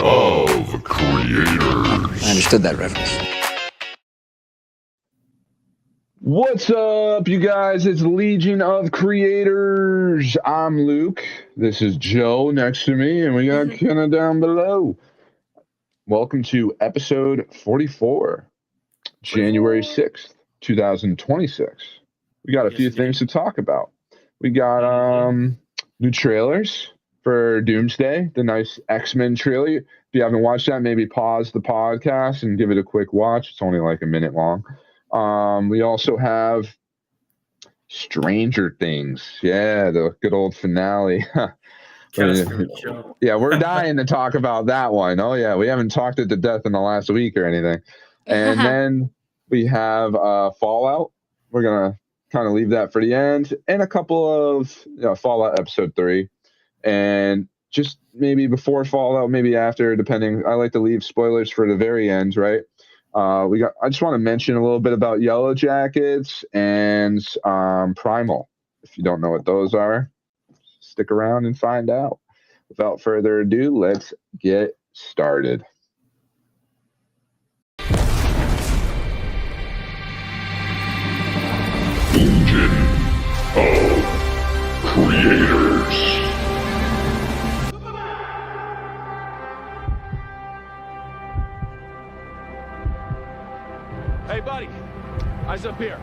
of Creators. I understood that reference. What's up, you guys? It's Legion of Creators. I'm Luke. This is Joe next to me, and we got Kenna down below. Welcome to episode 44, January 6th, 2026. We got a few things to talk about. We got new trailers for Doomsday, the nice Xmen trailer. If you haven't watched that, maybe pause the podcast and give it a quick watch. It's only like a minute long. We also have Stranger Things. Yeah, the good old finale. Yeah, we're dying to talk about that one. Oh, yeah, we haven't talked it to death in the last week or anything. And then we have Fallout. We're going to kind of leave that for the end. And a couple of Fallout Episode 3. And just maybe before Fallout, maybe after, depending. I like to leave spoilers for the very end, right? I just want to mention a little bit about Yellow Jackets and Primal. If you don't know what those are, stick around and find out. Without further ado, let's get started. Legion of Creators. Hey, buddy. Eyes up here.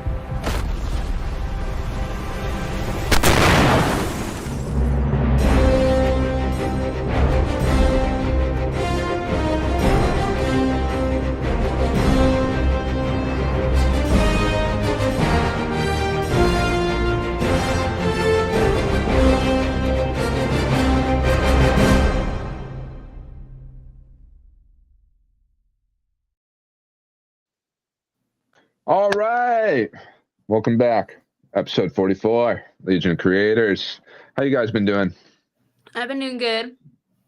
All right. Welcome back. Episode 44, Legion of Creators. How you guys been doing? I've been doing good.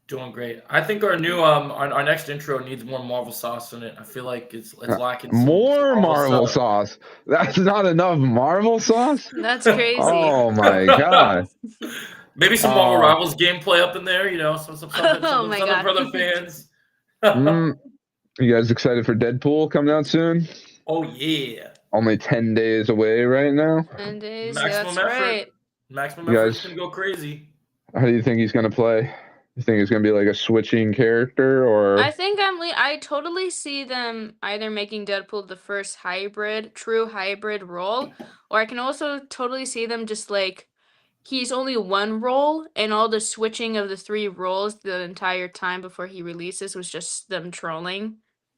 Doing great. I think our new our next intro needs more Marvel sauce in it. I feel like it's lacking more Marvel sauce. That's not enough Marvel sauce? That's crazy. Oh my god. Maybe some Marvel Rivals gameplay up in there, something for the fans. You guys excited for Deadpool coming out soon? Oh yeah. Only 10 days away right now. 10 days. Maximum that's effort. Right. Maximum effort's gonna go crazy. How do you think he's gonna play? You think he's gonna be like a switching character, or? I think I totally see them either making Deadpool the first true hybrid role, or I can also totally see them just like he's only one role, and all the switching of the three roles the entire time before he releases was just them trolling,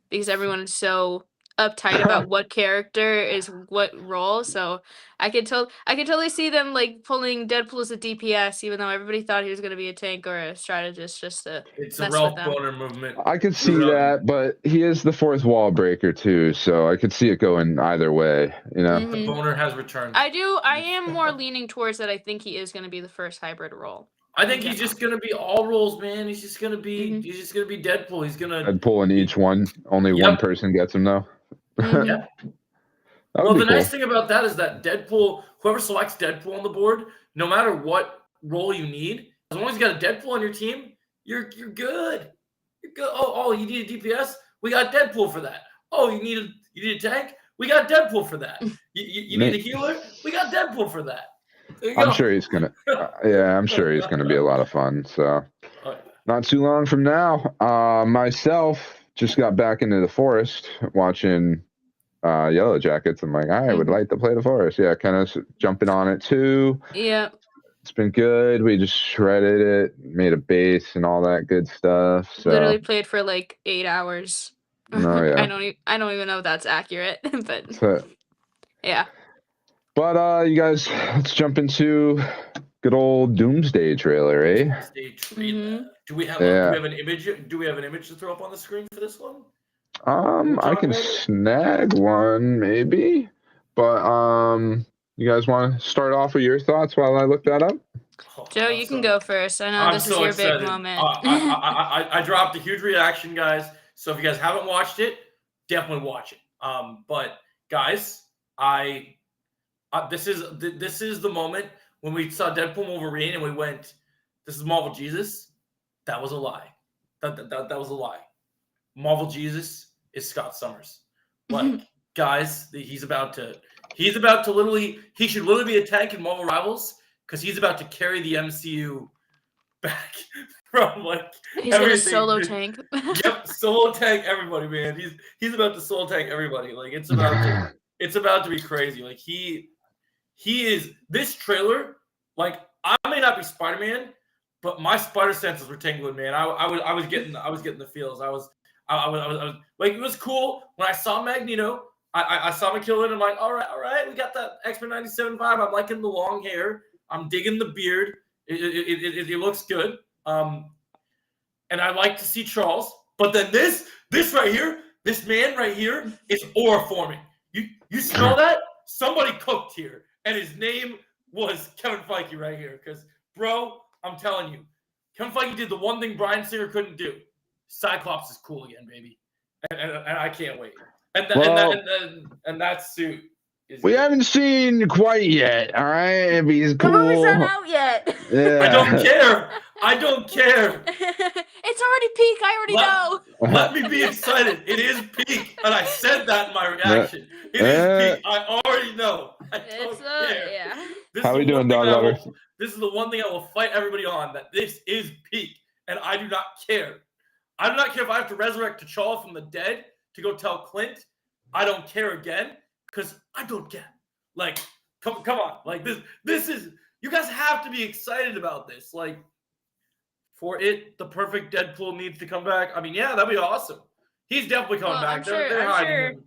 because everyone is so uptight about what character is what role. So I could totally see them like pulling Deadpool as a DPS, even though everybody thought he was going to be a tank or a strategist, just to it's mess a Ralph with them. Boner movement. I could see that, but he is the fourth wall breaker too, so I could see it going either way. The Boner has returned. I am more leaning towards that. I think he is going to be the first hybrid role. I think he's just gonna be all roles, man. He's just gonna be Deadpool. He's gonna Deadpool in each one. Only one person gets him though. Yeah. Well, the nice thing about that is that Deadpool, whoever selects Deadpool on the board, no matter what role you need, as long as you got a Deadpool on your team, you're good. You're good. Oh, you need a DPS? We got Deadpool for that. Oh, you need a tank? We got Deadpool for that. You need a healer? We got Deadpool for that. I'm sure he's gonna. I'm sure he's gonna be a lot of fun. So, not too long from now, myself just got back into the forest watching Yellow Jackets. I'm like, I would like to play the forest. Yeah, kind of jumping on it too. Yeah. It's been good. We just shredded it, made a base and all that good stuff. So literally played for like 8 hours. Oh yeah. I don't even know if that's accurate, but yeah. But you guys, let's jump into good old Doomsday trailer, eh? Doomsday trailer. Do we have an image? Do we have an image to throw up on the screen for this one? I can snag one maybe, but you guys want to start off with your thoughts while I look that up? Joe, you can go first. I know this is your big moment. I dropped a huge reaction, guys. So if you guys haven't watched it, definitely watch it. But guys, this is the moment when we saw Deadpool Wolverine and we went, "This is Marvel Jesus." That was a lie. That was a lie. Marvel Jesus is Scott Summers. Like, guys, he should literally be a tank in Marvel Rivals because he's about to carry the MCU back from like He's everything. gonna solo tank. Yep, solo tank everybody, man. He's about to solo tank everybody. Like it's about to be crazy. Like he is this trailer. Like I may not be Spider-Man, but my spider senses were tingling, man. I was getting the feels. I was like, it was cool when I saw Magneto. I saw him kill it. I'm like, all right, we got that Xmen 97 vibe. I'm liking the long hair. I'm digging the beard. It looks good. And I like to see Charles. But then this right here, this man right here is aura forming. You smell that? Somebody cooked here, and his name was Kevin Feige right here. Because, bro, I'm telling you, Kevin Feige did the one thing Bryan Singer couldn't do. Cyclops is cool again, baby, and I can't wait. And that suit is. We haven't seen quite yet. All right, but he's cool. The movie's not out yet. Yeah. I don't care. It's already peak. I already know. Let me be excited. It is peak, and I said that in my reaction. It is peak. I already know. I don't care. Yeah. How we doing, dog lovers? This is the one thing I will fight everybody on, that this is peak, and I do not care. I do not care if I have to resurrect T'Challa from the dead to go tell Clint. I don't care again, because I don't care. Like, come on. Like, this is, you guys have to be excited about this. Like, for it, the perfect Deadpool needs to come back. I mean, yeah, that'd be awesome. He's definitely coming back. They're hiding him.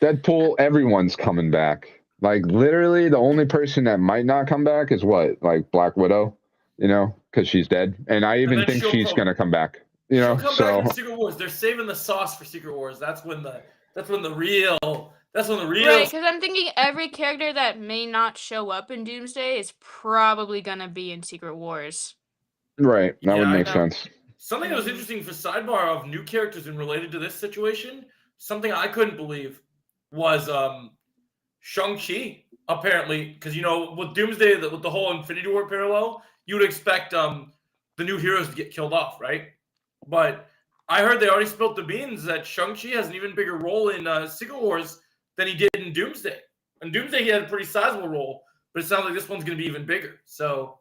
Deadpool, everyone's coming back. Like, literally, the only person that might not come back is what? Like, Black Widow, because she's dead. And I even think she's going to come back. She'll come back in Secret Wars. They're saving the sauce for Secret Wars. That's when the real. Right, because I'm thinking every character that may not show up in Doomsday is probably gonna be in Secret Wars. Right, that would make sense. Something that was interesting for sidebar of new characters and related to this situation. Something I couldn't believe was Shang-Chi. Apparently, because with Doomsday, with the whole Infinity War parallel, you would expect the new heroes to get killed off, right? But I heard they already spilled the beans that Shang-Chi has an even bigger role in Secret Wars than he did in Doomsday. In Doomsday, he had a pretty sizable role, but it sounds like this one's going to be even bigger. So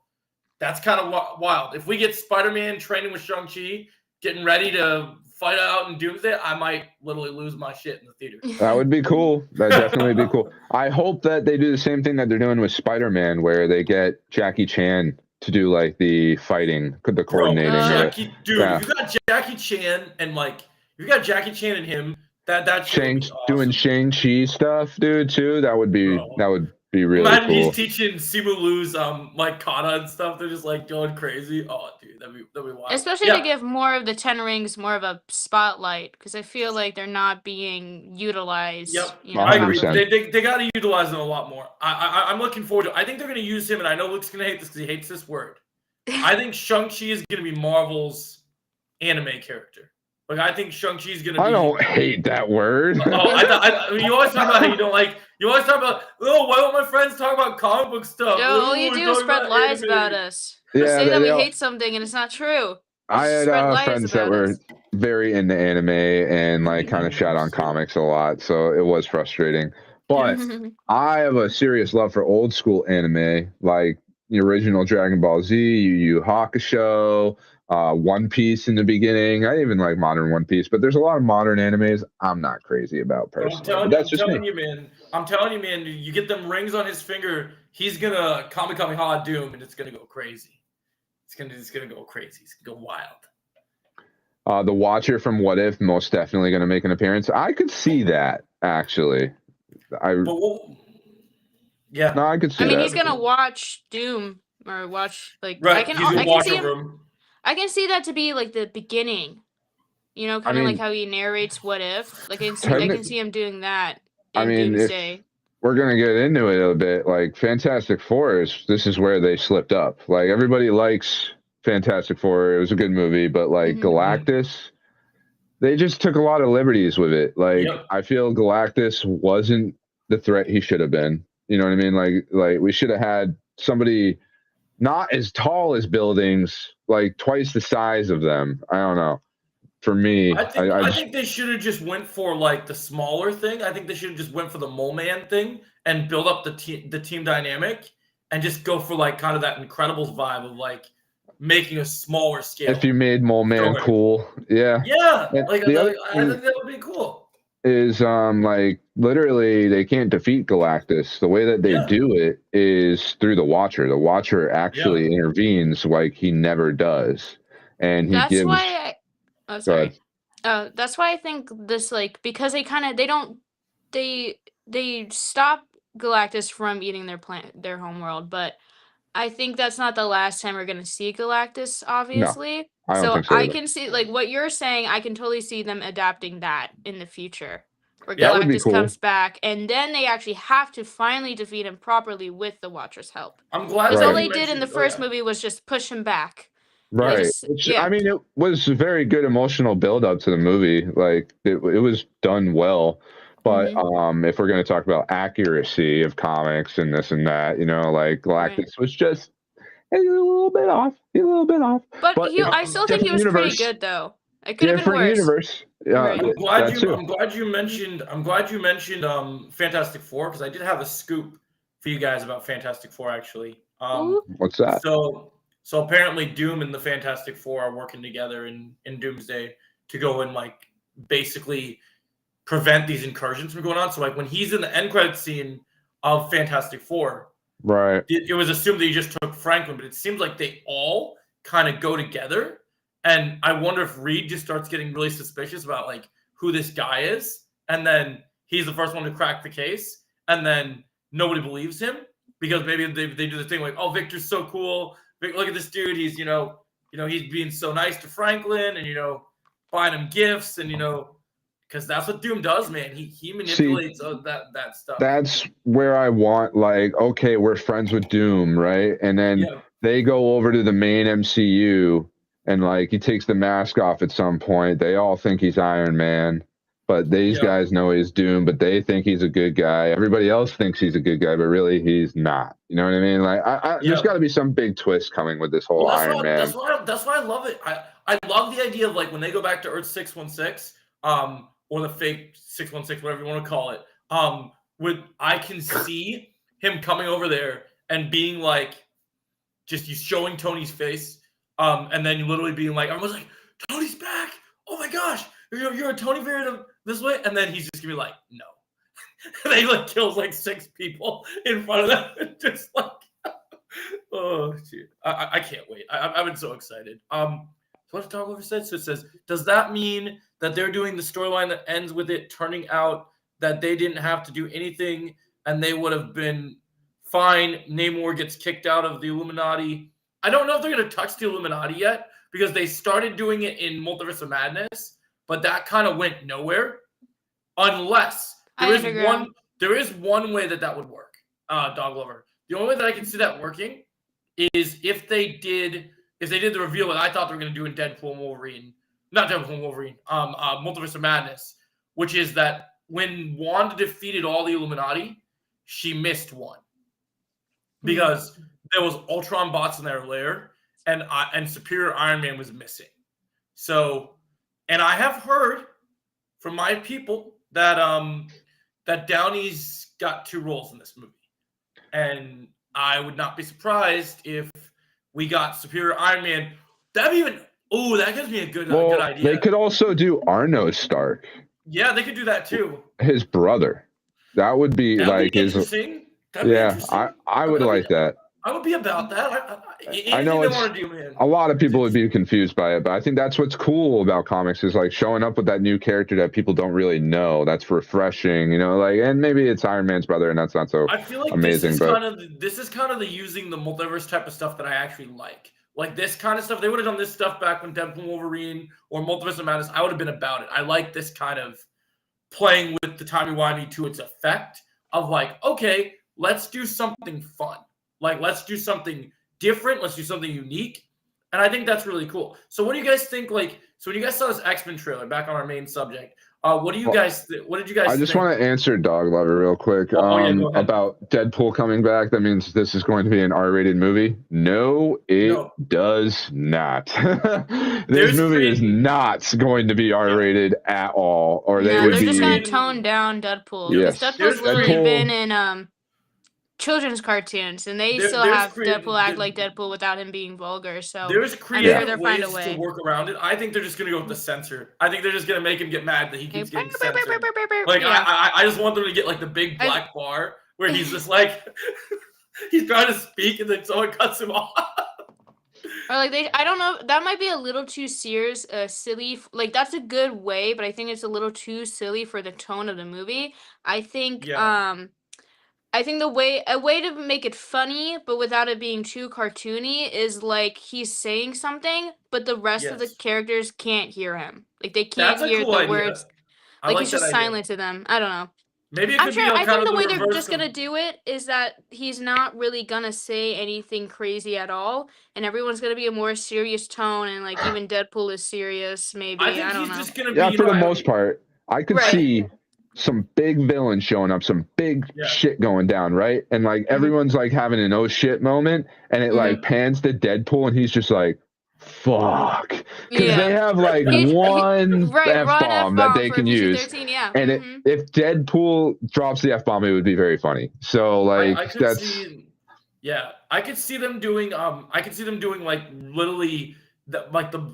that's kind of wild. If we get Spider-Man training with Shang-Chi, getting ready to fight out in Doomsday, I might literally lose my shit in the theater. That would be cool. That'd definitely be cool. I hope that they do the same thing that they're doing with Spider-Man, where they get Jackie Chan to do like the fighting, the coordinating. If you got Jackie Chan and him, that doing Shang-Chi stuff, dude, too. That would be really Imagine cool. He's teaching Simu Liu's like kata and stuff. They're just like going crazy. Oh, dude, that'd be wild. Especially to give more of the 10 Rings more of a spotlight, because I feel like they're not being utilized. Yep, I agree. They got to utilize them a lot more. I'm looking forward to it. I think they're going to use him, and I know Luke's going to hate this because he hates this word. I think Shang-Chi is going to be Marvel's anime character. Like, I think Shang-Chi's going to be... I don't hate that word. You always talk about how you don't like... You always talk about, why don't my friends talk about comic book stuff? No, all you do is spread lies about us. Say that we hate something and it's not true. I had friends that were very into anime and like kind of shot on comics a lot, so it was frustrating. But I have a serious love for old school anime, like the original Dragon Ball Z, Yu Yu Hakusho, One Piece in the beginning. I even like modern One Piece, but there's a lot of modern animes I'm not crazy about personally. I'm telling you, man, you get them rings on his finger, he's gonna Kamehameha Doom, and it's gonna go crazy. It's gonna go crazy. It's gonna go wild. The Watcher from What If most definitely gonna make an appearance. I could see that actually. I could see. I mean, he's gonna watch Doom or watch like right. I can see that to be like the beginning. Kind of like how he narrates What If. Like I can see him doing that. Doomsday. If we're gonna get into it a bit, like Fantastic Four this is where they slipped up. Like everybody likes Fantastic Four. It was a good movie, but like Galactus, they just took a lot of liberties with it. Like I feel Galactus wasn't the threat he should have been. You know what I mean? Like we should have had somebody not as tall as buildings, like twice the size of them. I don't know. for me. I think they should have just went for like the smaller thing. I think they should have just went for the Mole Man thing and build up the team dynamic and just go for like kind of that Incredibles vibe of like making a smaller scale. If you made Mole Man cool, yeah. Yeah, And like the other I think that would be cool. is like literally they can't defeat Galactus. The way that they do it is through the Watcher. The Watcher actually intervenes like he never does, and he gives. Oh, sorry. That's why I think this, like, because they stop Galactus from eating their homeworld, but I think that's not the last time we're gonna see Galactus, obviously. I don't think so I either. can see, like, what you're saying, I can totally see them adapting that in the future. Where That would be Galactus cool. comes back, and then they actually have to finally defeat him properly with the Watcher's help. I'm glad Because all that they you did in the mentioned- first movie was just push him back. Right. I mean, it was a very good emotional build up to the movie. Like it was done well. But if we're going to talk about accuracy of comics and this and that, you know, like Galactus was just a little bit off. But I still think he was pretty good, though. It could have been worse. Universe. Right. I'm glad you mentioned Fantastic Four, because I did have a scoop for you guys about Fantastic Four actually. What's that? So apparently Doom and the Fantastic Four are working together in Doomsday to go and like basically prevent these incursions from going on. So like when he's in the end credit scene of Fantastic Four, right, it was assumed that he just took Franklin, but it seems like they all kind of go together. And I wonder if Reed just starts getting really suspicious about like who this guy is, and then he's the first one to crack the case, and then nobody believes him because maybe they do the thing like, oh, Victor's so cool. Look at this dude. He's he's being so nice to Franklin, and buying him gifts, and because that's what Doom does, man. He manipulates that stuff. That's where I want, like, okay, we're friends with Doom, right? And then they go over to the main MCU, and like he takes the mask off at some point. They all think he's Iron Man, but these guys know he's Doom, but they think he's a good guy. Everybody else thinks he's a good guy, but really he's not. You know what I mean? Like, there's got to be some big twist coming with this whole Iron Man. That's why I love it. I love the idea of like when they go back to Earth 616, or the fake 616, whatever you want to call it. I can see him coming over there and being like, just you showing Tony's face, and then you literally being like, I was like, Tony's back! Oh my gosh, you're a Tony variant this way, and then he's just gonna be like, no. And he like kills like 6 people in front of them, just like, oh shit, I can't wait. I've been so excited. So what did Doglover said? So it says, does that mean that they're doing the storyline that ends with it turning out that they didn't have to do anything and they would have been fine? Namor gets kicked out of the Illuminati. I don't know if they're going to touch the Illuminati yet because they started doing it in Multiverse of Madness, but that kind of went nowhere. Unless there is one way that would work, Doglover. The only way that I can see that working is if they did the reveal that I thought they were going to do in Deadpool and Wolverine. Not Deadpool and Wolverine, Multiverse of Madness, which is that when Wanda defeated all the Illuminati, she missed one. Because there was Ultron bots in their lair, and Superior Iron Man was missing. So, and I have heard from my people that that Downey's got 2 roles in this movie. And I would not be surprised if we got Superior Iron Man. That gives me a good idea. They could also do Arno Stark. Yeah, they could do that too. His brother. That would be interesting. I would like that. I would be about that. I know a lot of people would be confused by it, but I think that's what's cool about comics is like showing up with that new character that people don't really know. That's refreshing, and maybe it's Iron Man's brother, and that's not so amazing. I feel like this is kind of the using the multiverse type of stuff that I actually like. Like this kind of stuff. They would have done this stuff back when Deadpool, Wolverine, or Multiverse of Madness. I would have been about it. I like this kind of playing with the timey-wimey to its effect of like, okay, let's do something fun. Like, let's do something different. Let's do something unique. And I think that's really cool. So what do you guys think? Like, so when you guys saw this Xmen trailer, back on our main subject, What do you Well, guys? What did you guys I just think? want to answer Dog Lover real quick. Oh yeah, go ahead. About Deadpool coming back. That means this is going to be an R-rated movie. No, it No. does not. This There's movie is crazy- not going to be R-rated at all, or they No, would they're just gonna be. tone down Deadpool because Yes, Deadpool's literally Deadpool. been in children's cartoons, and they still there's have Deadpool act there- like Deadpool without him being vulgar. So There's I'm sure creative they'll find a ways way. to work around it. I think they're just gonna go with the censor. I think they're just gonna make him get mad that he keeps getting censored. Like Yeah. I just want them to get like the big black bar where he's just like he's trying to speak and then someone cuts him off. Or like I don't know, that might be a little too serious, silly. Like that's a good way, but I think it's a little too silly for the tone of the movie. I think Yeah. I think a way to make it funny, but without it being too cartoony, is like he's saying something, but the rest of the Yes. characters can't hear him. Like they can't That's a hear cool the idea. words. I Like like he's that just idea. silent to them. I don't know. Maybe it I'm could sure. be I kind think of the the way they're reverse just of- gonna do it is that he's not really gonna say anything crazy at all, and everyone's gonna be a more serious tone, and like even Deadpool is serious. Maybe I think don't he's know. just gonna be. Yeah, you for know, the most part, I could Right. see some big villains showing up, some big Yeah. shit going down, right? And like everyone's like having an oh shit moment, and it like pans to Deadpool, and he's just like, "Fuck," because Yeah. they have like He- one right, f run bomb that F-bomb they for can use, PG-13, yeah. and mhm. if Deadpool drops the f bomb, it would be very funny. So like I could that's see. Yeah, I could see them doing. I could see them doing like literally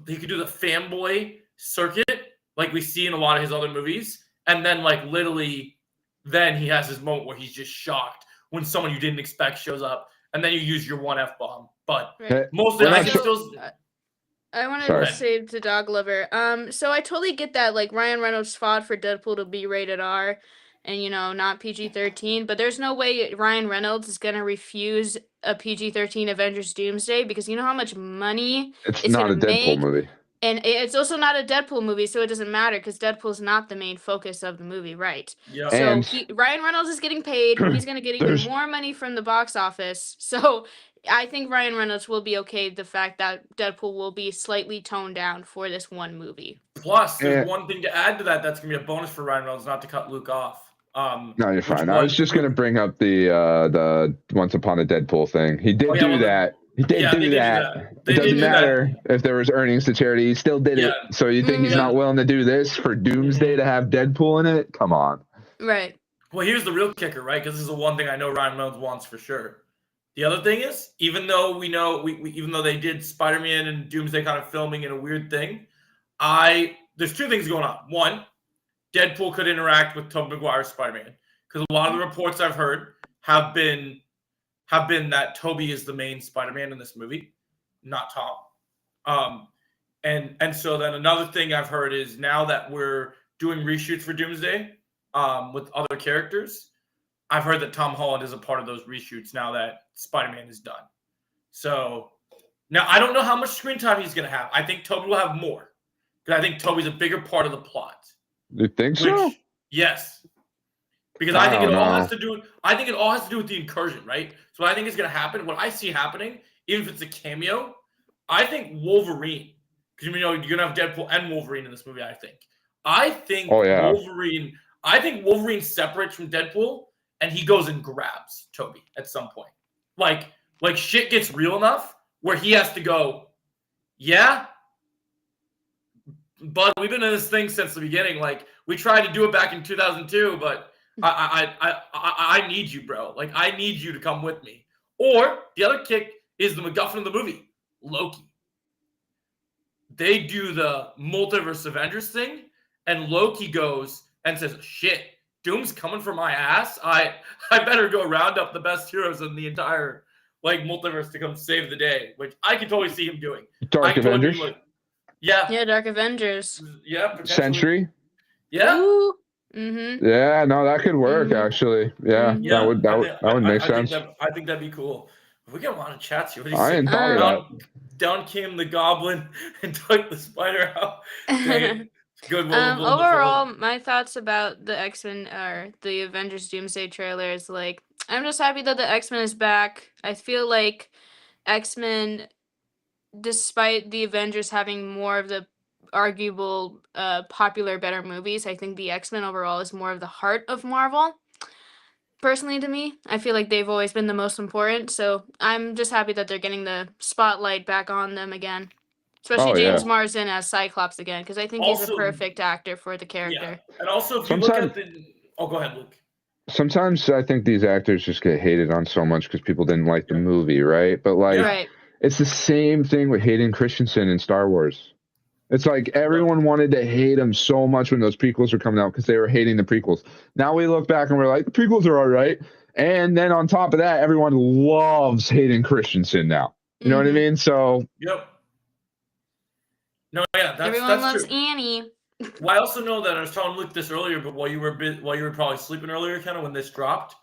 he could do the fanboy circuit like we see in a lot of his other movies, and then like literally, then he has his moment where he's just shocked when someone you didn't expect shows up, and then you use your one f bomb. But Right. mostly, We're I not can sure- still. I wanted Sorry. to say to Dog Lover, so I totally get that, like, Ryan Reynolds fought for Deadpool to be rated R and, not PG-13, but there's no way Ryan Reynolds is gonna refuse a PG-13 Avengers Doomsday, because you know how much money it's it's not a gonna Deadpool make? movie. And it's also not a Deadpool movie, so it doesn't matter, because Deadpool's not the main focus of the movie, right? Yeah. So And- Ryan Reynolds is getting paid. He's gonna get even There's- more money from the box office. So I think Ryan Reynolds will be okay with the fact that Deadpool will be slightly toned down for this one movie. Plus, there's Yeah. one thing to add to that. That's gonna be a bonus for Ryan Reynolds, not to cut Luke off. No, you're which fine. I was just gonna bring up the Once Upon a Deadpool thing. He did Oh, yeah, do well, that. He did yeah, do they did do that. that. They It did doesn't do that. matter if there was earnings to charity. He still did it. Yeah. So you think he's Mhm. not willing to do this for Doomsday to have Deadpool in it? Come on. Right. Well, here's the real kicker, right? Because this is the one thing I know Ryan Reynolds wants for sure. The other thing is, even though we know, even though they did Spider-Man and Doomsday kind of filming in a weird thing, there's two things going on. One, Deadpool could interact with Tobey Maguire's Spider-Man, because a lot of the reports I've heard have been that Tobey is the main Spider-Man in this movie, not Tom. And so then another thing I've heard is now that we're doing reshoots for Doomsday, with other characters, I've heard that Tom Holland is a part of those reshoots now that Spider-Man is done. So now I don't know how much screen time he's going to have. I think Tobey will have more, because I think Tobey's a bigger part of the plot. You think so? Yes, because I think I it don't all know. has to do. I think it all has to do with the incursion, right? So what I think is going to happen, what I see happening, even if it's a cameo, I think Wolverine, because you're going to have Deadpool and Wolverine in this movie. I think Oh, yeah. Wolverine. I think Wolverine separates from Deadpool, and he goes and grabs Tobey at some point. Like shit gets real enough where he has to go, yeah, but we've been in this thing since the beginning. Like, we tried to do it back in 2002, but I need you, bro. Like, I need you to come with me. Or the other kick is the MacGuffin of the movie, Loki. They do the multiverse Avengers thing, and Loki goes and says, shit, Doom's coming for my ass. I better go round up the best heroes in the entire multiverse to come save the day, which I can totally see him doing. Dark Avengers? Yeah, Dark Avengers. yeah, potentially. Century? Yeah. Ooh. Mm-hmm. Yeah, no, that could work actually. Yeah, Mhm. that would make sense. I think that'd be cool. We get a lot of chats here. What do you I say? hadn't thought of that. Down came the goblin and took the spider out. Dang it. Good. We'll Overall, my thoughts about the X-Men or the Avengers Doomsday trailer is I'm just happy that the X-Men is back. I feel like X-Men, despite the Avengers having more of the arguable popular better movies. I think the X-Men overall is more of the heart of Marvel. Personally, to me, I feel like they've always been the most important, so I'm just happy that they're getting the spotlight back on them again. Especially Oh, yeah. James Marsden as Cyclops again, because I think he's a Also- perfect actor for the Yeah, character. and also if you look Sometimes- at the go ahead, Luke. Sometimes I think these actors just get hated on so much because people didn't like the Yeah. movie, right? But like, Yeah. Right. it's the same thing with Hayden Christensen in Star Wars. It's like everyone wanted to hate him so much when those prequels were coming out because they were hating the prequels. Now we look back and we're like, the prequels are all right. And then on top of that, everyone loves Hayden Christensen now. You know what I Mhm. mean? So Yep. No, yeah, Everyone that's loves true. Annie. Well, I also know that I was telling Luke this earlier, but while you were probably sleeping earlier, kind of when this dropped,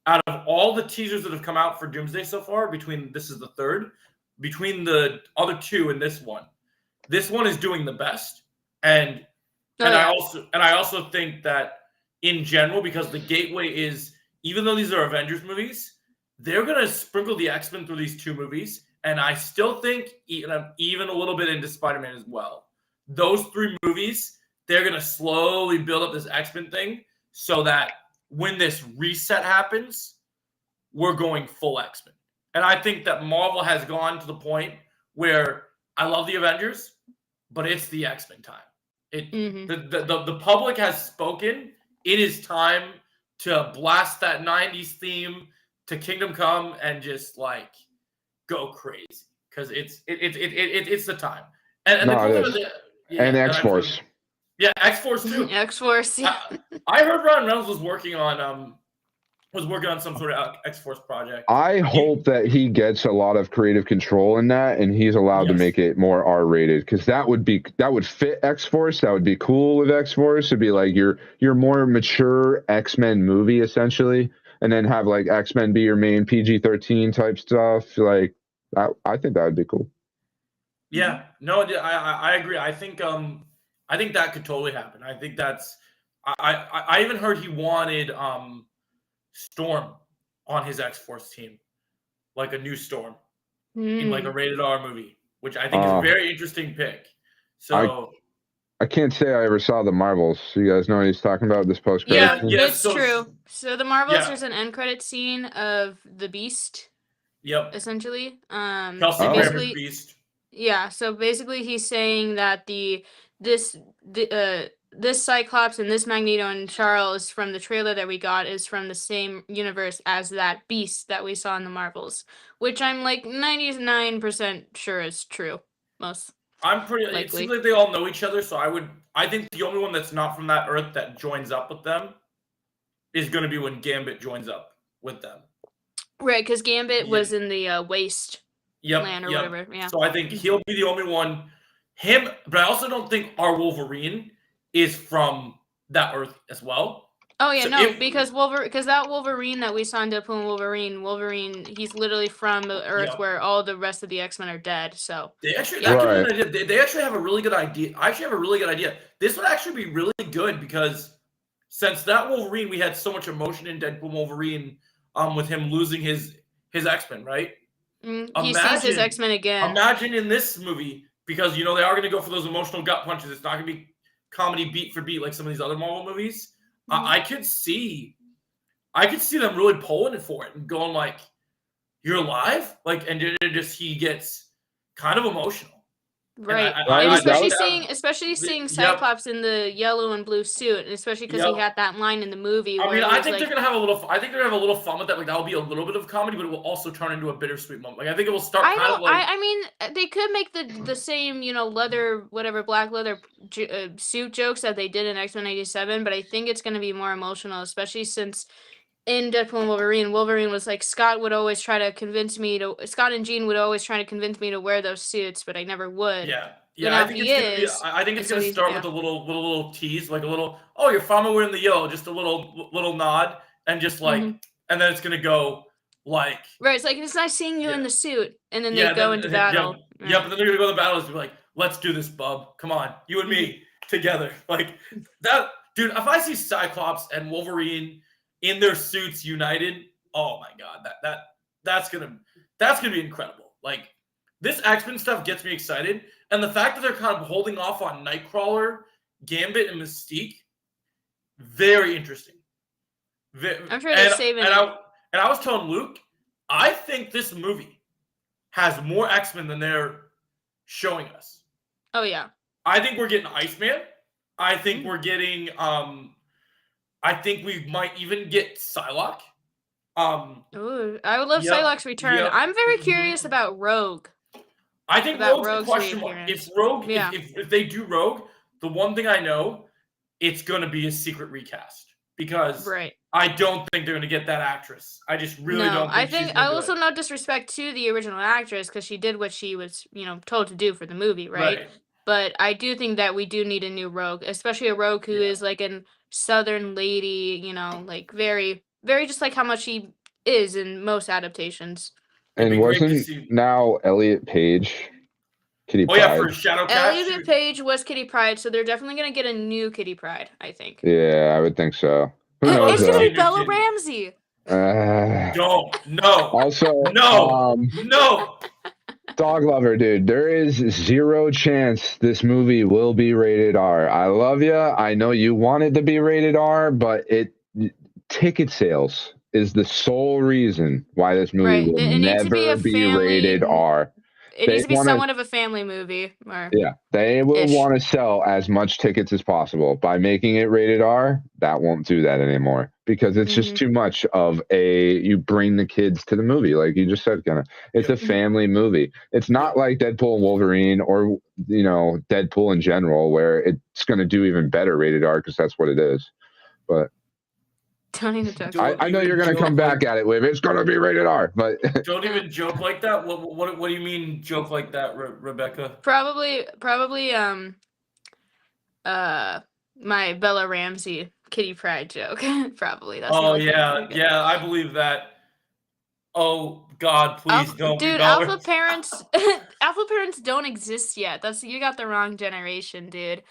out of all the teasers that have come out for Doomsday so far, this is the third, between the other two and this one is doing the best. And Oh, and yeah. I also think that in general, because the gateway is, even though these are Avengers movies, they're gonna sprinkle the X-Men through these two movies, and I still think even a little bit into Spider-Man as well. Those three movies, they're gonna slowly build up this X-Men thing so that when this reset happens, we're going full X-Men. And I think that Marvel has gone to the point where I love the Avengers, but it's the X-Men time. Mhm. The public has spoken. It is time to blast that 90s theme to Kingdom Come and just like go crazy because it's the time. And No, the it cool thing is. with it, and X-Force. yeah, X-Force too. X-Force. Yeah. I heard Ryan Reynolds was working on some sort of X-Force project. I hope that he gets a lot of creative control in that, and he's allowed to Yes. make it more R-rated because that would fit X-Force. That would be cool with X-Force. It'd be like your more mature X-Men movie essentially, and then have like X-Men be your main PG-13 type stuff. Like I think that would be cool. Yeah, no, I agree. I think that could totally happen. I think that's I even heard he wanted Storm on his X-Force team, like a new Storm in like a rated R movie, which I think is a very interesting pick. So I can't say I ever saw the Marvels. You guys know what he's talking about, this post-credits scene? Yeah, It's so- true. So the Marvels, Yeah. there's an end credit scene of the Beast, Yep, essentially. Kelsey Oh. Grammer's Basically, Beast. yeah. So basically, he's saying that this Cyclops and this Magneto and Charles from the trailer that we got is from the same universe as that Beast that we saw in the Marvels, which I'm like 99% sure is true. Most. I'm pretty. It Likely. seems like they all know each other, so I think the only one that's not from that Earth that joins up with them is going to be when Gambit joins up with them. Right, because Gambit Yeah. was in the Waste Land or whatever. Yeah. So I think he'll be the only one. Him, but I also don't think our Wolverine is from that Earth as well. Oh yeah, So no, if- because that Wolverine that we saw in Deadpool and Wolverine, he's literally from the Earth Yeah. where all the rest of the X-Men are dead. So They actually, Yeah. that could be an idea. They actually have a really good idea. I actually have a really good idea. This would actually be really good because since that Wolverine, we had so much emotion in Deadpool Wolverine, with him losing his X-Men, right? he sees his Imagine- X-Men again. Imagine in this movie, because they are going to go for those emotional gut punches. It's not going to be comedy beat for beat like some of these other Marvel movies. I could see them really pulling it for it and going like, "You're alive," like, and he gets kind of emotional. Right. I- And I- especially that- seeing especially Yep. Cyclops in the yellow and blue suit, and especially because he Yep. had that line in the movie I where mean, he I was think like, they're gonna have a little. I think they're gonna have a little fun with that. Like that'll be a little bit of comedy, but it will also turn into a bittersweet moment. Like I think it will start I kind know. of like. I mean, they could make the same, leather, whatever, black leather suit jokes that they did in X-Men '97, but I think it's going to be more emotional, especially since in Deadpool and Wolverine was like, Scott and Jean would always try to convince me to wear those suits, but I never would. Yeah. But Yeah, now I think he it's gonna be. is, I think it's and so gonna he's- start yeah. with a little tease, like a little. Oh, you're finally wearing the yellow, just a little nod, and just like, Mhm. and then it's gonna go like. Right, it's like, it's nice seeing you in Yeah. the suit, and then Yeah, they go then- into and then- battle. Yeah, but then they're gonna go to the battle and be like, "Let's do this, bub. Come on, you and me together." Like that, dude. If I see Cyclops and Wolverine in their suits united, oh my god, that's gonna be incredible. Like this X-Men stuff gets me excited, And the fact that they're kind of holding off on Nightcrawler, Gambit, and Mystique, very interesting. I'm sure they're saving it. And I was telling Luke, I think this movie has more X-Men than they're showing us. Oh yeah. I think we're getting Iceman. I think we're getting I think we might even get Psylocke. Ooh, I would love Psylocke's return. Yep. I'm very curious about Rogue. I think About Rogue's a question mark. If Rogue, if they do Rogue, the one thing I know, it's gonna be a secret recast because I don't think they're gonna get that actress. I just really don't. I think I also no disrespect to the original actress because she did what she was, told to do for the movie, right? But I do think that we do need a new Rogue, especially a Rogue who is like a Southern lady, like very, very just like how much she is in most adaptations. And wasn't now Elliot Page Kitty Pryde? Yeah, for Shadowcat. Elliot Page was Kitty Pryde, so they're definitely gonna get a new Kitty Pryde, I think. Yeah, I would think so. It's gonna be Bella Ramsey. No. Also, no. Dog lover, dude. There is 0 chance this movie will be rated R. I love you. I know you want it to be rated R, but ticket sales is the sole reason why this movie will never be rated R. It needs to be somewhat of a family movie. They will want to sell as much tickets as possible. By making it rated R, that won't do that anymore because it's just too much of you bring the kids to the movie. Like you just said, it's a family movie. It's not like Deadpool and Wolverine or, Deadpool in general, where it's going to do even better rated R because that's what it is. But don't even talk. I know you're going to come back at it with it's going to be rated R, but don't even joke like that. What do you mean joke like that, Rebecca? Probably my Bella Ramsey Kitty Pryde joke. Probably that's. I believe that. Oh God, please don't. Dude, alpha parents don't exist yet. You got the wrong generation, dude.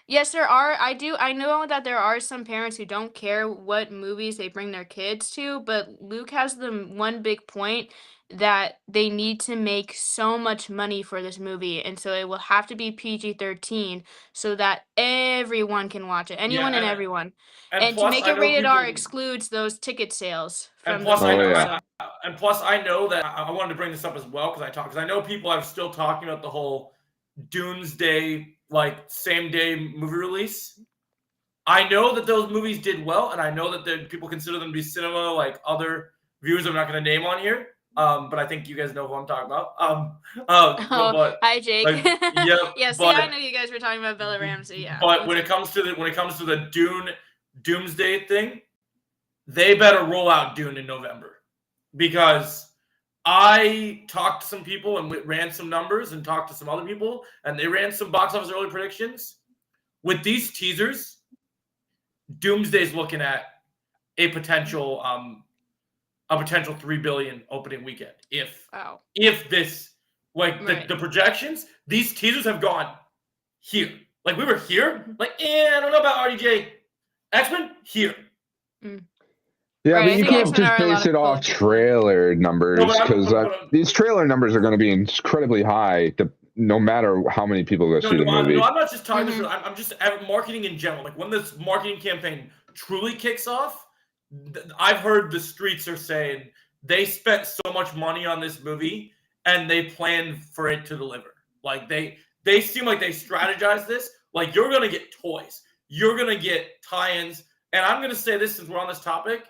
Yes, there are. I know that there are some parents who don't care what movies they bring their kids to, but Luke has the one big point that they need to make so much money for this movie, and so it will have to be PG-13 so that everyone can watch it. Anyone and everyone. And to make it rated R excludes those ticket sales. And plus, I know that I wanted to bring this up as well because I know people are still talking about the whole Doomsday same day movie release. I know that those movies did well, and I know that people consider them to be cinema like other viewers I'm not going to name on here. But I think you guys know who I'm talking about. Hi Jake. I know you guys were talking about Bella Ramsey. Yeah. But when it comes to the Doomsday thing, they better roll out Dune in November because I talked to some people and ran some numbers and talked to some other people and they ran some box office early predictions. With these teasers, Doomsday's looking at a potential $3 billion opening weekend. If this the projections, these teasers have gone here. Like we were here. I don't know about RDJ. X-Men here. Yeah, but you can't just base it off trailer numbers because these trailer numbers are going to be incredibly high no matter how many people go see the movie. No, I'm not just talking this. I'm just marketing in general. Like when this marketing campaign truly kicks off, I've heard the streets are saying they spent so much money on this movie and they planned for it to deliver. Like they seem like they strategized this. Like you're going to get toys. You're going to get tie-ins. And I'm going to say this since we're on this topic.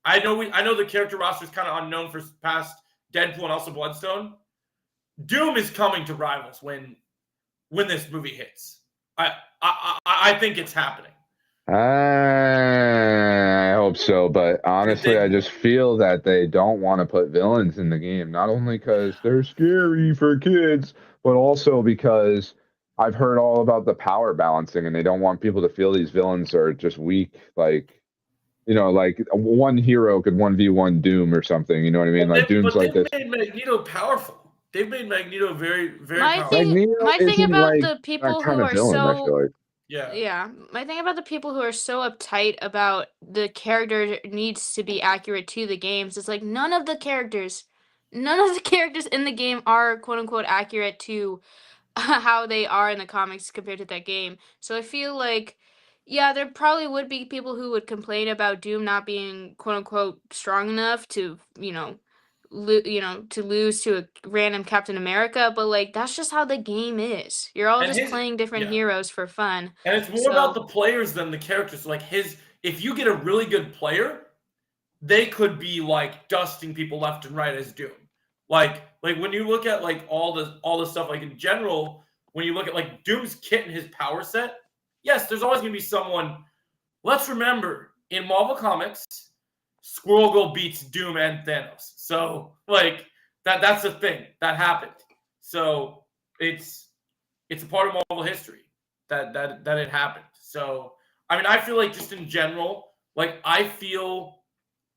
I know the character roster is kind of unknown for past Deadpool and also Bloodstone. Doom is coming to Rivals when this movie hits. I think it's happening. I hope so, but honestly, I just feel that they don't want to put villains in the game. Not only because they're scary for kids, but also because I've heard all about the power balancing, and they don't want people to feel these villains are just weak. Like one hero could 1v1 Doom or something. You know what I mean? Doom's like this. They've made Magneto powerful. They've made Magneto very, very powerful. My thing about the people who are so... Yeah. My thing about the people who are so uptight about the character needs to be accurate to the games is none of the characters none of the characters in the game are quote unquote accurate to how they are in the comics compared to that game. So I feel like, yeah, there probably would be people who would complain about Doom not being quote unquote strong enough to, to lose to a random Captain America, but like that's just how the game is. You're all And just playing different yeah. heroes for fun. And it's more about the players than the characters. Like if you get a really good player, they could be like dusting people left and right as Doom. Like when you look at like all the stuff, like in general, when you look at like Doom's kit and his power set, yes, there's always gonna be someone. Let's remember, in Marvel Comics, Squirrel Girl beats Doom and Thanos. So like that's a thing that happened. So it's a part of Marvel history that it happened. So I mean, I feel like just in general, like I feel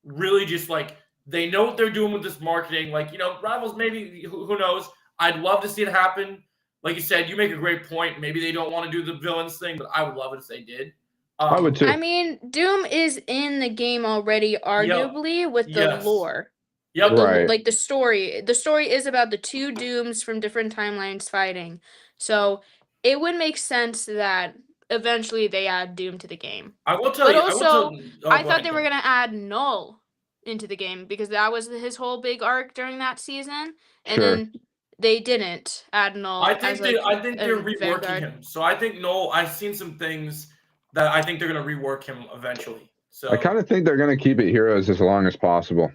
really just like they know what they're doing with this marketing. Like, Rivals, maybe, who knows? I'd love to see it happen. Like you said, you make a great point. Maybe they don't want to do the villains thing, but I would love it if they did. I would too. I mean, Doom is in the game already, arguably, with the lore. Yep. Right. Like the story. The story is about the two Dooms from different timelines fighting. So it would make sense that eventually they add Doom to the game. I will tell But you. also, I Go thought ahead, they were going to add Null into the game because that was his whole big arc during that season. And Sure. then they didn't add Null. I think they're reworking Vanguard. him. So I think Null. I've seen some things that I think they're going to rework him eventually. So I kind of think they're going to keep it heroes as long as possible.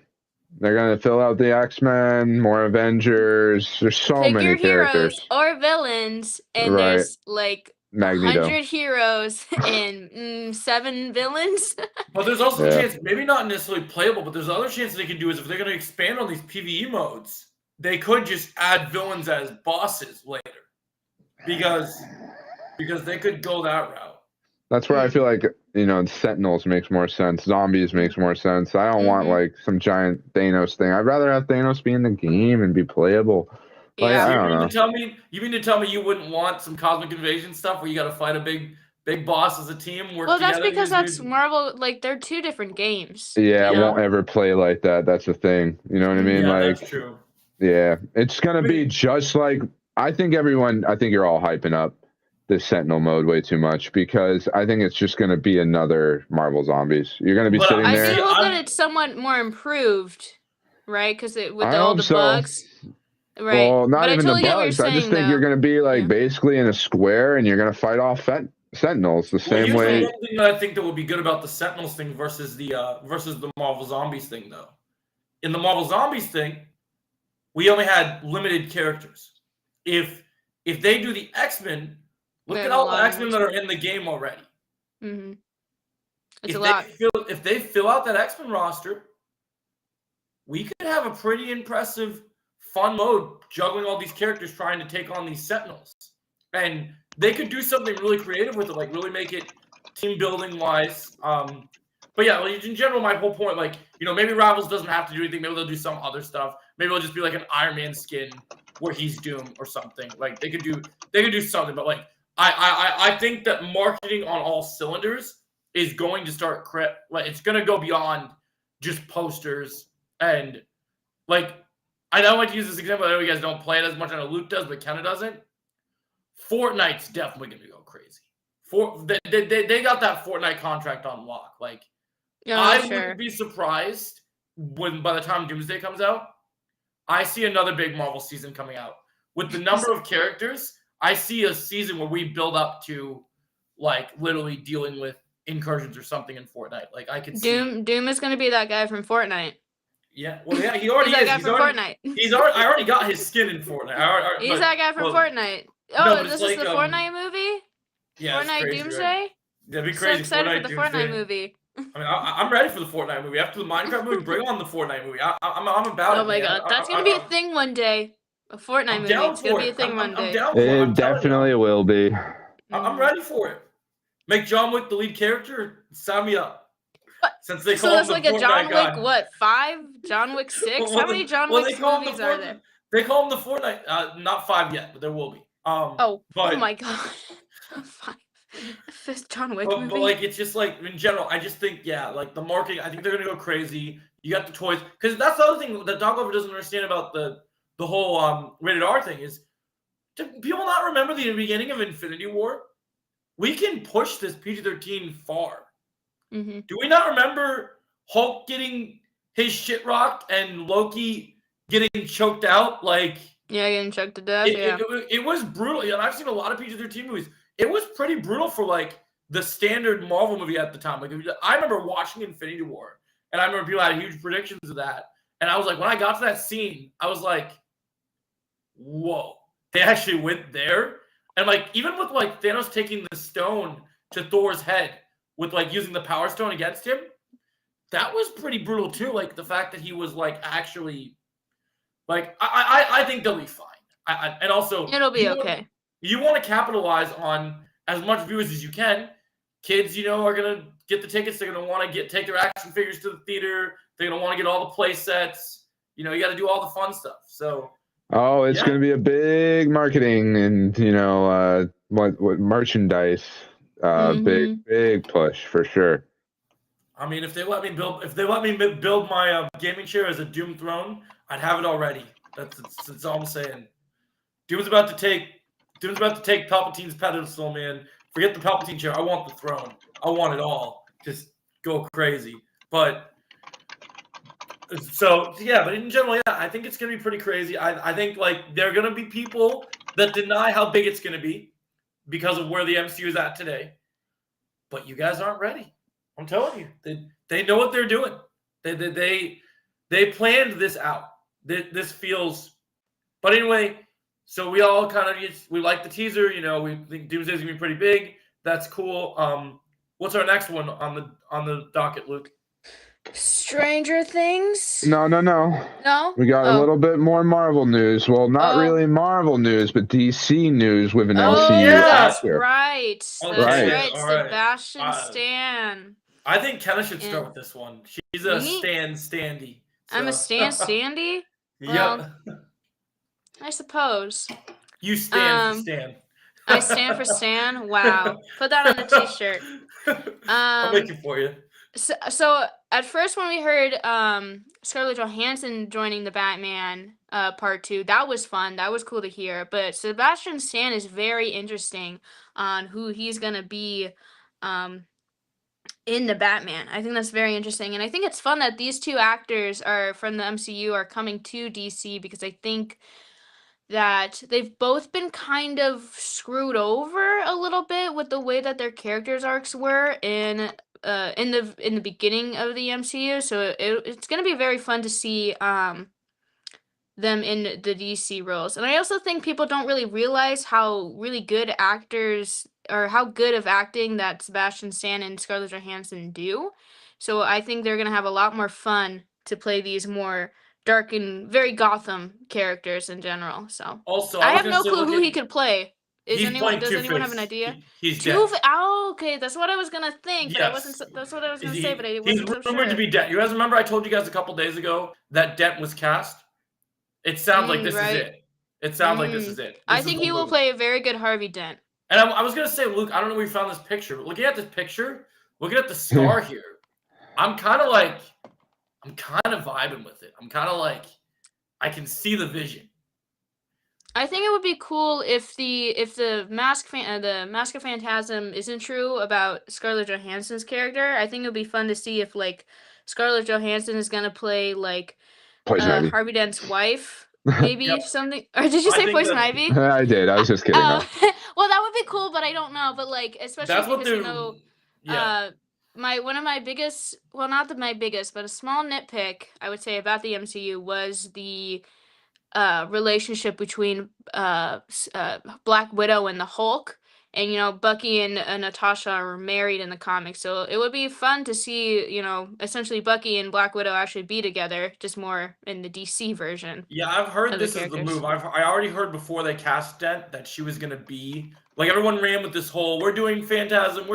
They're going to fill out the Xmen, more Avengers. There's so Pick many your characters. heroes or villains, and Right. there's like Magneto. 100 heroes and 7 villains. But there's also a chance, maybe not necessarily playable, but there's other chances they can do is if they're going to expand on these PvE modes, they could just add villains as bosses later. Because they could go that route. That's where I feel like, Sentinels makes more sense. Zombies makes more sense. I don't want like some giant Thanos thing. I'd rather have Thanos be in the game and be playable. Like, Yeah. I don't know. You mean to tell me you wouldn't want some cosmic invasion stuff where you got to fight a big boss as a team? Well, that's because that's Marvel. Like, they're two different games. Yeah, I won't ever play like that. That's the thing. You know what I mean? Yeah, like, that's true. Yeah, it's gonna be just like I think you're all hyping up this Sentinel mode way too much because I think it's just gonna be another Marvel Zombies. You're gonna be sitting there. I do hope that it's somewhat more improved, right? Because with I all hope the so. bugs. Right. Well, not but even I totally the get what you're bugs. I just saying, think you're gonna be like basically in a square and you're gonna fight off Sentinels the same way. The one thing that I think that would be good about the Sentinels thing versus the Marvel Zombies thing, though. In the Marvel Zombies thing, we only had limited characters. If they do the Xmen, look at all the Xmen that are in the game already. Mm-hmm. It's a lot. If they fill out that Xmen roster, we could have a pretty impressive, fun mode juggling all these characters trying to take on these Sentinels. And they could do something really creative with it, like really make it team building wise. But yeah, like in general, my whole point, like, maybe Rivals doesn't have to do anything. Maybe they'll do some other stuff. Maybe it'll just be like an Iron Man skin where he's Doom or something. Like they could do something. But like I think that marketing on all cylinders is going to start like it's going to go beyond just posters and like I don't like to use this example. I know you guys don't play it as much. I know Luke does, but Kenna doesn't. Fortnite's definitely going to go crazy. They got that Fortnite contract on lock. Like, I wouldn't be surprised when by the time Doomsday comes out, I see another big Marvel season coming out. With the number of characters, I see a season where we build up to, like, literally dealing with incursions or something in Fortnite. Like, I could see Doom is going to be that guy from Fortnite. Yeah, well, yeah, he already is. He's that guy from Fortnite. I already got his skin in Fortnite. He's that guy from Fortnite. Oh, this is the Fortnite movie? Yeah, Fortnite crazy, Doomsday? Right? That'd be crazy. So excited for the Fortnite movie. I mean, I'm ready for the Fortnite movie. After the Minecraft movie, bring on the Fortnite movie. I'm about it. Oh my god, that's gonna be a thing one day. A Fortnite movie. It's gonna be a thing one day. It definitely will be. I'm ready for it. Make John Wick the lead character. Sign me up. Since they so call that's him like the a John Fortnite Wick, what, 5? John Wick 6? How many John Wick movies are there? They call him the Fortnite. Not 5 yet, but there will be. Oh my god. 5. Fifth John Wick movie. But like, it's just like in general, I just think, like the marketing, I think they're gonna go crazy. You got the toys. Because that's the other thing that Dog Lover doesn't understand about the whole rated R thing is, do people not remember the beginning of Infinity War? We can push this PG-13 far. Mm-hmm. Do we not remember Hulk getting his shit rocked and Loki getting choked out? Like, Yeah, getting choked to death. it was brutal. And I've seen a lot of PG-13 movies. It was pretty brutal for like the standard Marvel movie at the time. Like, I remember watching Infinity War, and I remember people had huge predictions of that. And I was like, when I got to that scene, I was like, whoa, they actually went there. And like, even with like Thanos taking the stone to Thor's head with like using the Power Stone against him, that was pretty brutal too. Like the fact that he was like actually, like, I think they'll be fine. And also It'll be okay. You want to capitalize on as much viewers as you can. Kids, are gonna get the tickets. They're gonna want to take their action figures to the theater. They're gonna want to get all the play sets. You got to do all the fun stuff. So. Oh, it's going to be a big marketing and what merchandise, big push for sure. I mean, if they let me build my gaming chair as a Doom throne, I'd have it already. That's all I'm saying. Doom's about to take Palpatine's pedestal, man. Forget the Palpatine chair. I want the throne. I want it all. Just go crazy. But. So yeah, but in general, yeah, I think it's gonna be pretty crazy. I think like there are gonna be people that deny how big it's gonna be because of where the MCU is at today. But you guys aren't ready. I'm telling you, they know what they're doing. They planned this out. This feels. But anyway, so we all kind of we like the teaser. We think Doomsday's gonna be pretty big. That's cool. What's our next one on the docket, Luke? Stranger Things? No. No? We got a little bit more Marvel news. Well, not really Marvel news, but DC news with an MCU actor. Right. Oh, That's right. right. All right. Sebastian Stan. I think Kenna should start with this one. She's a Standy. So. I'm a Standy? Yep. I suppose. You stand for Stan. I stand for Stan? Wow. Put that on a t-shirt. I'll make it for you. So at first when we heard Scarlett Johansson joining the Batman part 2, that was fun. That was cool to hear. But Sebastian Stan is very interesting on who he's going to be in the Batman. I think that's very interesting. And I think it's fun that these two actors are from the MCU are coming to DC because I think that they've both been kind of screwed over a little bit with the way that their characters arcs were in the beginning of the MCU, so it's gonna be very fun to see them in the DC roles. And I also think people don't really realize how really good actors or how good of acting that Sebastian Stan and Scarlett Johansson do. So I think they're gonna have a lot more fun to play these more dark and very Gotham characters in general. So also, I have no clue who he could play. Does anyone have an idea? He's dead. Oh, okay, that's what I was gonna think. But Yes. That's what I was gonna say, but I wasn't so He's rumored to be dead. You guys remember I told you guys a couple days ago that Dent was cast? It sounds like this is it. It sounds like this is it. I think he will play a very good Harvey Dent. And I was gonna say, Luke, I don't know where you found this picture, but looking at this picture, looking at the scar here, I'm kind of vibing with it. I'm kind of like, I can see the vision. I think it would be cool if the Mask of Phantasm isn't true about Scarlett Johansson's character. I think it would be fun to see if like Scarlett Johansson is gonna play like Harvey Dent's wife, maybe something. Or did you say Poison Ivy? I did. I was just kidding. Well, that would be cool, but I don't know. But like, especially because one of my biggest, well, not my biggest, but a small nitpick I would say about the MCU was the relationship between Black Widow and the Hulk. And Bucky and Natasha are married in the comics, so it would be fun to see essentially Bucky and Black Widow actually be together, just more in the DC version. Yeah, I've heard this is the move. I already heard before they cast Dent that she was gonna be like, everyone ran with this whole we're doing Phantasm.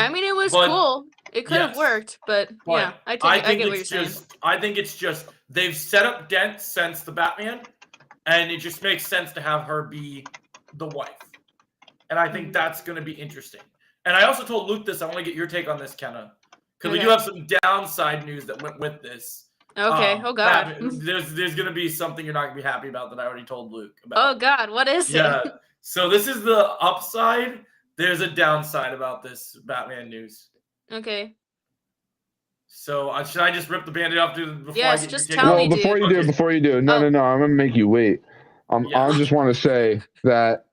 I mean, it was cool. It could have worked, but yeah, I get what you're saying. I think it's just they've set up Dent since the Batman, and it just makes sense to have her be the wife. And I think that's going to be interesting. And I also told Luke this. I want to get your take on this, Kenna. because we do have some downside news that went with this. Okay. Oh God. Batman, there's gonna be something you're not gonna be happy about that I already told Luke about. Oh God, what is Yeah. it? So this is the upside. There's a downside about this Batman news. Okay. So should I just rip the Band-Aid off before Yes, I get just your tell take? me, Well, before dude. you do. No, Oh. I'm gonna make you wait. Yeah. I just want to say that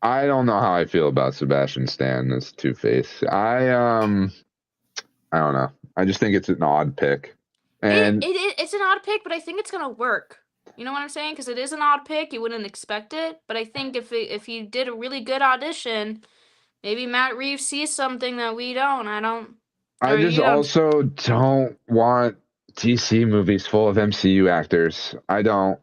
I don't know how I feel about Sebastian Stan as Two-Face. I don't know. I just think it's an odd pick. And It's an odd pick, but I think it's gonna work. You know what I'm saying? Because it is an odd pick. You wouldn't expect it, but I think if he did a really good audition, maybe Matt Reeves sees something that we don't. I just also don't want DC movies full of MCU actors. I don't.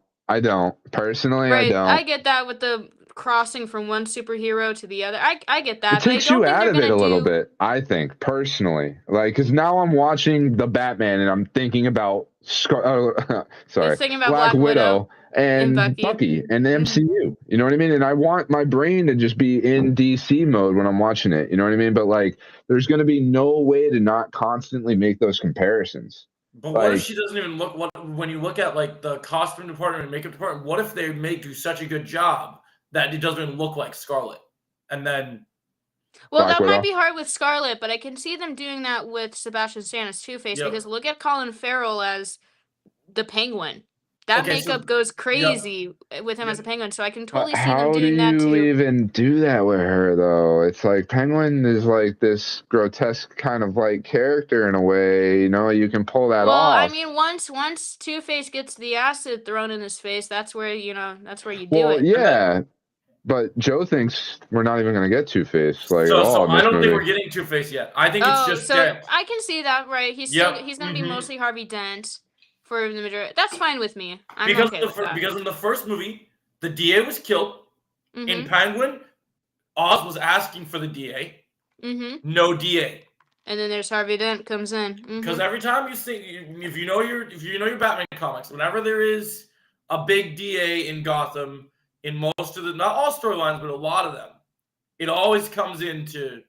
Personally, Right, I I don't. get that with the crossing from one superhero to the other. I get that, It but I takes don't you think out they're of it gonna a little do. bit, I think, personally. Like, because now I'm watching the Batman and I'm thinking about You're thinking about Black Black Widow and and Bucky and the Mhm. MCU. You know what I mean? And I want my brain to just be in DC mode when I'm watching it. You know what I mean? But like, there's going to be no way to not constantly make those comparisons. But what if she doesn't even look? When you look at like the costume department and makeup department, what if they do such a good job that it doesn't even look like Scarlet? And then Well, Black that might Widow? be hard with Scarlet, but I can see them doing that with Sebastian Stan as Two-Face Yep. because look at Colin Farrell as the Penguin. That Okay, so- makeup goes crazy with him as a Yep. Penguin, so I can totally see them How do doing that you too. even do that with her though? It's like Penguin is like this grotesque kind of like character in a way. You know, you can pull that Well, off. I mean, once Two-Face gets the acid thrown in his face, that's where you do Well, it. yeah, but Joe thinks we're not even gonna get Two-Face like at all So in I this don't think movie. we're getting Two-Face yet. I think it's Oh, just so Dent. I can see that, right? He's Yep. he's gonna be Mhm. mostly Harvey Dent for the majority. That's fine with me. I'm Because okay with that. because in the first movie, the DA was killed. In Mhm. Penguin, Oz was asking for the DA. Mhm. No DA. And then there's Harvey Dent comes in. Because Mhm. every time you see, if you know your Batman comics, whenever there is a big DA in Gotham, in most of the, not all storylines, but a lot of them, it always comes into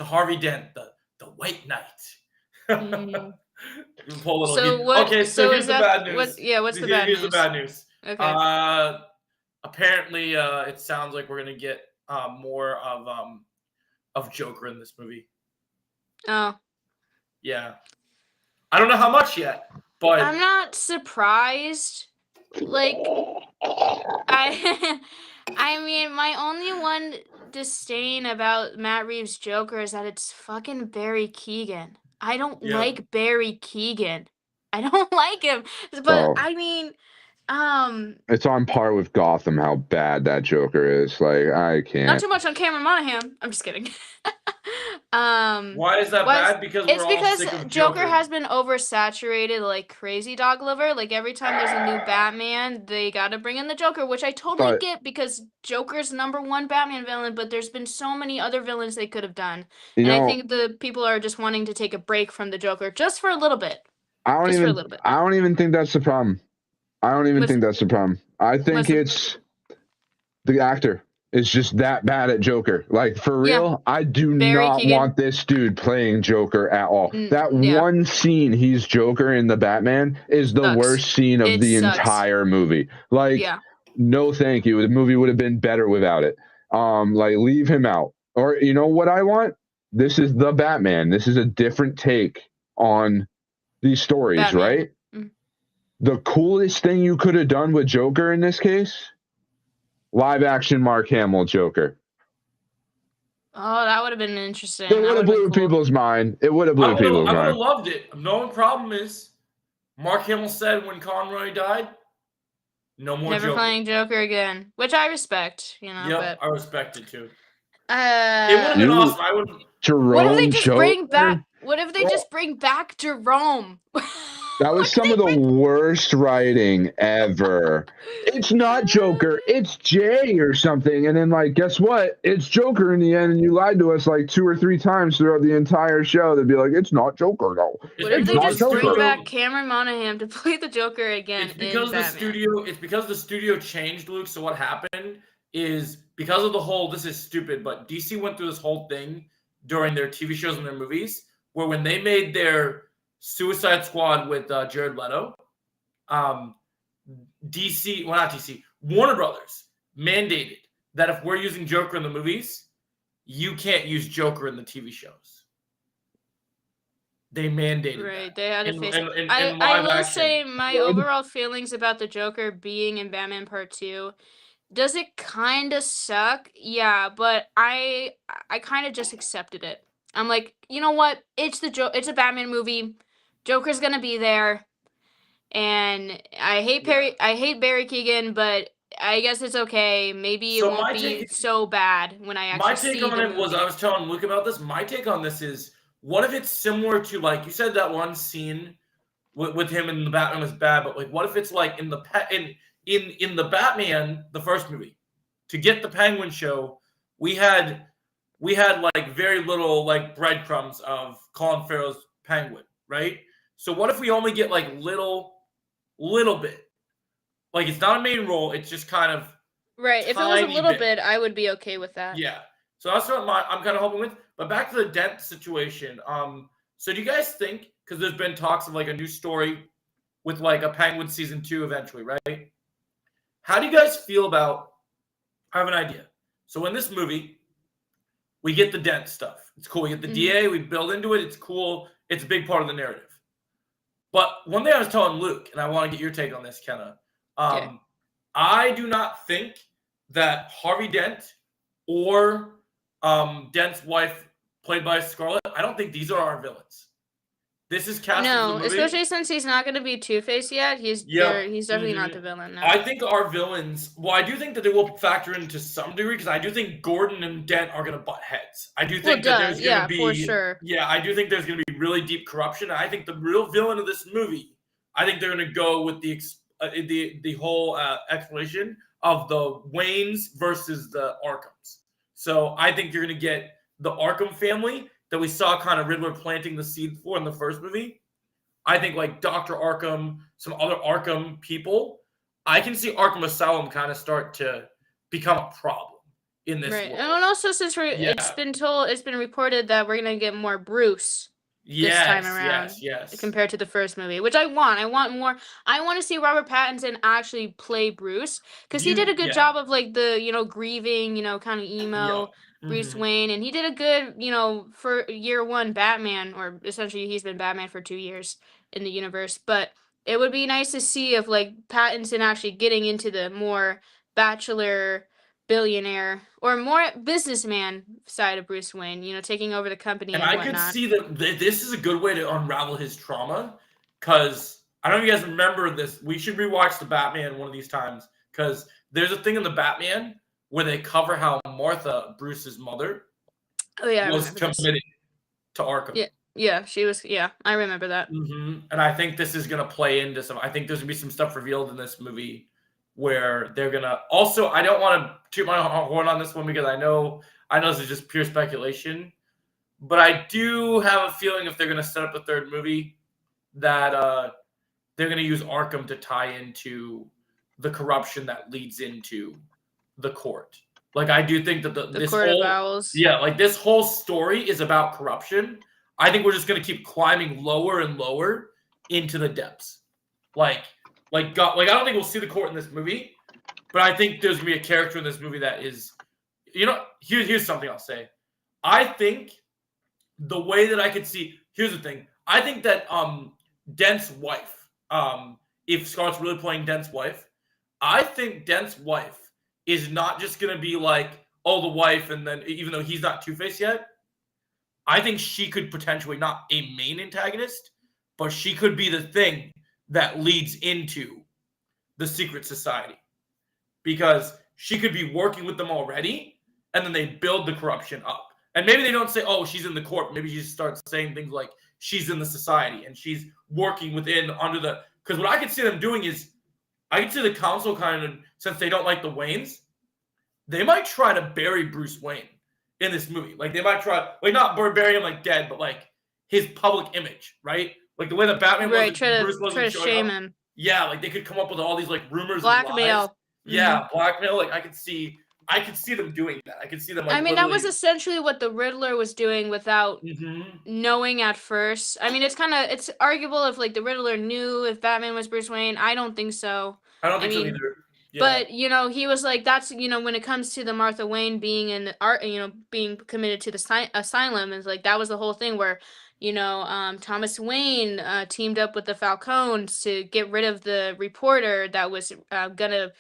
Harvey Dent, the White Knight. Mm. Pull a little. So what? Okay, so here's is the that bad news. what? Yeah, what's the bad Here's news? the bad news. Okay. Apparently, it sounds like we're gonna get more of Joker in this movie. Oh, Yeah, I don't know how much yet, but I'm not surprised. Like, I mean, my only one disdain about Matt Reeves' Joker is that it's fucking Barry Keoghan. I don't Yeah. like Barry Keoghan. I don't like him. But Oh. I mean, It's on par with Gotham how bad that Joker is. Like I not can't. too much on Cameron Monaghan. I'm just kidding. Why is that bad? Because It's we're all because sick of Joker has been oversaturated like crazy dog liver. Like every time there's a new Batman, they gotta bring in the Joker, which I totally But- get because Joker's #1 Batman villain, but there's been so many other villains they could have done. You And know, I think the people are just wanting to take a break from the Joker just for a little bit. I don't Just for a even. little bit. I don't even think that's the problem. I don't even What's- think that's the problem. I think what's the- it's the actor is just that bad at Joker. Like for Yeah. real, I do Barry not Keoghan. want this dude playing Joker at all. That yeah. one scene he's Joker in the Batman is the Sucks. worst scene of It the sucks. entire movie. Like, Yeah. no, thank you. The movie would have been better without it. Like leave him out. Or you know what I want? This is the Batman. This is a different take on these stories, Batman. right? Mhm. The coolest thing you could have done with Joker in this case, live action Mark Hamill Joker. Oh, that would have been interesting. It That would have would've been blew cool. people's mind. It would have blew people's I would have mind. loved it. The only problem is, Mark Hamill said when Conroy died, no more Never Joker. playing Joker again, which I respect, you know. Yep, I respect it too. But It would have been You- awesome. I would. Jerome what if they just Joker? bring back? What if they Well- just bring back Jerome? That was some of the worst writing ever. It's not Joker, it's Jay or something. And then, like, guess what? It's Joker in the end, and you lied to us like 2 or 3 times throughout the entire show. They'd be like, it's not Joker, though. What if It's they not just Joker. bring back Cameron Monaghan to play the Joker again It's because in the Batman? studio. It's because the studio changed, Luke. So what happened is because of the whole. This is stupid, but DC went through this whole thing during their TV shows and their movies where when they made their Suicide Squad with Jared Leto, Warner Brothers mandated that if we're using Joker in the movies, you can't use Joker in the TV shows. They mandated Right, that. they had to In- face in- it. in- I in I live will action. say my Good. overall feelings about the Joker being in Batman Part 2. Does it kind of suck? Yeah, but I kind of just accepted it. I'm like, you know what? It's a Batman movie. Joker's gonna be there, and I hate Barry Keoghan, but I guess it's okay. Maybe it So won't my be take- so bad when I My actually take see on the it was, movie. I was telling Luke about this. My take on this is, what if it's similar to, like you said, that one scene with him and the Batman was bad, but like, what if it's like in the Batman, the first movie, to get the Penguin show, we had like very little like breadcrumbs of Colin Farrell's Penguin, right? So what if we only get like little bit, like it's not a main role, it's just kind of Right. If it was a tiny little bit. bit, I would be okay with that. Yeah. So that's what I'm kind of hoping with. But back to the Dent situation. So do you guys think, because there's been talks of like a new story with like a Penguin season 2 eventually, right? How do you guys feel about? I have an idea. So in this movie, we get the Dent stuff. It's cool. We get the DA. We build into it. It's cool. It's a big part of the narrative. But one thing I was telling Luke, and I want to get your take on this, Kenna. Okay. I do not think that Harvey Dent or Dent's wife, played by Scarlett, I don't think these are our villains. This is cast for the No, movie. especially since he's not going to be Two-Face yet. He's definitely not the villain now. I think our villains. Well, I do think that they will factor in to some degree, because I do think Gordon and Dent are going to butt heads. I do think that there's going to be, for sure. Yeah, I do think there's going to be really deep corruption. I think the real villain of this movie, I think they're going to go with the whole explanation of the Waynes versus the Arkhams. So I think you're going to get the Arkham family that we saw kind of Riddler planting the seed for in the first movie. I think like Dr. Arkham, some other Arkham people, I can see Arkham Asylum kind of start to become a problem in this world. And also, since it's been reported that we're gonna get more Bruce this time around, compared to the first movie, which I want more. I want to see Robert Pattinson actually play Bruce, because he did a good job of like the grieving, kind of emo Bruce Wayne, and he did a good for year one Batman, or essentially he's been Batman for 2 years in the universe. But it would be nice to see if like Pattinson actually getting into the more bachelor, billionaire, or more businessman side of Bruce Wayne, taking over the company and whatnot. I could see that this is a good way to unravel his trauma, because I don't know if you guys remember this. We should rewatch the Batman one of these times, because there's a thing in the Batman where they cover how Martha, Bruce's mother, was committed to Arkham. Yeah, she was. Yeah, I remember that. And I think this is going to play into some. I think there's going to be some stuff revealed in this movie where they're going to. Also, I don't want to toot my horn on this one, because I know this is just pure speculation, but I do have a feeling if they're going to set up a third movie, that they're going to use Arkham to tie into the corruption that leads into the court. Like, I do think that this Court whole of Owls. like this whole story is about corruption. I think we're just going to keep climbing lower and lower into the depths. Like I don't think we'll see the court in this movie, but I think there's going to be a character in this movie that is, here's something I'll say. I think the way that I could see, here's the thing. I think that Dent's wife, if Scarlett's really playing Dent's wife, I think Dent's wife is not just going to be like, oh, the wife, and then even though he's not Two-Face yet, I think she could potentially, not a main antagonist, but she could be the thing that leads into the secret society, because she could be working with them already, and then they build the corruption up. And maybe they don't say, oh, she's in the court. Maybe she starts saying things like she's in the society and she's working under the, because what I could see them doing is, I could see the council kind of, since they don't like the Waynes, they might try to bury Bruce Wayne in this movie. Like, they might try, like, not bury him like dead, but like his public image, right? Like the way that Batman was, try to shame him. Yeah, like they could come up with all these like rumors, blackmail. And lies. Yeah, blackmail. Like I could see I could see them doing that. I could see them I mean, that was essentially what the Riddler was doing without knowing at first. I mean, it's arguable if like the Riddler knew if Batman was Bruce Wayne. I don't think so. I don't think so either. Yeah. But he was like, that's when it comes to the Martha Wayne being in art, being committed to the asylum, is like that was the whole thing where Thomas Wayne teamed up with the Falcones to get rid of the reporter that was gonna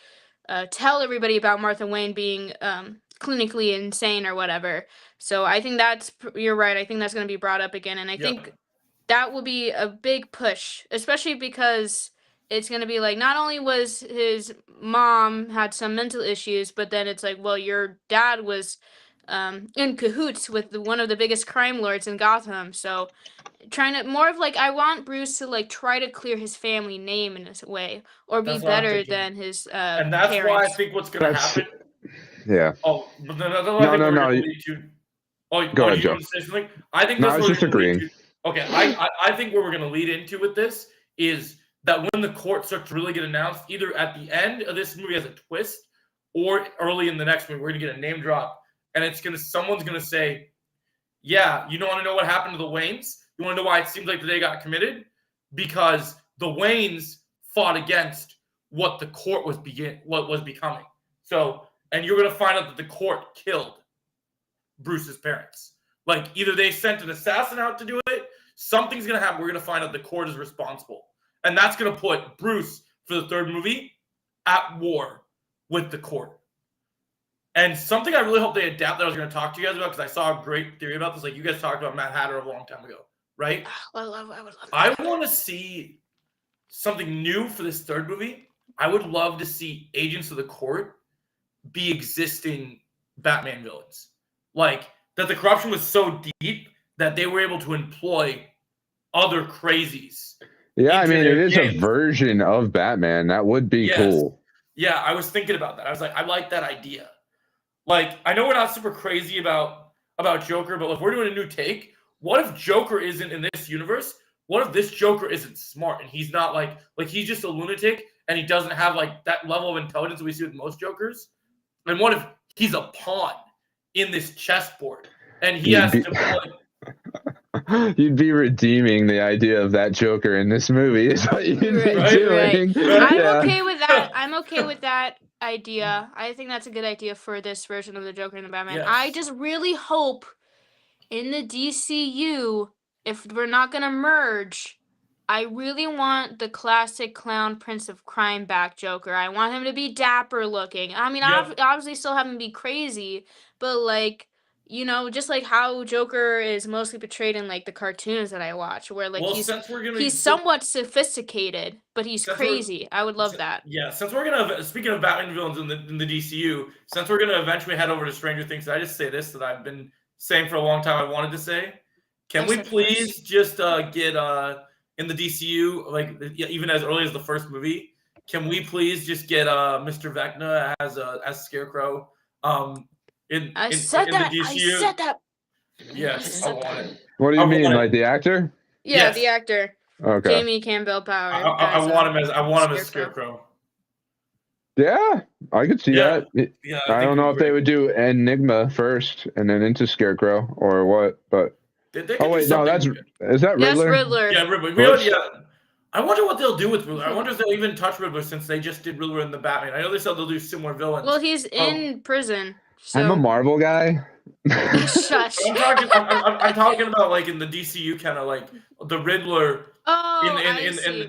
tell everybody about Martha Wayne being clinically insane or whatever. So I think you're right. I think that's going to be brought up again. And I think that will be a big push, especially because it's going to be like, not only was his mom had some mental issues, but then it's like, well, your dad was in cahoots with one of the biggest crime lords in Gotham. So trying to more of like, I want Bruce to like try to clear his family name in this way, or be better than his and that's parents. why I think what's going to happen. Yeah. Oh, No. Go ahead, Joe. Say something? I think that's I was just agreeing. Okay, I think what we're going to lead into with this is that when the court starts to really get announced, either at the end of this movie as a twist, or early in the next movie, we're going to get a name drop, and someone's going to say, "Yeah, you don't want to know what happened to the Waynes? You want to know why it seems like they got committed? Because the Waynes fought against what the court was becoming. So, and you're going to find out that the court killed Bruce's parents. Like, either they sent an assassin out to do it, something's going to happen. We're going to find out the court is responsible. And that's going to put Bruce, for the third movie, at war with the court. And something I really hope they adapt that I was going to talk to you guys about, because I saw a great theory about this. Like, you guys talked about Mad Hatter a long time ago, right? I would love that. I want to see something new for this third movie. I would love to see agents of the court be existing Batman villains. Like, that the corruption was so deep that they were able to employ other crazies. Yeah, I mean, it is a version of Batman. That would be cool. Yeah, I was thinking about that. I was like, I like that idea. Like, I know we're not super crazy about Joker, but if we're doing a new take, what if Joker isn't in this universe? What if this Joker isn't smart and he's not like he's just a lunatic and he doesn't have like that level of intelligence that we see with most Jokers? And what if he's a pawn in this chessboard and he has to play? You'd be redeeming the idea of that Joker in this movie. Is what you'd be doing. Right. I'm okay with that. I'm okay with that idea. I think that's a good idea for this version of the Joker and the Batman. Yes. I just really hope in the DCU, if we're not going to merge, I really want the classic clown Prince of Crime back Joker. I want him to be dapper looking. I mean, obviously still have him be crazy, but like, just like how Joker is mostly portrayed in like the cartoons that I watch, where like he's somewhat sophisticated, but he's crazy. I would love that. Yeah, since we're gonna, speaking of Batman villains in the DCU, since we're gonna eventually head over to Stranger Things, I just say this that I've been saying for a long time. I wanted to say, can we please just get in the DCU, like even as early as the first movie, can we please just get Mr. Vecna as Scarecrow? I said that. Yes, I want it. What do you mean, like the actor? Yeah, yes. The actor. Okay. Jamie Campbell Power. I want him as Scarecrow. Yeah, I could see that. Yeah, I don't know if they would do Enigma first and then into Scarecrow or what, but. Oh wait, no, is that Riddler? That's Riddler. Yeah, Riddler. I wonder what they'll do with Riddler. I wonder if they'll even touch Riddler since they just did Riddler in the Batman. I know they said they'll do similar villains. Well, he's in prison. So. I'm a Marvel guy. Shush. I'm talking about like in the DCU kind of like the Riddler. Oh,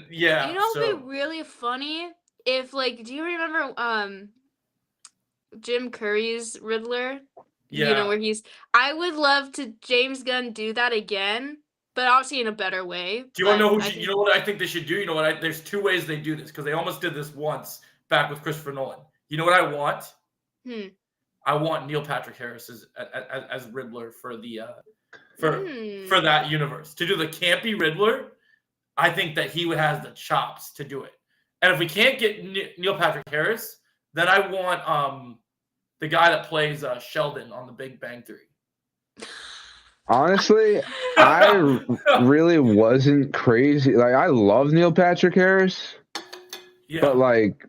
yeah. You know what would be really funny if like, do you remember Jim Curry's Riddler? Yeah. Where I would love to James Gunn do that again, but obviously in a better way. Do you want to know you know what I think they should do? You know what? There's two ways they do this because they almost did this once back with Christopher Nolan. You know what I want? I want Neil Patrick Harris as Riddler for the for that universe to do the campy Riddler. I think that he has the chops to do it. And if we can't get Neil Patrick Harris, then I want the guy that plays Sheldon on The Big Bang Theory. Honestly, I really wasn't crazy. Like, I love Neil Patrick Harris, but like,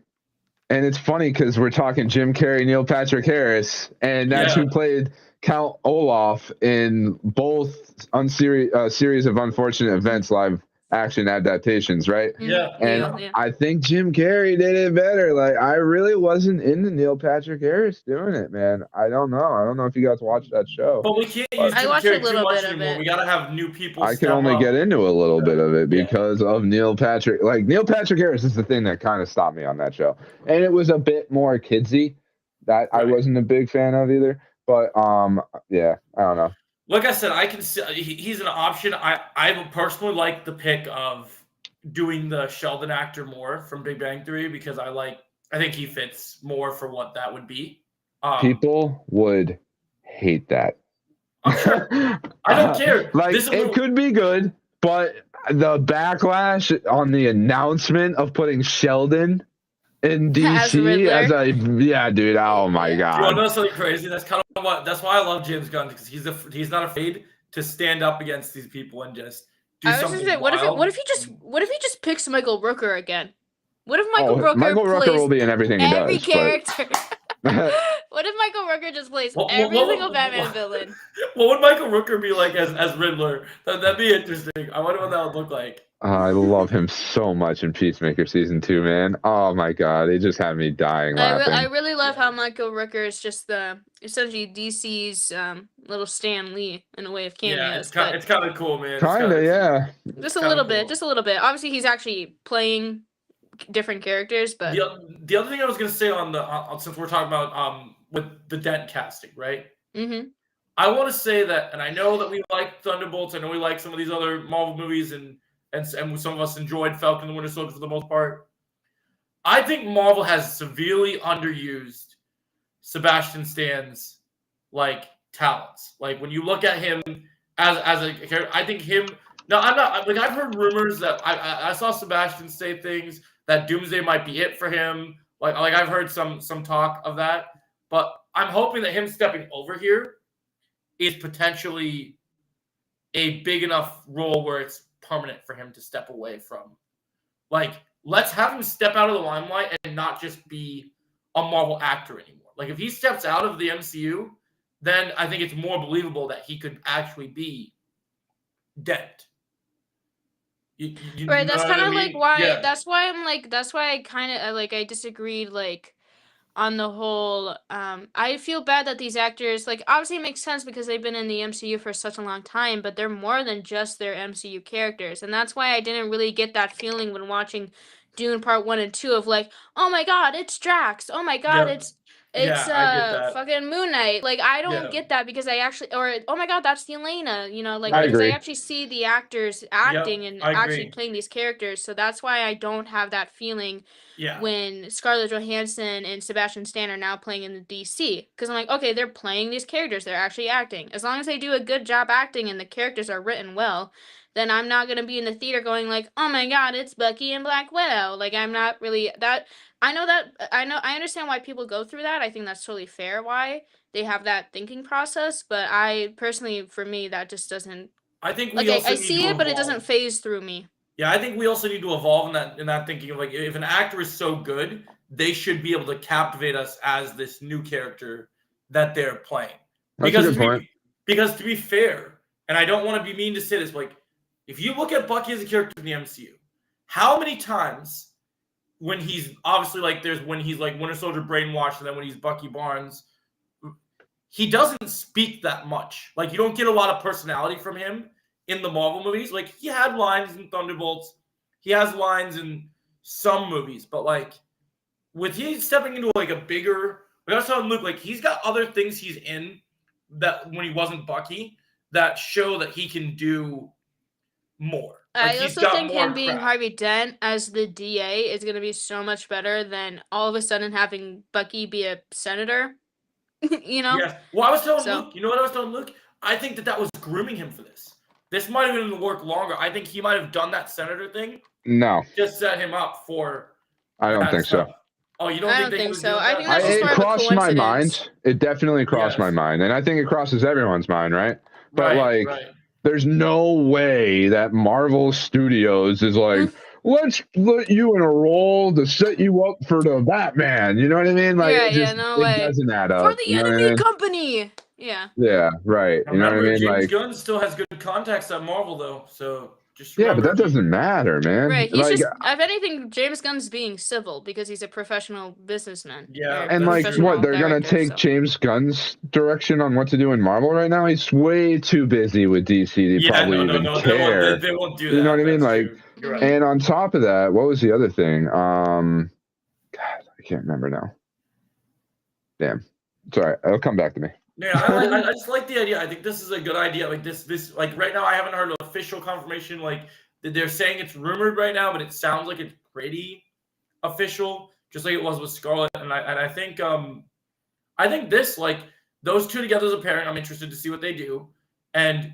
And it's funny because we're talking Jim Carrey, Neil Patrick Harris, and that's who played Count Olaf in both series of unfortunate events live action adaptations, right? Yeah. And I think Jim Carrey did it better. Like, I really wasn't into Neil Patrick Harris doing it, man. I don't know. I don't know if you guys watched that show. But we can't use Jim Carrey too much anymore. We got to have new people. I can only get into a little bit of it because of Neil Patrick. Like, Neil Patrick Harris is the thing that kind of stopped me on that show. And it was a bit more kidsy that I wasn't a big fan of either. But, yeah, I don't know. Like I said, I can see he's an option. I personally like the pick of doing the Sheldon actor more from Big Bang Theory because I think he fits more for what that would be. People would hate that. I'm sure. I don't care. Like, it could be good, but the backlash on the announcement of putting Sheldon in DC as dude, oh my god. You want to know something crazy? That's kind of that's why I love James Gunn, because he's not afraid to stand up against these people and just do something wild. What if he just picks Michael Rooker again? What if Michael Rooker will be in everything he does. Every character. What if Michael Rooker just plays every single Batman villain? What would Michael Rooker be like as Riddler? That'd be interesting. I wonder what that would look like. I love him so much in Peacemaker season 2, man. Oh my god, it just had me dying laughing. I really love how Michael Rooker is just essentially DC's little Stan Lee in a way of cameos. Yeah, it's kind of cool, man. Yeah. Just a little bit. Obviously, he's actually playing different characters, but the other thing I was gonna say on since we're talking about with the Dent casting, right? Mm-hmm. I want to say that, and I know that we like Thunderbolts. I know we like some of these other Marvel movies, and some of us enjoyed Falcon and the Winter Soldier for the most part. I think Marvel has severely underused Sebastian Stan's talents. Like, when you look at him as a character, I think him. No, I'm not. Like, I've heard rumors that I saw Sebastian say things that Doomsday might be it for him. Like I've heard some talk of that, but I'm hoping that him stepping over here is potentially a big enough role where it's permanent for him to step away from. Like, let's have him step out of the limelight and not just be a Marvel actor anymore. Like, if he steps out of the MCU, then I think it's more believable that he could actually be Dent. Right, that's kind of like why. Yeah. That's why I kind of I disagreed on the whole. I feel bad that these actors, obviously it makes sense because they've been in the MCU for such a long time, but they're more than just their MCU characters, and that's why I didn't really get that feeling when watching Dune Part 1 and 2 of oh my god, it's Drax. Oh my god, it's fucking Moon Knight. I don't get that because I actually, or oh my god, that's Yelena, because I actually see the actors acting and actually playing these characters. So that's why I don't have that feeling when Scarlett Johansson and Sebastian Stan are now playing in the DC. Because I'm okay, they're playing these characters, they're actually acting. As long as they do a good job acting and the characters are written well, then I'm not going to be in the theater going oh my god, it's Bucky and Black Widow. I'm not really that. I I understand why people go through that. I think that's totally fair why they have that thinking process, but I personally, for me, that just doesn't. I think I see it, but it doesn't phase through me. Yeah, I think we also need to evolve in that thinking of if an actor is so good, they should be able to captivate us as this new character that they're playing. That's a good point. Because to be fair, and I don't want to be mean to say this, if you look at Bucky as a character in the MCU, how many times when he's obviously when he's Winter Soldier brainwashed, and then when he's Bucky Barnes, he doesn't speak that much. You don't get a lot of personality from him in the Marvel movies. He had lines in Thunderbolts, he has lines in some movies, but with he stepping into a bigger, I was telling Luke, he's got other things he's in that when he wasn't Bucky that show that he can do more. I also think him being Harvey Dent as the DA is going to be so much better than all of a sudden having Bucky be a senator. Yes. Well, I was telling Luke, you know what I was telling Luke? I think that was grooming him for this. This might have been work longer. I think he might have done that senator thing. No. Just set him up for. I don't think so. Oh, you don't I think don't so. I think that's just it crossed my mind. It definitely crossed my mind, and I think it crosses everyone's mind, right? But there's no way that Marvel Studios is let's put you in a role to set you up for the Batman. You know what I mean? Like no it way. doesn't add For up. the You know what I enemy mean? company. Yeah. Yeah, right. You know what I Remember, mean? James Like, Gunn still has good contacts at Marvel, though. So just yeah, but remember, that doesn't matter, man. Right. He's Like, just, if anything, James Gunn's being civil because he's a professional businessman. Yeah, or and that's like, true. what, professional they're gonna director, take so. James Gunn's direction on what to do in Marvel right now? He's way too busy with DC to Yeah, probably no, even care. they won't do that. You know what I mean? That's Like, true. You're right. and on top of that, what was the other thing? God, I can't remember now. Damn. It's all right. It'll come back to me. Yeah, I just like the idea. I think this is a good idea. Like this like right now I haven't heard official confirmation. Like they're saying it's rumored right now, but it sounds like it's pretty official, just like it was with Scarlet. And I think this, like, those two together as a pairing, I'm interested to see what they do. And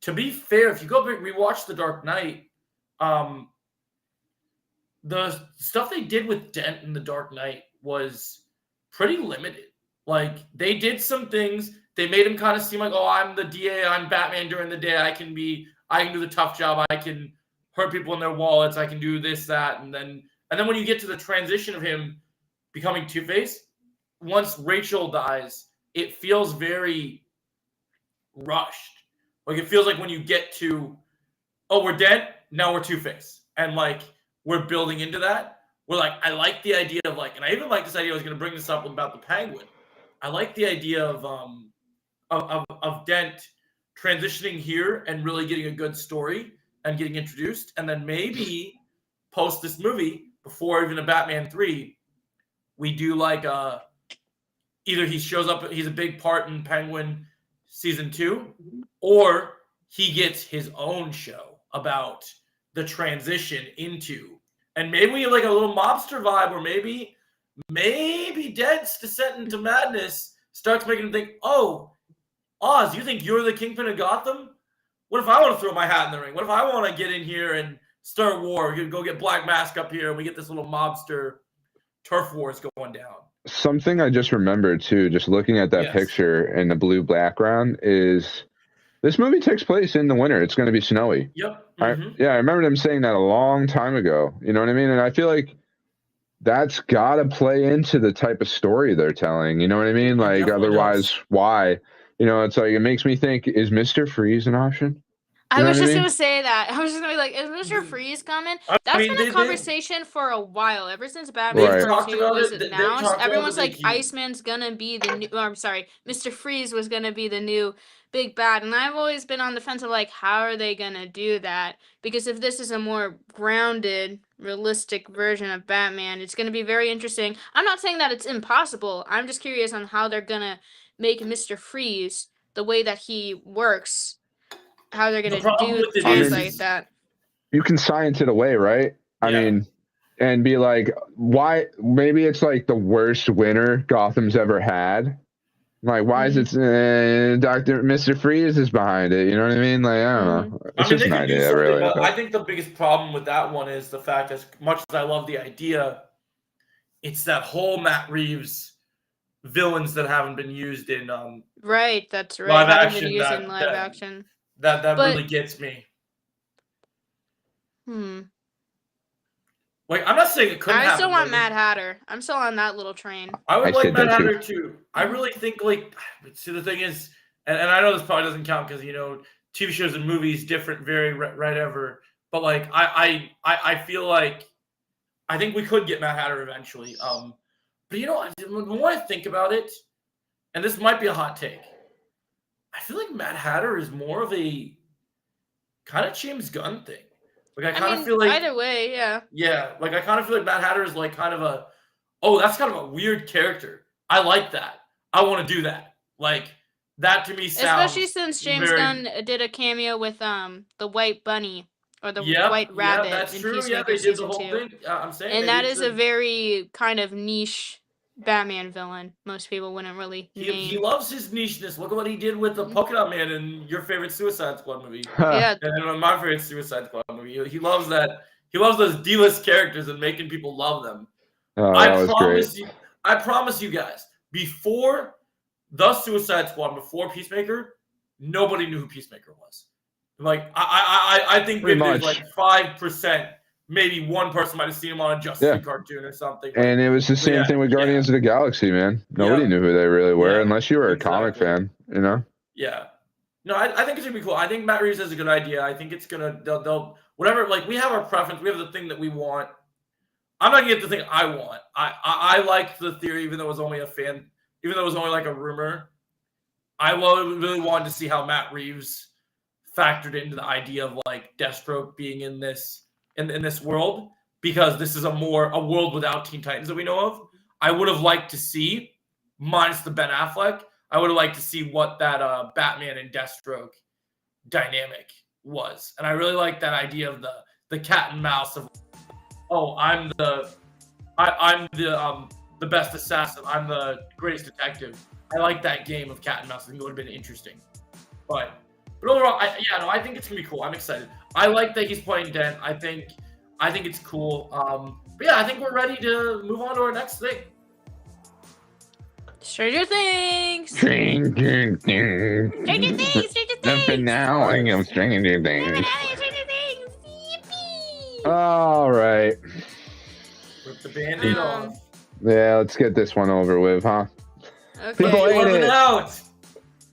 to be fair, if you go back rewatch The Dark Knight, the stuff they did with Dent in The Dark Knight was pretty limited. Like, they did some things. They made him kind of seem like, oh, I'm the DA, I'm Batman during the day. I can do the tough job. I can hurt people in their wallets. I can do this, that, and then when you get to the transition of him becoming Two-Face, once Rachel dies, it feels very rushed. Like, it feels like when you get to, oh, we're dead, now we're Two-Face. And, like, we're building into that. We're like, I like the idea of, like, and I even like this idea, I was going to bring this up about the Penguin. I like the idea of Dent transitioning here and really getting a good story and getting introduced. And then maybe post this movie, before even a Batman 3, we do like either he shows up, he's a big part in Penguin season 2, or he gets his own show about the transition into, and maybe we like a little mobster vibe, or maybe Dent's descent into madness starts making him think, oh, Oz, you think you're the Kingpin of Gotham? What if I want to throw my hat in the ring? What if I want to get in here and start war? Go get Black Mask up here, and we get this little mobster turf wars going down. Something I just remembered too, just looking at that picture in the blue background, is this movie takes place in the winter. It's going to be snowy. Yep. I remember them saying that a long time ago. You know what I mean? And I feel like that's got to play into the type of story they're telling. You know what I mean? Like, otherwise, why? You know, it's like, it makes me think, is Mr. Freeze an option? I was just going to say that. I was just going to be like, is Mr. Freeze coming? That's been a conversation for a while. Ever since Batman Part 2 was announced, everyone's like, Iceman's going to be the new... I'm sorry, Mr. Freeze was going to be the new big bad. And I've always been on the fence of, like, how are they going to do that? Because if this is a more grounded, realistic version of Batman, it's going to be very interesting. I'm not saying that it's impossible. I'm just curious on how they're going to make Mr. Freeze, the way that he works, how they're going to do things like that. You can science it away, right? I mean, and be like, why? Maybe it's like the worst winter Gotham's ever had. Like, why is it Mr. Freeze is behind it? You know what I mean? Like, I don't know. It's just an idea, really. I think the biggest problem with that one is the fact, as much as I love the idea, it's that whole Matt Reeves villains that haven't been used in right, that's right. Live haven't action. Been used in live action. That really gets me. Like, I'm not saying it couldn't happen. I still want Mad Hatter. I'm still on that little train. I would like Mad Hatter too. I really think, like, see, the thing is, and I know this probably doesn't count because, you know, TV shows and movies different, very right ever. But like, I feel like I think we could get Mad Hatter eventually. But you know, the more I think about it, and this might be a hot take, I feel like Mad Hatter is more of a kind of James Gunn thing. Like, I kind of feel like either way, yeah. Yeah, like, I kind of feel like Mad Hatter is like kind of a, oh, that's kind of a weird character. I like that. I want to do that. Like, that to me sounds, especially since James Gunn did a cameo with the White Bunny or the White Rabbit. Yeah, that's in true. Peacemaker They did the whole 2. thing. I'm saying, and that is a very kind of niche Batman villain. Most people wouldn't really name. He loves his nicheness. Look at what he did with the Polka Dot Man in your favorite Suicide Squad movie. Yeah. And my favorite Suicide Squad movie. He loves that. He loves those D-list characters and making people love them. Oh, I promise you guys, before the Suicide Squad, before Peacemaker, nobody knew who Peacemaker was. Like, I think maybe there's like 5% maybe one person might have seen him on a Justice League cartoon or something. And it was the same thing with Guardians of the Galaxy, man. Nobody knew who they really were unless you were a comic fan, you know? Yeah. No, I think it's gonna be cool. I think Matt Reeves has a good idea. I think it's gonna they'll whatever. Like we have our preference. We have the thing that we want. I'm not gonna get the thing I want. I liked the theory, even though it was only like a rumor. I really wanted to see how Matt Reeves factored into the idea of like Deathstroke being in this world, because this is a world without Teen Titans that we know of. I would have liked to see, minus the Ben Affleck, I would have liked to see what that Batman and Deathstroke dynamic was. And I really like that idea of the cat and mouse of, oh, I'm the best assassin, I'm the greatest detective. I like that game of cat and mouse. I think it would have been interesting. But overall, I think it's gonna be cool. I'm excited. I like that he's playing Dent. I think it's cool. But yeah, I think we're ready to move on to our next thing. Stranger Things. Stranger Things. The finale of Stranger Things. All right. Rip the Band-Aid off. Yeah, let's get this one over with, huh? Okay. People ate it. Out.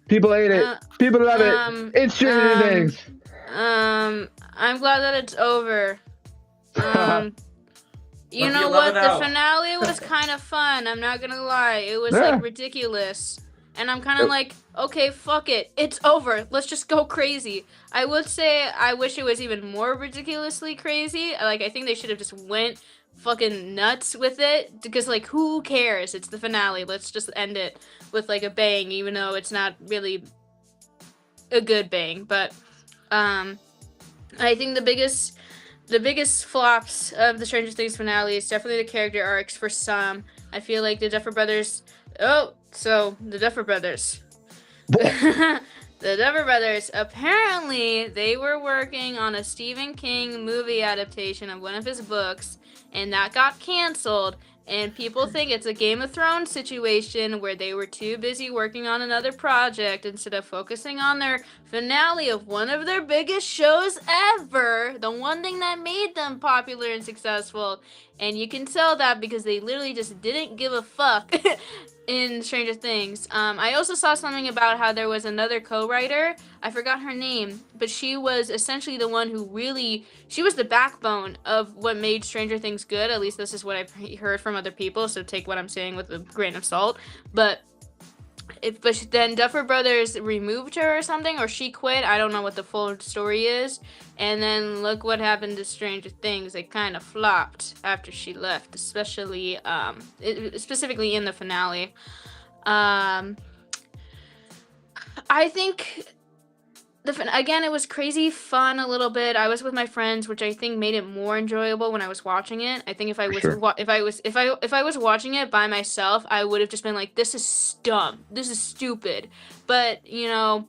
People ate it. People love it. It's Stranger Things. I'm glad that it's over. You know what? The finale was kind of fun. I'm not gonna lie. It was like ridiculous. And I'm kind of like, okay, fuck it. It's over. Let's just go crazy. I would say I wish it was even more ridiculously crazy. Like, I think they should have just went fucking nuts with it, because like, who cares? It's the finale. Let's just end it with like a bang, even though it's not really a good bang. But I think the biggest flops of the Stranger Things finale is definitely the character arcs for some. I feel like the Duffer Brothers. The Duffer Brothers. The Duffer Brothers, apparently they were working on a Stephen King movie adaptation of one of his books, and that got canceled. And people think it's a Game of Thrones situation where they were too busy working on another project instead of focusing on their finale of one of their biggest shows ever, the one thing that made them popular and successful. And you can tell that because they literally just didn't give a fuck in Stranger Things. I also saw something about how there was another co-writer. I forgot her name, but she was essentially the one who she was the backbone of what made Stranger Things good. At least this is what I've heard from other people, so take what I'm saying with a grain of salt. But then Duffer Brothers removed her or something, or she quit. I don't know what the full story is. And then look what happened to Stranger Things. It kind of flopped after she left, especially specifically in the finale. I think again, it was crazy fun a little bit. I was with my friends, which I think made it more enjoyable when I was watching it. I think if I was watching it by myself, I would have just been like, this is dumb. This is stupid. But, you know,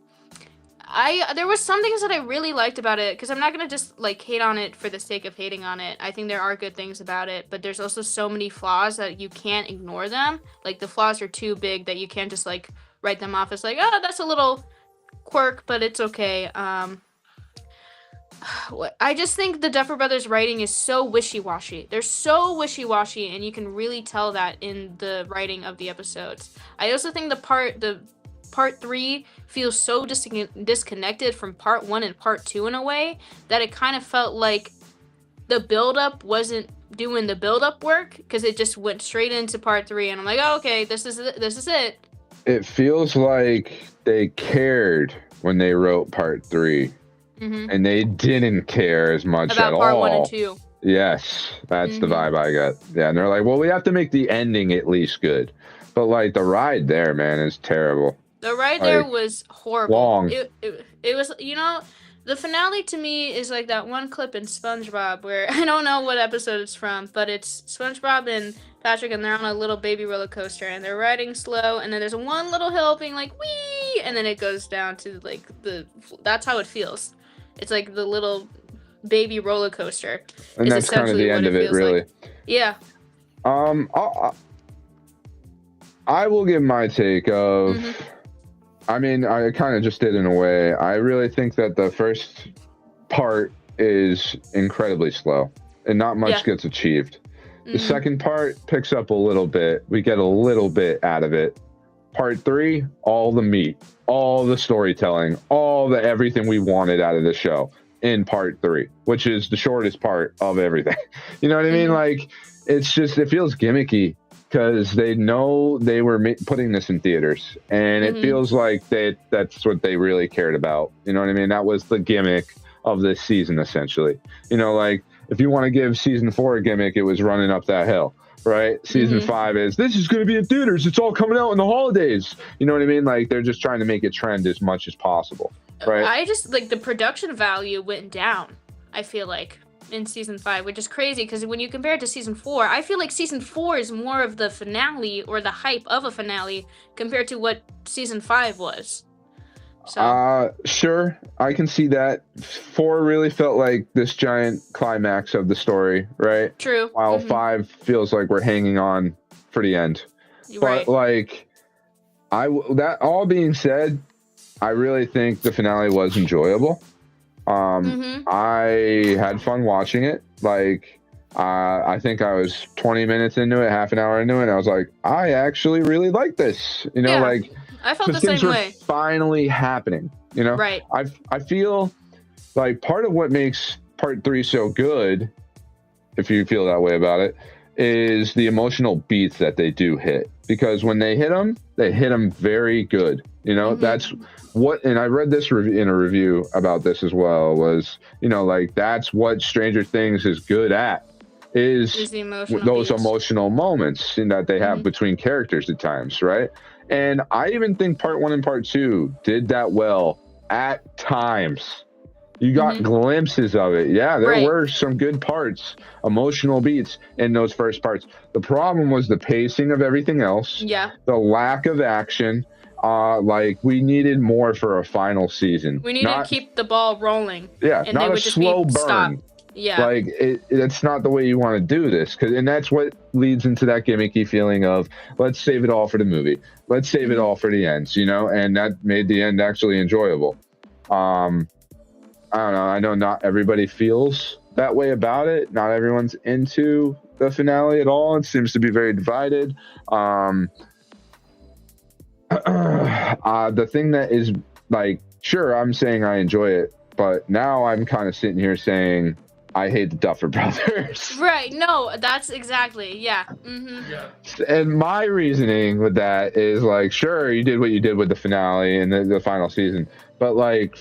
there was some things that I really liked about it, because I'm not going to just like hate on it for the sake of hating on it. I think there are good things about it, but there's also so many flaws that you can't ignore them. Like, the flaws are too big that you can't just like write them off as like, oh, that's a little quirk, but it's okay. I just think the Duffer Brothers writing is so wishy-washy. They're so wishy-washy, and you can really tell that in the writing of the episodes. I also think the part 3 feels so disconnected from part 1 and part 2 in a way that it kind of felt like the build-up wasn't doing the build-up work, because it just went straight into part 3, and I'm like, oh, okay, this is it. It feels like they cared when they wrote part 3, and they didn't care as much about at part all. 1 and 2. Yes, that's the vibe I got. Yeah, and they're like, well, we have to make the ending at least good. But like, the ride there, man, is terrible. The ride there was horrible. Long. It was, you know, the finale to me is like that one clip in SpongeBob where, I don't know what episode it's from, but it's SpongeBob and Patrick, and they're on a little baby roller coaster, and they're riding slow, and then there's one little hill being like, wee, and then it goes down to like that's how it feels. It's like the little baby roller coaster. And that's kind of the end of it, really. Like. Yeah. I will give my take of, I mean, I kind of just did in a way. I really think that the first part is incredibly slow. and not much Yeah. gets achieved. The Mhm. second part picks up a little bit. We get a little bit out of it. Part 3, all the meat, all the storytelling, all the everything we wanted out of the show in part 3, which is the shortest part of everything. You know what I mean? Mhm. Like, it's just, it feels gimmicky because they know they were putting this in theaters, and it Mhm. feels like that's what they really cared about. You know what I mean? That was the gimmick of this season, essentially. You know, like, if you want to give season 4 a gimmick, it was running up that hill. Right? Season Mhm. 5 is, this is going to be in theaters. It's all coming out in the holidays. You know what I mean? Like, they're just trying to make it trend as much as possible. Right? I just like the production value went down, I feel like, in season 5, which is crazy because when you compare it to season 4, I feel like season 4 is more of the finale or the hype of a finale compared to what season 5 was. So Sure, I can see that. 4 really felt like this giant climax of the story, right? true. While Mhm. 5 feels like we're hanging on for the end. You're But right. like, that all being said, I really think the finale was enjoyable. Mhm. I had fun watching it. Like, I think I was 20 minutes into it, half an hour into it, and I was like, I actually really like this. You know, Yeah, like, I felt the things same were way. finally happening. You know, Right. I feel like part of what makes part 3 so good, if you feel that way about it, is the emotional beats that they do hit. Because when they hit them very good. You know, Mhm. that's what, and I read this in a review about this as well, was, you know, like, that's what Stranger Things is good at, Is is the emotional those beats. emotional moments that they have Mhm. between characters at times, right? And I even think part 1 and part 2 did that well at times. You got Mhm. glimpses of it. Yeah, there Right. were some good parts, emotional beats in those first parts. The problem was the pacing of everything else, Yeah. the lack of action. Like, we needed more for a final season. We need to keep the ball rolling. Yeah, and not they a would just slow be burn. stopped. Yeah. Like, it's not the way you want to do this, and that's what leads into that gimmicky feeling of, let's save it all for the movie, let's save it Mhm. all for the ends, you know, and that made the end actually enjoyable. I don't know. I know not everybody feels that way about it. Not everyone's into the finale at all. It seems to be very divided. The thing that is, like, sure, I'm saying I enjoy it, but now I'm kind of sitting here saying I hate the Duffer Brothers. Right. No, that's exactly. Yeah. Mhm. Yeah. And my reasoning with that is, like, sure, you did what you did with the finale and the final season, but, like,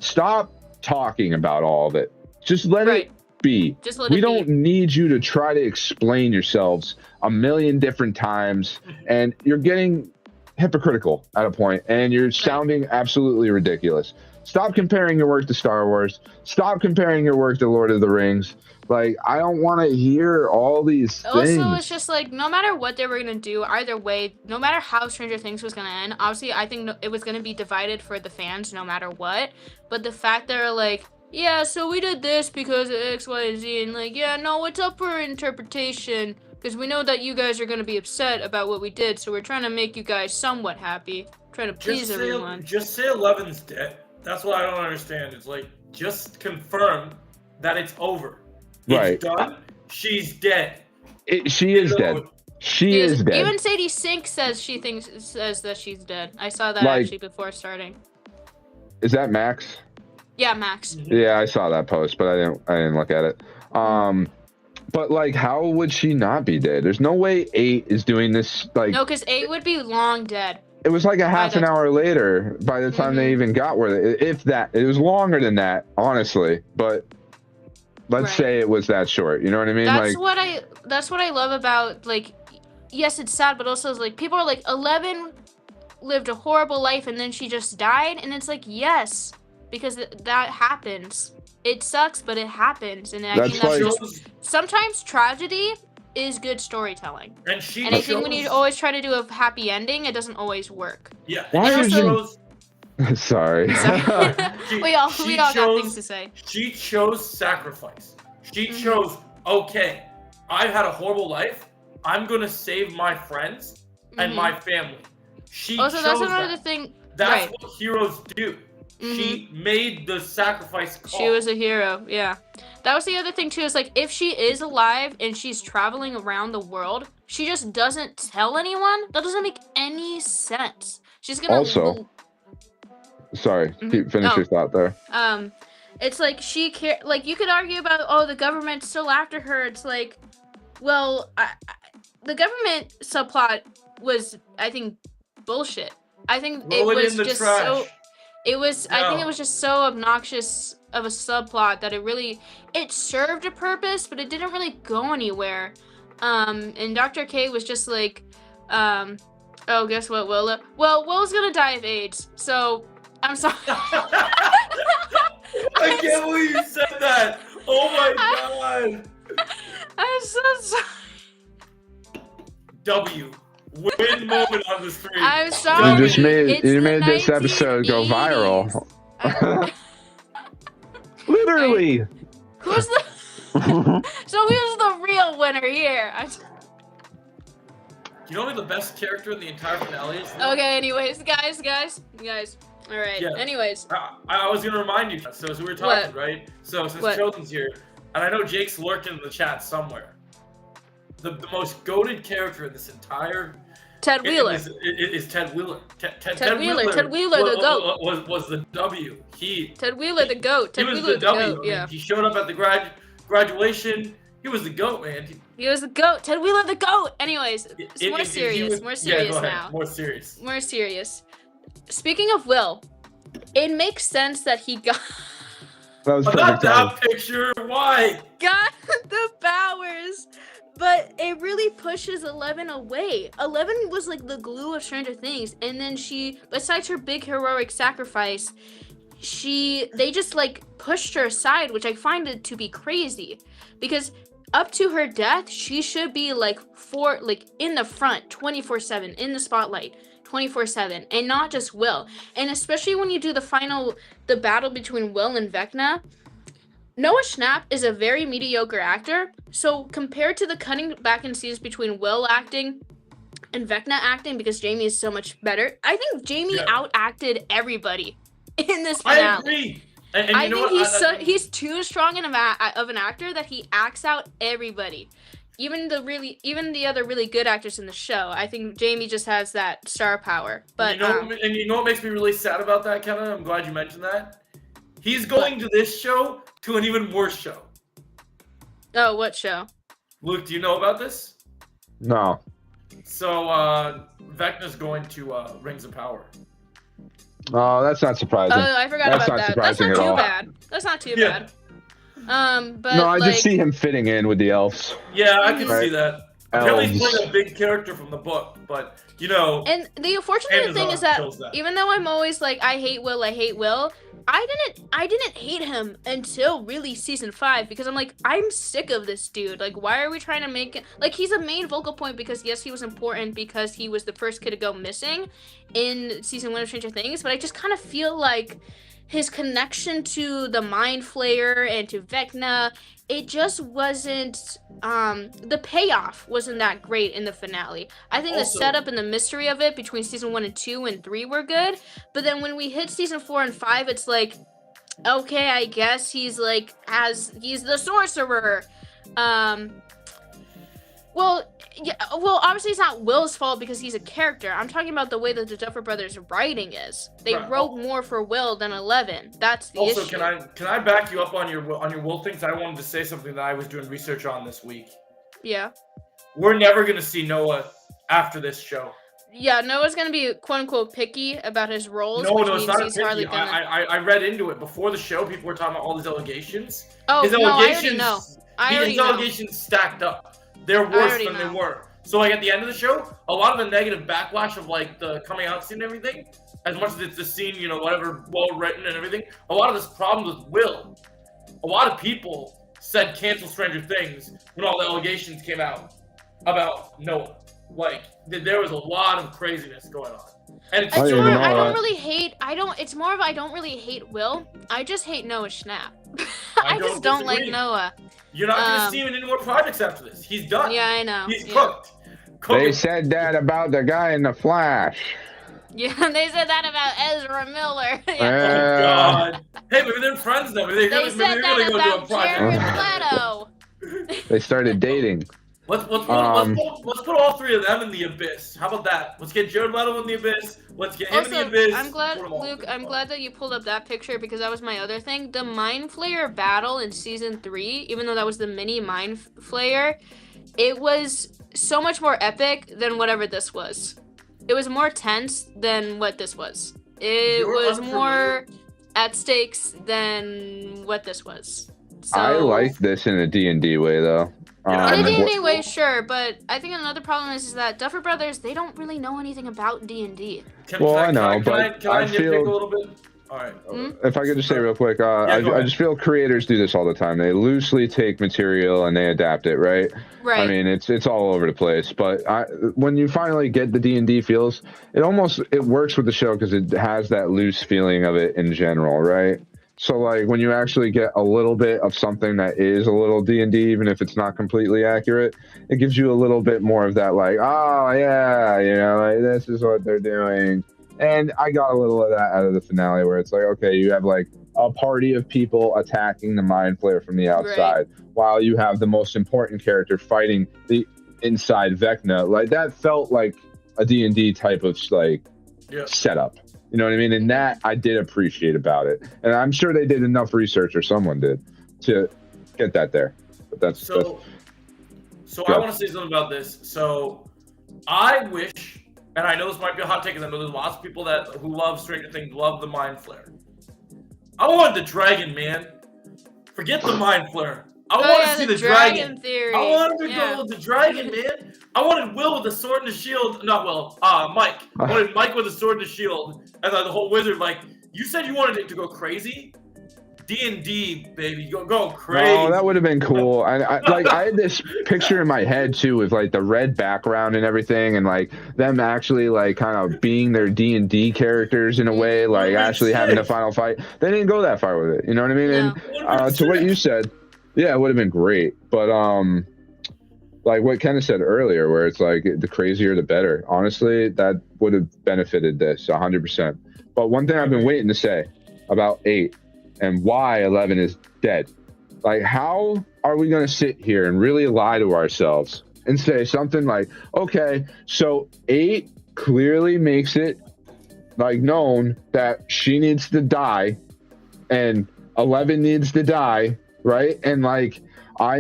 stop talking about all of it. Just let Right. it be. Just let We it don't be. need you to try to explain yourselves a million different times, and you're getting hypocritical at a point, and you're sounding absolutely ridiculous. Stop comparing your work to Star Wars. Stop comparing your work to Lord of the Rings. Like, I don't want to hear all these things. Also, it's just like, no matter what they were gonna do, either way, no matter how Stranger Things was gonna end, obviously, I think it was gonna be divided for the fans, no matter what. But the fact they're like, yeah, so we did this because of X, Y, and Z, and like, yeah, no, it's up for interpretation because we know that you guys are gonna be upset about what we did, so we're trying to make you guys somewhat happy, trying to please everyone. Just say Eleven's dead. That's what I don't understand. It's like, just confirm that it's over. Right. It's done. She's dead. She is dead. She is dead. Even Sadie Sink says says that she's dead. I saw that Like, actually before starting. Is that Max? Yeah, Max. Yeah, I saw that post, but I didn't look at it. But, like, how would she not be dead? There's no way 8 is doing this. Like, No, because 8 would be long dead. it was like a half an that- hour later by the time they even got where if that. It was longer than that, honestly. But let's Right. say it was that short. You know what I mean? That's Like, what I love about, like, yes, it's sad, but also it's like people are like 11 lived a horrible life and then she just died, and it's like, yes, because that happens. It sucks, but it happens, and I That's think that's like- just sometimes tragedy is good storytelling. And she And I think when you always try to do a happy ending, it doesn't always work. Yeah. Why and did she you- chose- sorry. we all she got chose- things to say. She chose sacrifice. She Mhm. chose, okay, I've had a horrible life. I'm going to save my friends and Mhm. my family. She Also, chose that's another that. thing. That's Right. what heroes do. She made the sacrifice call. She was a hero, yeah. That was the other thing too. Is like if she is alive and she's traveling around the world, she just doesn't tell anyone. That doesn't make any sense. She's gonna Also, sorry, finish your thought there. It's like like you could argue about the government's still after her. It's like, well, the government subplot was, I think, bullshit. I think it was just so. It was. No. I think it was just so obnoxious of a subplot that it served a purpose, but it didn't really go anywhere. And Dr. K was just like, oh, guess what, Will? Well, Will's gonna die of AIDS, so I'm sorry. I can't believe you said that. Oh my god. I'm so sorry. W. Win moment on the stream. I'm sorry. You made this episode go viral. Literally. Who's the? So who's the real winner here? You know who the best character in the entire finale is? Okay. Anyways, guys. All right. Yeah. Anyways. I was gonna remind you. So as we were talking, right? So since Chosen's here, and I know Jake's lurking in the chat somewhere. The most goated character in this entire Ted Wheeler is Ted Wheeler. Ted Wheeler, the goat. Was the W. Ted Wheeler, the goat. Ted Wheeler, the W. Goat, yeah. He showed up at the graduation. He was the goat, man. He was the goat. Ted Wheeler, the goat. Anyways, more serious now. More serious. More serious. Speaking of Will, it makes sense that he got. That was not that picture. Why? Got the powers. But it really pushes 11 away. 11 was like the glue of Stranger Things. And then she, besides her big heroic sacrifice, they just like pushed her aside, which I find it to be crazy. Because up to her death, she should be like in the front 24/7, in the spotlight 24/7, and not just Will. And especially when you do the battle between Will and Vecna, Noah Schnapp is a very mediocre actor, so compared to the cutting back in scenes between Will acting and Vecna acting, because Jamie is so much better, I think Jamie outacted everybody in this finale. I agree. And I think he's too strong of an actor that he acts out everybody. Even the other really good actors in the show. I think Jamie just has that star power. But you know what makes me really sad about that, Kevin? I'm glad you mentioned that. He's going to this show to an even worse show. Oh, what show? Luke, do you know about this? No. So, Vecna's going to Rings of Power. Oh, that's not surprising. Oh, I forgot about that. That's not too bad. That's not too bad. But no, I just see him fitting in with the elves. Yeah, I can see that. Apparently he's playing a big character from the book, but you know. And the unfortunate thing is that even though I'm always like, I hate Will, I didn't hate him until really season 5, because I'm like, I'm sick of this dude. Like, why are we trying to make it like he's a main focal point? Because yes, he was important because he was the first kid to go missing in season 1 of Stranger Things, but I just kind of feel like his connection to the Mind Flayer and to Vecna, it just wasn't, the payoff wasn't that great in the finale. I think the setup and the mystery of it between season 1 and 2 and 3 were good, but then when we hit season 4 and 5, it's like, okay, I guess he's the sorcerer. Well, obviously it's not Will's fault because he's a character. I'm talking about the way that the Duffer Brothers' writing is. They wrote more for Will than 11. That's the issue. Also, can I back you up on your Will things? I wanted to say something that I was doing research on this week. Yeah. We're never gonna see Noah after this show. Yeah, Noah's gonna be quite unquote picky about his roles. No, it's not picky. I read into it before the show. People were talking about all these allegations. Oh, his allegations, no, I already know. His allegations stacked up. They're worse than they were. So, like, at the end of the show, a lot of the negative backlash of, like, the coming out scene and everything, as much as it's the scene, you know, whatever, well-written and everything, a lot of this problem with Will. A lot of people said cancel Stranger Things when all the allegations came out about Noah. Like, there was a lot of craziness going on. And it's I don't really hate Will. I just hate Noah Schnapp. I just don't like Noah. You're not going to see him in any more projects after this. He's done. Yeah, I know. He's cooked. They said that about the guy in The Flash. Yeah, they said that about Ezra Miller. Oh, God. Hey, maybe they're been friends now. Maybe They said that gonna go do a about project. Jared Leto. They started dating. Let's put all three of them in the abyss. How about that? Let's get Jared Leto in the abyss. Let's get him in the Also, abyss. I'm glad, Put 'em all Luke, in the I'm abyss. glad that you pulled up that picture because that was my other thing. The Mind Flayer battle in season 3, even though that was the mini Mind Flayer, it was so much more epic than whatever this was. It was more tense than what this was. It You're was unfamiliar. more at stakes than what this was. So, I like this in a D&D way, though. Yeah, in a I D&D what- way, sure, but I think another problem is that Duffer Brothers, they don't really know anything about D&D. Well, I know, can I but I nitpick feel- a little bit? All right. If I could just say real quick, go I ahead. just feel creators do this all the time. They loosely take material and they adapt it, right? Right. I mean, it's all over the place. But when you finally get the D&D feels, it works with the show because it has that loose feeling of it in general, right? So like when you actually get a little bit of something that is a little D&D, even if it's not completely accurate, it gives you a little bit more of that, like, oh yeah, like this is what they're doing. And I got a little of that out of the finale where it's like, okay, you have like a party of people attacking the Mind Flayer from the outside while you have the most important character fighting the inside Vecna. Like that felt like a D&D type of like setup. You know what I mean? And that I did appreciate about it. And I'm sure they did enough research, or someone did, to get that there. But that's So I want to say something about this. So I wish, and I know this might be a hot take, because I know there's lots of people who love Stranger Things, love the Mind Flayer. I wanted the dragon, man. Forget the Mind Flayer. I want to see the dragon. Theory. I wanted to go with the dragon, man. I wanted Will with a sword and a shield. Not Will. Mike. I wanted Mike with a sword and a shield, and then the whole wizard. Like you said, you wanted it to go crazy. D&D, baby, go crazy. Oh, that would have been cool. I had this picture in my head too, with like the red background and everything, and like them actually like kind of being their D&D characters in a way, like actually having a final fight. They didn't go that far with it. You know what I mean? No. And to what you said, yeah, it would have been great. But like what Ken said earlier, where it's like the crazier the better. Honestly, that would have benefited this 100%. But one thing I've been waiting to say about 8 and why 11 is dead. Like, how are we going to sit here and really lie to ourselves and say something like, okay, so 8 clearly makes it like known that she needs to die and 11 needs to die, right? And like,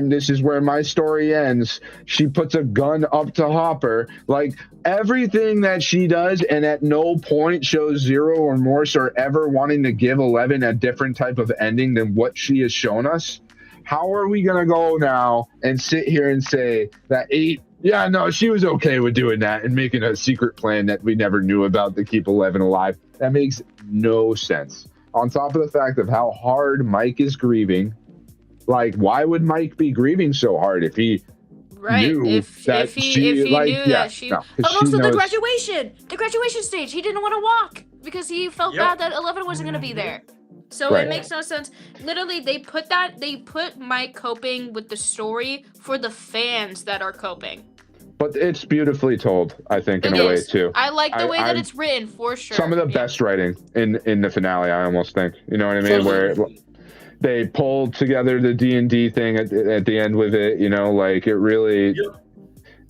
this is where my story ends. She puts a gun up to Hopper. Like everything that she does, and at no point shows zero remorse or ever wanting to give 11 a different type of ending than what she has shown us. How are we going to go now and sit here and say that 8, yeah, no, she was okay with doing that and making a secret plan that we never knew about to keep 11 alive? That makes no sense. On top of the fact of how hard Mike is grieving. Like, why would Mike be grieving so hard if he knew if he knew that she no, but she also knows- the graduation stage, he didn't want to walk because he felt bad that 11 wasn't going to be there. So Right. it makes no sense. Literally, they put Mike coping with the story for the fans that are coping. But it's beautifully told, I think, in a way too. I like the way that I- it's written for sure. Some of the best writing in the finale, I almost think. You know what I mean? Where they pulled together the D&D thing at the end with it, like it really,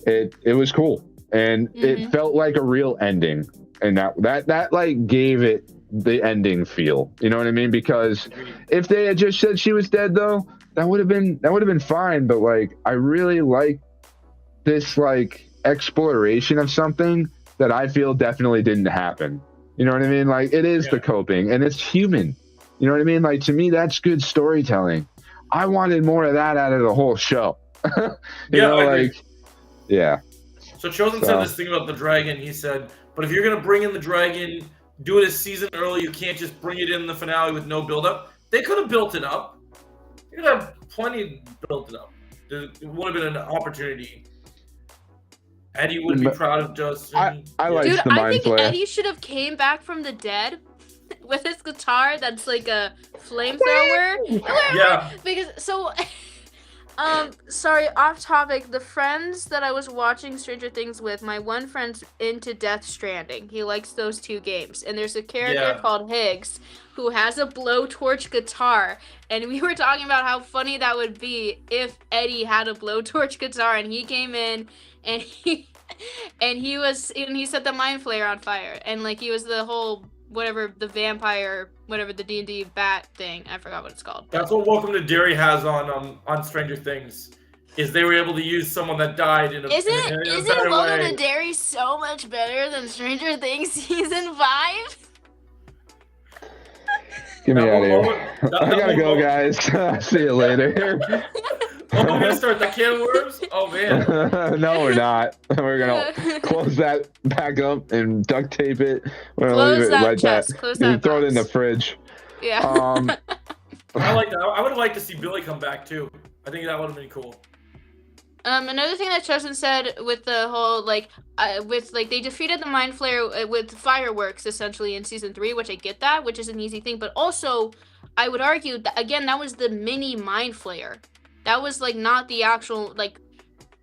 it was cool. And it felt like a real ending. And that like gave it the ending feel, you know what I mean? Because if they had just said she was dead though, that would have been fine. But like, I really like this like exploration of something that I feel definitely didn't happen. You know what I mean? Like it is the coping and it's human. You know what I mean? Like, to me, that's good storytelling. I wanted more of that out of the whole show. Yeah. So Chosen said this thing about the dragon. He said, but if you're going to bring in the dragon, do it a season early. You can't just bring it in the finale with no build-up. They could have built it up. They could have plenty built it up. There would have been an opportunity. Eddie would be proud of Justin. I like Dude, the I Mind think Flayer. Eddie should have came back from the dead with his guitar that's like a flamethrower. Yeah. Because Sorry, off topic. The friends that I was watching Stranger Things with, my one friend's into Death Stranding. He likes those two games. And there's a character called Higgs who has a blowtorch guitar. And we were talking about how funny that would be if Eddie had a blowtorch guitar and he came in and he set the Mind Flayer on fire. And like he was the whole whatever the vampire, whatever the D&D bat thing. I forgot what it's called. That's what Welcome to Derry has on Stranger Things. Is they were able to use someone that died in a Isn't better Welcome way. to Derry so much better than Stranger Things season 5? Get me out of here. I gotta go, guys. See you later. Oh, we're gonna start the can of worms? Oh man. No, we're not. We're gonna close that back up and duct tape it. We're gonna Close leave it that like chest. that. Close You that throw it in the box. fridge. Yeah. I like that. I would like to see Billy come back too. I think that would have been cool. Another thing that Chosen said with the whole they defeated the Mind Flayer with fireworks essentially in season 3, which I get that, which is an easy thing, but also I would argue that again that was the mini Mind Flayer. That was like not the actual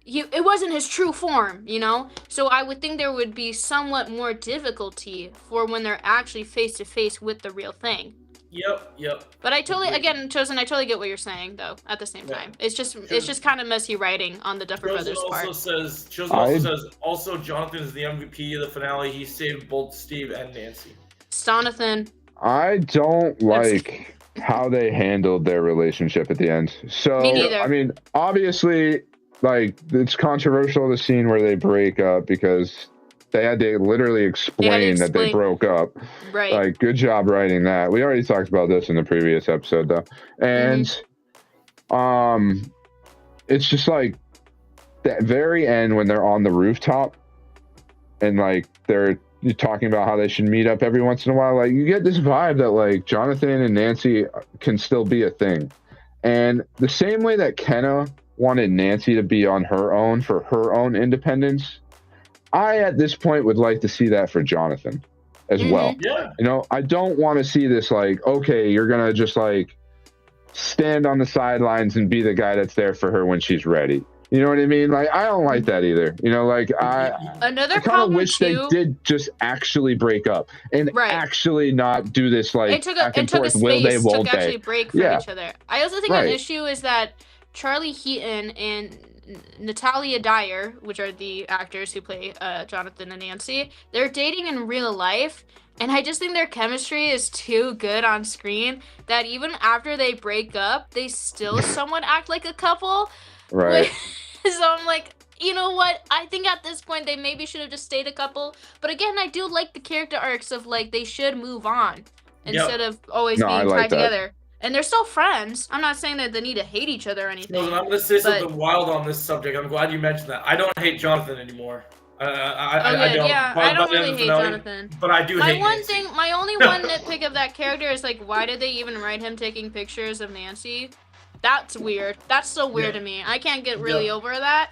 it wasn't his true form, you know? So I would think there would be somewhat more difficulty for when they're actually face to face with the real thing. Yep. But I totally get what you're saying though at the same time. It's just kind of messy writing on the Duffer Brothers part. Chosen also says also Jonathan is the MVP of the finale. He saved both Steve and Nancy. Jonathan. I don't like how they handled their relationship at the end. So, Me neither. I mean, obviously, like, it's controversial, the scene where they break up, because they had to literally explain that they broke up. Right. Like, good job writing that. We already talked about this in the previous episode, though. And, it's just like, that very end when they're on the rooftop, and, like, you're talking about how they should meet up every once in a while. Like, you get this vibe that like Jonathan and Nancy can still be a thing. And the same way that Kenna wanted Nancy to be on her own for her own independence, I at this point would like to see that for Jonathan as well. Yeah. You know, I don't want to see this like, okay, you're going to just like stand on the sidelines and be the guy that's there for her when she's ready. You know what I mean? Like, I don't like that either. You know, like, I kind of wish they did just actually break up and actually not do this, like, it took a space to actually break from each other. I also think an issue is that Charlie Heaton and Natalia Dyer, which are the actors who play Jonathan and Nancy, they're dating in real life. And I just think their chemistry is too good on screen that even after they break up, they still somewhat act like a couple. Right. So I'm like, you know what? I think at this point they maybe should have just stayed a couple. But again, I do like the character arcs of like they should move on instead of always being tied together. And they're still friends. I'm not saying that they need to hate each other or anything. I'm going to say something wild on this subject. I'm glad you mentioned that. I don't hate Jonathan anymore. I don't. I don't really hate Jonathan. But I do hate Nancy. My only one nitpick of that character is like, why did they even write him taking pictures of Nancy? That's weird. That's so weird to me. I can't get really over that.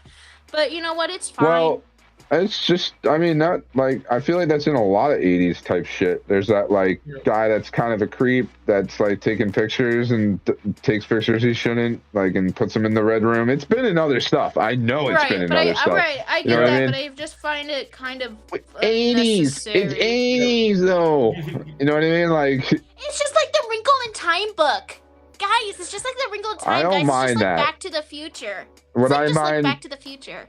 But you know what? It's fine. Well, it's just, I mean, not like, I feel like that's in a lot of 80s type shit. There's that like guy that's kind of a creep that's like taking pictures and takes pictures he shouldn't, like, and puts them in the red room. It's been in other stuff. I know it's been in other stuff. Right, I get that, but I just find it kind of 80s. It's 80s though. You know what I mean? Like, it's just like the Wrinkle in Time book. Guys, it's just like the Wrinkle in Time. I don't mind it's just that. Like Back to the Future. What I mind Back to the Future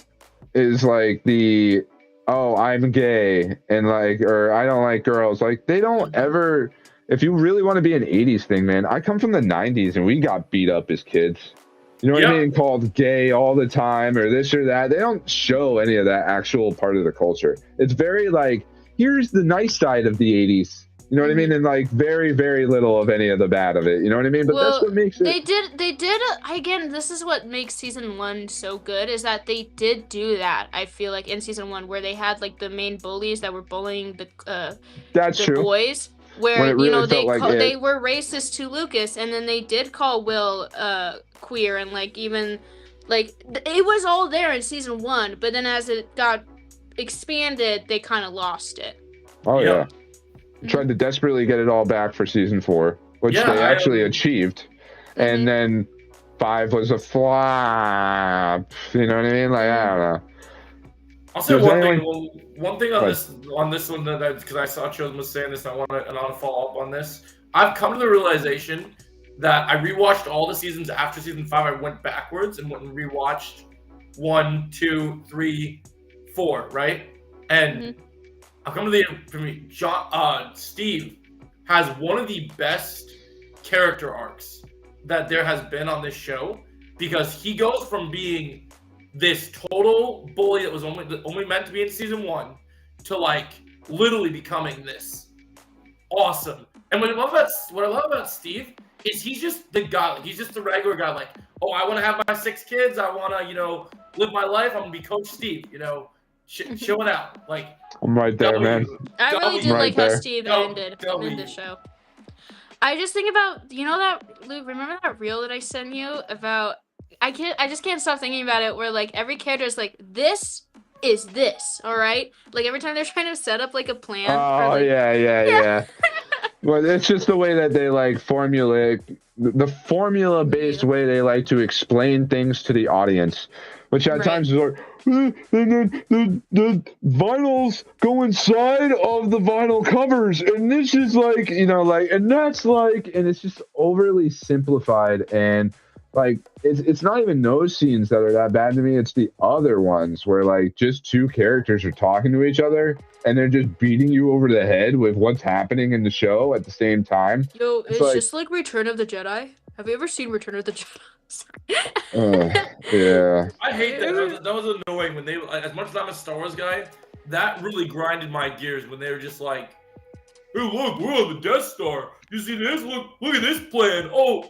is like the I'm gay and like, or I don't like girls. Like, they don't ever. If you really want to be an 80s thing, man, I come from the 90s and we got beat up as kids. You know what I mean? Called gay all the time or this or that. They don't show any of that actual part of the culture. It's very like, here's the nice side of the 80s. You know what I mean? And like very, very little of any of the bad of it. You know what I mean? But that's what makes it. They did, again, this is what makes season 1 so good, is that they did do that, I feel like, in season 1, where they had like the main bullies that were bullying the boys. Where, really, you know, they were racist to Lucas, and then they did call Will queer, and like even like it was all there in season 1, but then as it got expanded, they kind of lost it. Oh yeah. Tried to desperately get it all back for season 4, which they actually achieved. And then 5 was a flop. You know what I mean? Like, I don't know. I'll say Does one anyone- thing. One thing on What? this one that because I saw Chosen was saying this, and I want to follow up on this. I've come to the realization that I rewatched all the seasons after season 5. I went backwards and went and rewatched 1, 2, 3, 4, right? And I've come to the for me, Steve has one of the best character arcs that there has been on this show, because he goes from being this total bully that was only meant to be in season 1 to like literally becoming this awesome. And what I love about Steve is he's just the guy. Like, he's just the regular guy. Like, oh, I want to have my 6 kids. I want to, live my life. I'm gonna be Coach Steve. Showing out. Like, I'm right there, man. I really did Right like how there. Steve ended in the show. I just think about, that, Luke, remember that reel that I sent you about, I just can't stop thinking about it, where like every character is like, this is this, all right? Like every time they're trying to set up like a plan. Oh, yeah. Well, it's just the way that they like formulate the formula-based way they like to explain things to the audience, which at times is like, and then the vinyls go inside of the vinyl covers, and this is like, and that's like, and it's just overly simplified, and like it's not even those scenes that are that bad to me. It's the other ones where like just 2 characters are talking to each other and they're just beating you over the head with what's happening in the show at the same time. Yo, it's just like Return of the Jedi. Have you ever seen Return of the Jedi? Yeah. I hate that. That was annoying when they, as much as I'm a Star Wars guy, that really grinded my gears when they were just like, hey, look, we're on the Death Star. You see this? Look at this plan. Oh,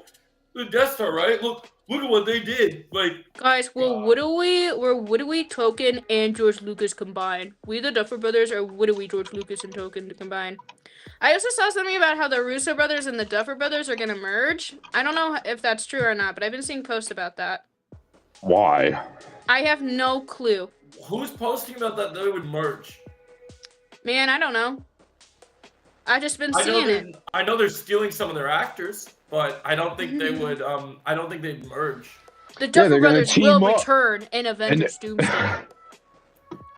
the Death Star, right? Look at what they did. Like, guys, we're Woodaway, Token, and George Lucas combined. We the Duffer Brothers are Woodaway, George Lucas, and Token combined. I also saw something about how the Russo brothers and the Duffer brothers are gonna merge. I don't know if that's true or not, but I've been seeing posts about that. Why? I have no clue. Who's posting about that they would merge? Man, I don't know. I've just been seeing it. I know they're stealing some of their actors, but I don't think they would. I don't think they'd merge. The Duffer brothers will return in Avengers Doomsday.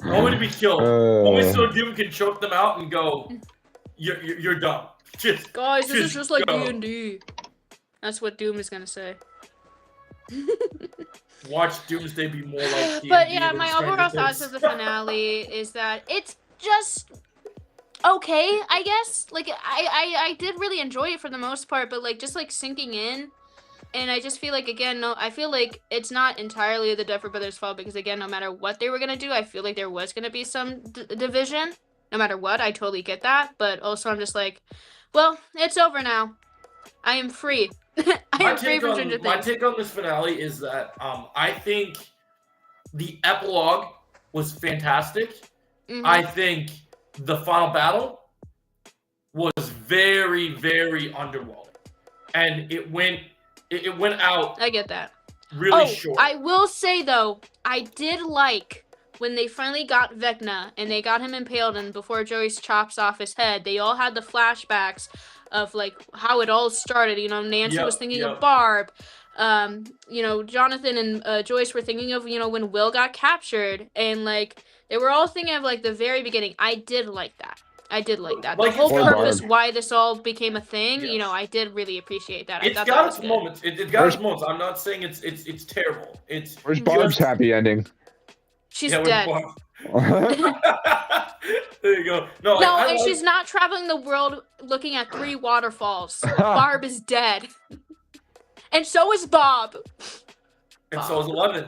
Only to be killed. Only so Doom can choke them out and go, "You're done." Guys, this is just like D&D. That's what Doom is gonna say. Watch Doomsday be more like D&D. But yeah, my overall thoughts of the finale is that it's just okay, I guess. Like I did really enjoy it for the most part, but like just like sinking in, and I just feel like, again, I feel like it's not entirely the Duffer Brothers' fault, because again, no matter what they were gonna do, I feel like there was gonna be some division. No matter what, I totally get that, but also I'm just like, well, it's over now. I am free. I am free from Stranger Things. My take on this finale is that I think the epilogue was fantastic. I think the final battle was very, very underwhelming, and it went out. I get that. Really short. I will say though, I did like when they finally got Vecna and they got him impaled, and before Joyce chops off his head, they all had the flashbacks of like how it all started. Nancy was thinking of Barb. Jonathan and Joyce were thinking of, when Will got captured, and like they were all thinking of like the very beginning. I did like that. The whole purpose why this all became a thing, I did really appreciate that. It's got its moments. It's got its moments. I'm not saying it's terrible. Where's Barb's happy ending? She's dead. There you go. No, and she's not traveling the world looking at 3 waterfalls. Barb is dead. And so is Bob. And so is 11.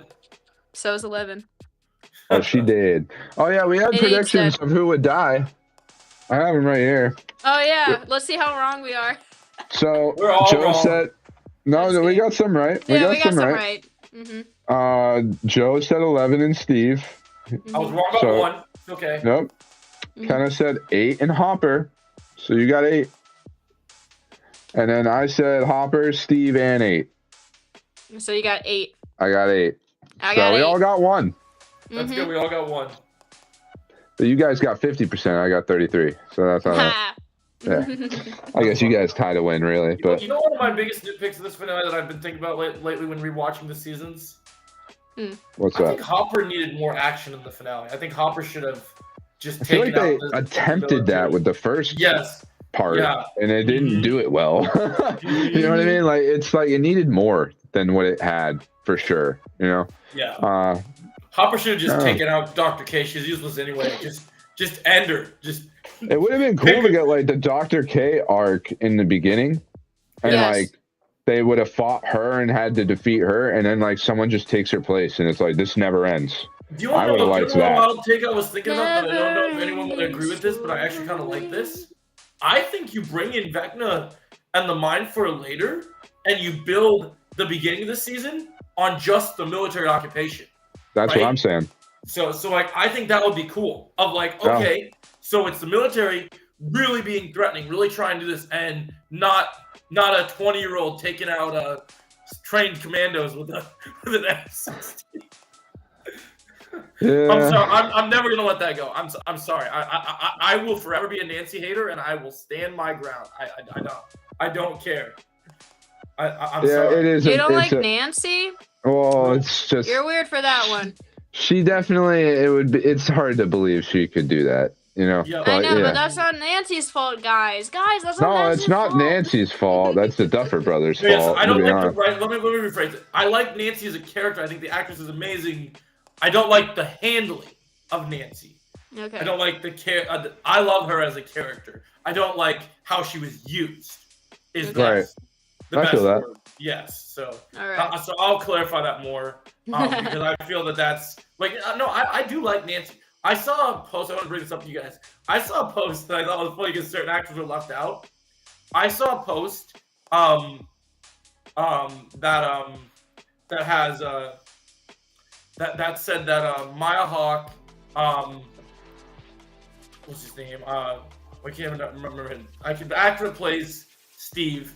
So is 11. Oh, she did. Oh, yeah, we had predictions of who would die. I have them right here. Oh, yeah. Let's see how wrong we are. So, we're all Joe wrong. said... No, we got some right. We got some right. Joe said 11 and Steve. I was wrong about 1. Okay. Nope. Kenna said 8 and Hopper. So you got 8. And then I said Hopper, Steve, and 8. So you got 8. I got 8. We all got 1. That's good. We all got 1. So you guys got 50%. I got 33. So that's all right. Yeah. I guess you guys tied a win, really. But you know one of my biggest nitpicks of this finale that I've been thinking about lately when rewatching the seasons? what's I that? think Hopper needed more action in the finale. I think Hopper should have just I feel taken like out they attempted that with the first part, and it didn't do it well. You know what I mean? Like it's like it needed more than what it had for sure. You know? Yeah. Hopper should have just taken out Dr. K. She's useless anyway. Just end her. It would have been cool to get like the Dr. K arc in the beginning, and like they would have fought her and had to defeat her, and then like someone just takes her place, and it's like this never ends. Do you want to know the wild take I was thinking about that I don't know if anyone would Never agree with this, but I actually kind of like this? I think you bring in Vecna and the Mind for later, and you build the beginning of the season on just the military occupation. That's what I'm saying. So like I think that would be cool. Of like, okay, so it's the military really being threatening, really trying to do this, and not a 20-year-old taking out trained commandos with an F-16. Yeah. I'm sorry. I'm never gonna let that go. I'm sorry. I will forever be a Nancy hater, and I will stand my ground. I don't care. I'm sorry. It is. You don't like Nancy? Well, it's just You're weird for that one. She definitely. It's hard to believe she could do that. You know. Yeah. I know, but that's not Nancy's fault, guys. That's not Nancy's it's not fault. Nancy's fault. That's the Duffer Brothers' Yes, fault. I don't like the right. Let me rephrase it. I like Nancy as a character. I think the actress is amazing. I don't like the handling of Nancy. Okay. I don't like I love her as a character. I don't like how she was used. Is right. The best feel that. word. Yes. So, all right. So I'll clarify that more because I feel that's like no. I do like Nancy. I saw a post. I want to bring this up to you guys. I saw a post that I thought was funny because certain actors were left out. I saw a post that has that said that Maya Hawke, what's his name? I can't even remember him. The actor that plays Steve.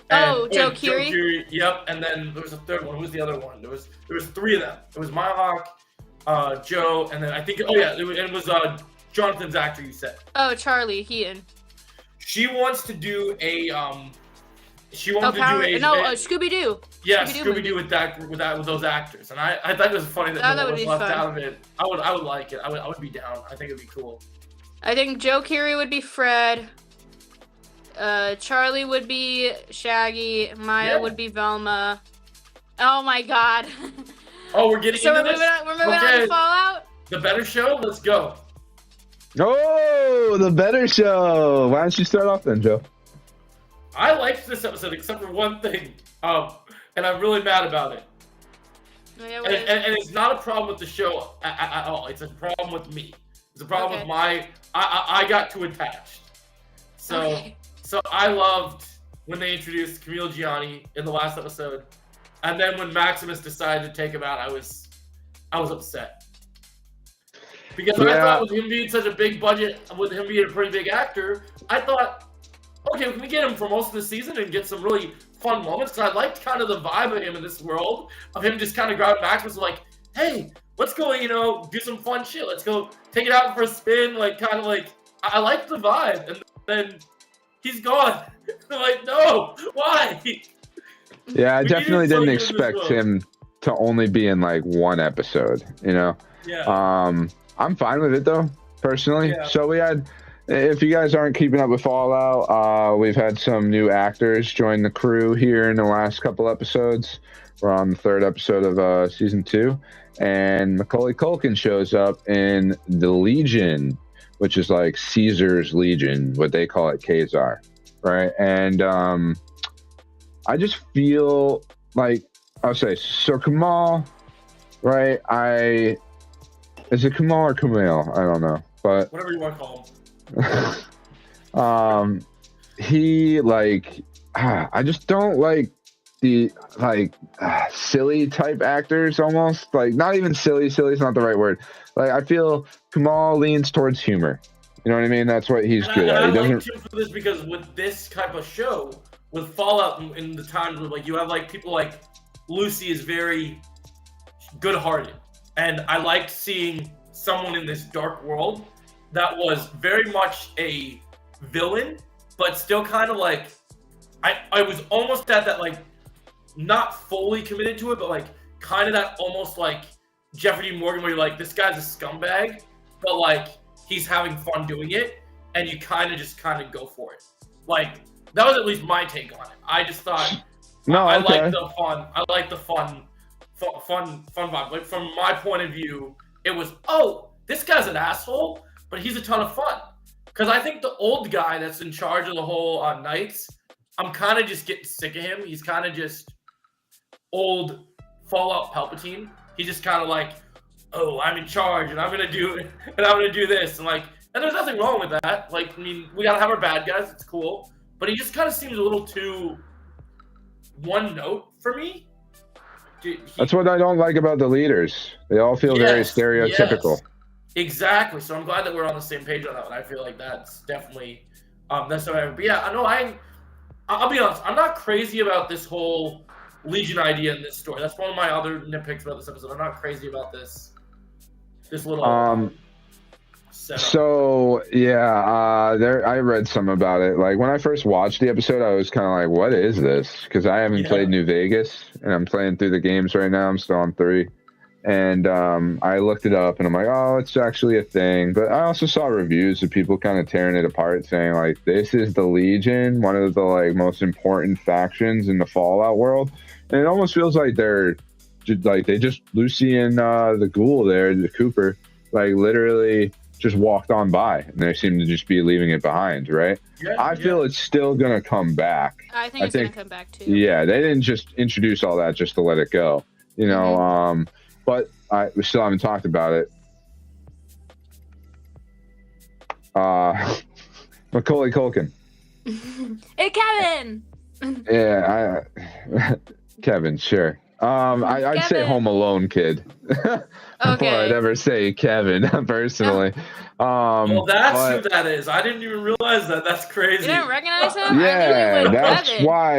And, Joe Keery. Yep. And then there was a third one. Who was the other one? There was three of them. It was Maya Hawke, Joe, and then I think it was Jonathan's actor. You said. Oh, Charlie Heaton. She wants to do a Scooby Doo. Yeah, Scooby Doo with those actors, and I thought it was funny that no one was left out of it. I would like it. I would be down. I think it'd be cool. I think Joe Keery would be Fred. Charlie would be Shaggy. Maya would be Velma. Oh my God. Oh, we're getting into this. We're moving on to Fallout. The better show. Let's go. Oh, the better show. Why don't you start off then, Joe? I liked this episode except for one thing, and I'm really mad about it. And it's not a problem with the show at all. It's a problem with me. It's a problem with I got too attached. So I loved when they introduced Camille Gianni in the last episode, and then when Maximus decided to take him out, I was upset. Because I thought with him being such a big budget, with him being a pretty big actor, I thought, okay, we can get him for most of the season and get some really fun moments. Because I liked kind of the vibe of him in this world, of him just kind of grabbing Maximus like, hey, let's go, do some fun shit. Let's go take it out for a spin. Like, kind of like, I liked the vibe. And then he's gone. I'm like, no, why? Yeah, I definitely didn't expect him to only be in like one episode, Yeah. I'm fine with it though, personally. Yeah. So if you guys aren't keeping up with Fallout, we've had some new actors join the crew here in the last couple episodes. We're on the third episode of season 2, and Macaulay Culkin shows up in the Legion, which is like Caesar's Legion, what they call it, Khazar, right? And I just feel like I'll say so. Kamal, right? Is it Kamal or Kumail? I don't know, but whatever you want to call him. He I just don't like the silly type actors almost. Like not even silly. Silly's not the right word. Like I feel Kamal leans towards humor. You know what I mean? That's what he's good at. I He doesn't. like him for this because with this type of show, with Fallout, in the times where you have people like Lucy is very good-hearted, and I liked seeing someone in this dark world that was very much a villain but still kind of like I was almost at that like not fully committed to it, but like kind of that almost like Jeffrey D. Morgan where you're like, this guy's a scumbag, but like he's having fun doing it, and you kind of go for it. Like that was at least my take on it. I just thought I like the fun. I like the fun vibe. Like from my point of view, it was this guy's an asshole, but he's a ton of fun. Because I think the old guy that's in charge of the whole Knights, I'm kind of just getting sick of him. He's kind of just old Fallout Palpatine. He's just kind of like, I'm in charge and I'm gonna do it and I'm gonna do this and there's nothing wrong with that. Like, I mean, we gotta have our bad guys. It's cool, but he just kind of seems a little too one note for me. That's what I don't like about the leaders. They all feel very stereotypical. Yes. Exactly. So I'm glad that we're on the same page on that one. I feel like that's definitely that's what I. But yeah, I know. I'll be honest. I'm not crazy about this whole Legion idea in this story. That's one of my other nitpicks about this episode. I'm not crazy about this little setup. So yeah, I read some about it. Like when I first watched the episode, I was kind of like, "What is this?" Because I haven't played New Vegas, and I'm playing through the games right now. I'm still on 3. And I looked it up, and I'm like, oh, it's actually a thing. But I also saw reviews of people kind of tearing it apart, saying like, this is the Legion, one of the like most important factions in the Fallout world. And it almost feels like they're like they just Lucy and the Ghoul there, the Cooper, like literally just walked on by, and they seem to just be leaving it behind, right? I feel it's still gonna come back. I think it's gonna come back too. Yeah, they didn't just introduce all that just to let it go, you know. But we still haven't talked about it. Macaulay Culkin. Hey, Kevin. Yeah, Kevin, sure. I'd say Home Alone kid. Before I'd ever say Kevin personally. Well, that's who that is. I didn't even realize that. That's crazy. You didn't recognize him? Yeah,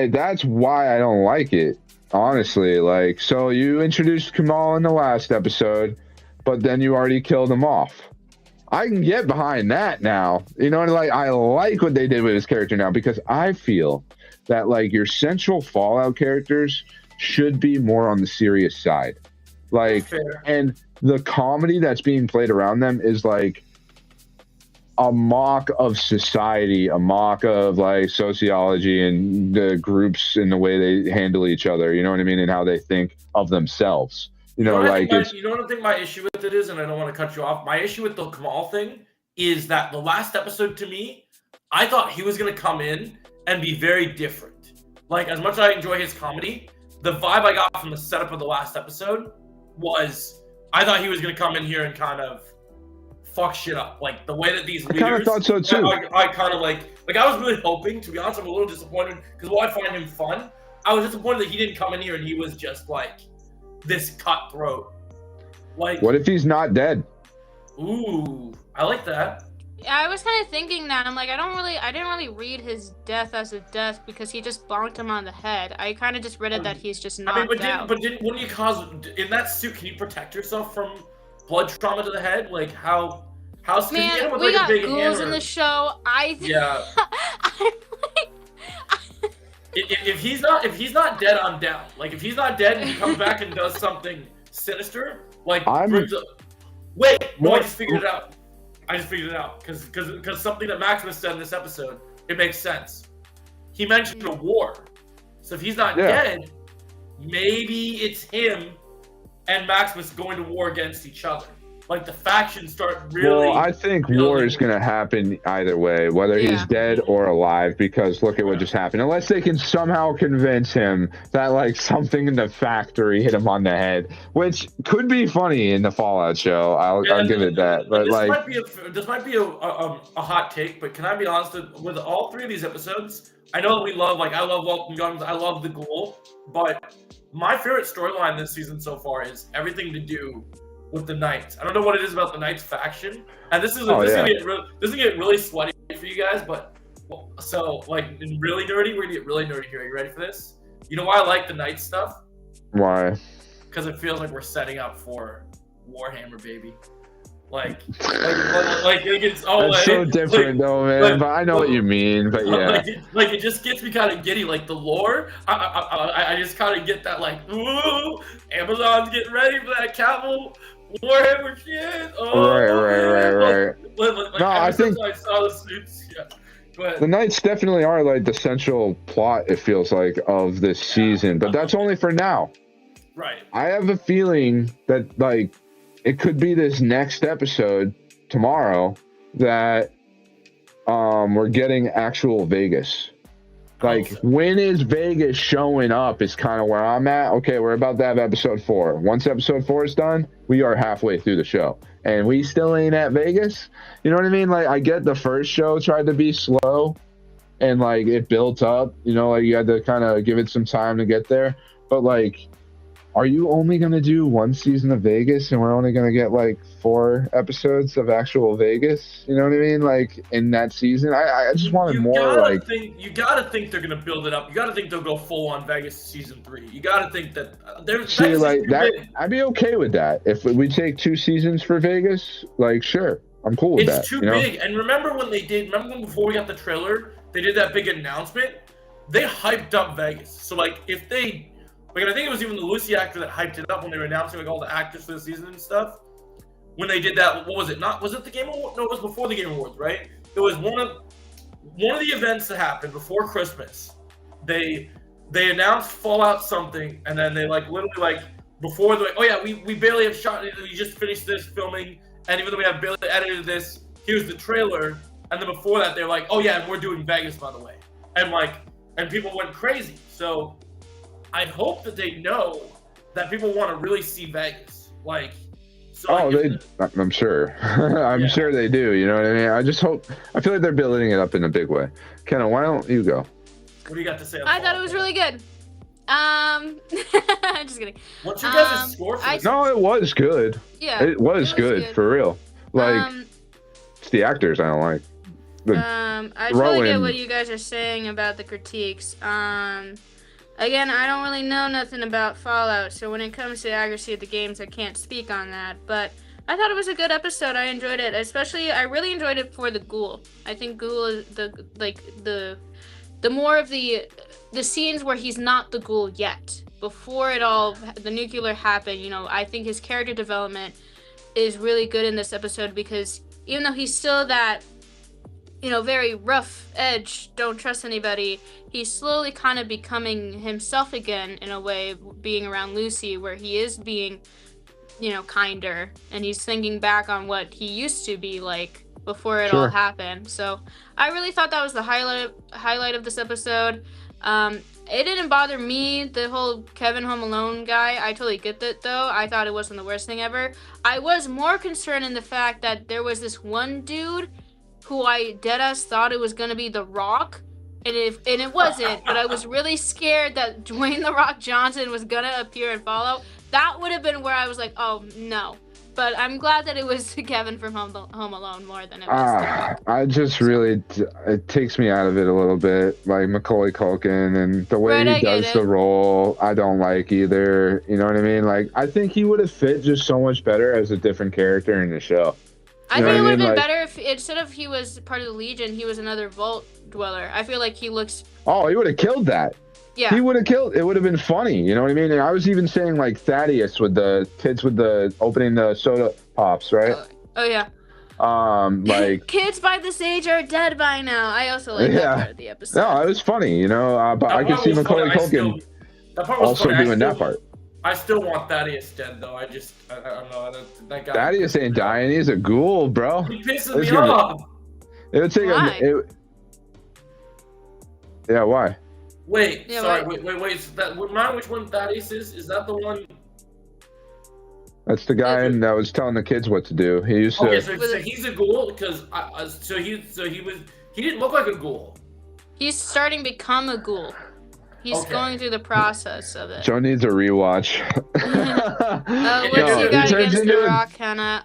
that's why I don't like it. Honestly, like, so you introduced Kamal in the last episode, but then you already killed him off. I can get behind that now. You know, like I like what they did with his character now, because I feel that like your central Fallout characters should be more on the serious side. Like, and the comedy that's being played around them is like a mock of society, a mock of like sociology and the groups and the way they handle each other, you know what I mean, and how they think of themselves. You know what I think my issue with it is, and I don't want to cut you off, my issue with the Kamal thing is that the last episode, to me, I thought he was going to come in and be very different. Like, as much as I enjoy his comedy, the vibe I got from the setup of the last episode was I thought he was going to come in here and kind of fuck shit up. Like the way that these leaders, I kind of thought so too. I kind of like I was really hoping, to be honest, I'm a little disappointed because while I find him fun, I was disappointed that he didn't come in here and he was just like this cutthroat. Like, what if he's not dead? Ooh, I like that. Yeah, I was kind of thinking that. I'm like, I didn't really read his death as a death because he just bonked him on the head. I kind of just read it that he's just knocked out. Wouldn't you cause, in that suit, can you protect yourself from blood trauma to the head? Like, how man, we got ghouls in the show. Yeah. If he's not dead, I'm down. Like, if he's not dead and he comes back and does something sinister, like, I just figured it out. Because something that Maximus said in this episode, it makes sense. He mentioned a war. So if he's not dead, maybe it's him and Maximus going to war against each other. Like the factions start really. Well, I think war is going to happen either way, whether he's dead or alive, because look at what just happened. Unless they can somehow convince him that like something in the factory hit him on the head, which could be funny in the Fallout show. I'll give it that. But this might be a hot take, but can I be honest with all 3 of these episodes? I know that we love, like, I love Welcome Guns, I love the Ghoul, but my favorite storyline this season so far is everything to do with the Knights. I don't know what it is about the Knights faction, and this is gonna get really sweaty for you guys. But so like really nerdy, we're gonna get really nerdy here. Are you ready for this? You know why I like the Knights stuff? Why? Because it feels like we're setting up for Warhammer, baby. Like it's That's so different though, man. But I know what you mean. But yeah, it just gets me kind of giddy. Like the lore, I just kind of get that like, ooh, Amazon's getting ready for that Cavill Warhammer shit. Oh, right. Like, No, I think I saw the suits. Yeah. the Knights definitely are like the central plot. It feels like of this season, but that's only for now. Right. I have a feeling that like it could be this next episode tomorrow that we're getting actual Vegas. Like when is Vegas showing up is kind of where I'm at. Okay, we're about to have episode 4. Once episode 4 is done, we are halfway through the show and we still ain't at Vegas. You know what I mean? Like I get the first show tried to be slow and like it built up, you know, like you had to kind of give it some time to get there. But like, are you only going to do 1 season of Vegas and we're only going to get like 4 episodes of actual Vegas? You know what I mean? Like in that season, I just wanted more like. You got to think they're going to build it up. You got to think they'll go full on Vegas season 3. You got to think that there's. See, like that, I'd be okay with that. If we take 2 seasons for Vegas, like sure, I'm cool with that. It's too big. And remember when before we got the trailer, they did that big announcement? They hyped up Vegas. So like if they. Like, I think it was even the Lucy actor that hyped it up when they were announcing like all the actors for the season and stuff. When they did that, what was it? Was it the Game Awards? No, it was before the Game Awards, right? It was one of the events that happened before Christmas. They announced Fallout something, and then they like literally like before they're like, oh yeah, we barely have shot it. We just finished this filming, and even though we have barely edited this, here's the trailer. And then before that, they're like, oh yeah, and we're doing Vegas by the way, and people went crazy. So. I hope that they know that people want to really see Vegas. Like, so I'm sure. I'm sure they do. You know what I mean? I feel like they're building it up in a big way. Kenna, why don't you go? What do you got to say? I thought it was really good. Just kidding. What's your guys' score for this? No, it was good. Yeah. It was good, for real. Like, it's the actors I don't like. I totally get what you guys are saying about the critiques. Again, I don't really know nothing about Fallout, so when it comes to the accuracy of the games, I can't speak on that. But I thought it was a good episode. I enjoyed it, especially I really enjoyed it for the ghoul. I think ghoul is the more of the scenes where he's not the ghoul yet. Before it all, the nuclear happened. You know, I think his character development is really good in this episode because even though he's still that. You know, very rough edge, don't trust anybody. He's slowly kind of becoming himself again in a way, being around Lucy, where he is being, you know, kinder. And he's thinking back on what he used to be like before it all happened. So I really thought that was the highlight of this episode. It didn't bother me, the whole Kevin Home Alone guy. I totally get that, though. I thought it wasn't the worst thing ever. I was more concerned in the fact that there was this one dude who I deadass thought it was gonna be The Rock, and it wasn't. But I was really scared that Dwayne The Rock Johnson was gonna appear in Fallout. That would have been where I was like, oh no. But I'm glad that it was Kevin from Home Alone more than it was. I just really, it takes me out of it a little bit. Like Macaulay Culkin and the way he does the role, I don't like either. You know what I mean? Like I think he would have fit just so much better as a different character in the show. I think it would have been better if instead of he was part of the Legion, he was another Vault Dweller. I feel like he looks. Oh, he would have killed that. Yeah. He would have killed. It would have been funny. You know what I mean? And I was even saying like Thaddeus with the kids with the opening the soda pops, right? Oh yeah. Like kids by this age are dead by now. I also like that part of the episode. No, it was funny. You know, but I could see Macaulay Culkin also doing that part. I still want Thaddeus dead, though. I don't know. That guy. Thaddeus ain't dying. He's a ghoul, bro. He pisses me off. It would take yeah, why? Wait, sorry. Wait. So remind me which one Thaddeus is? Is that the one? That's the guy that was telling the kids what to do. He used to. Okay, so he's a ghoul because he didn't look like a ghoul. He's starting to become a ghoul. He's going through the process of it. Joe needs a rewatch. What you got against The Rock, Hannah?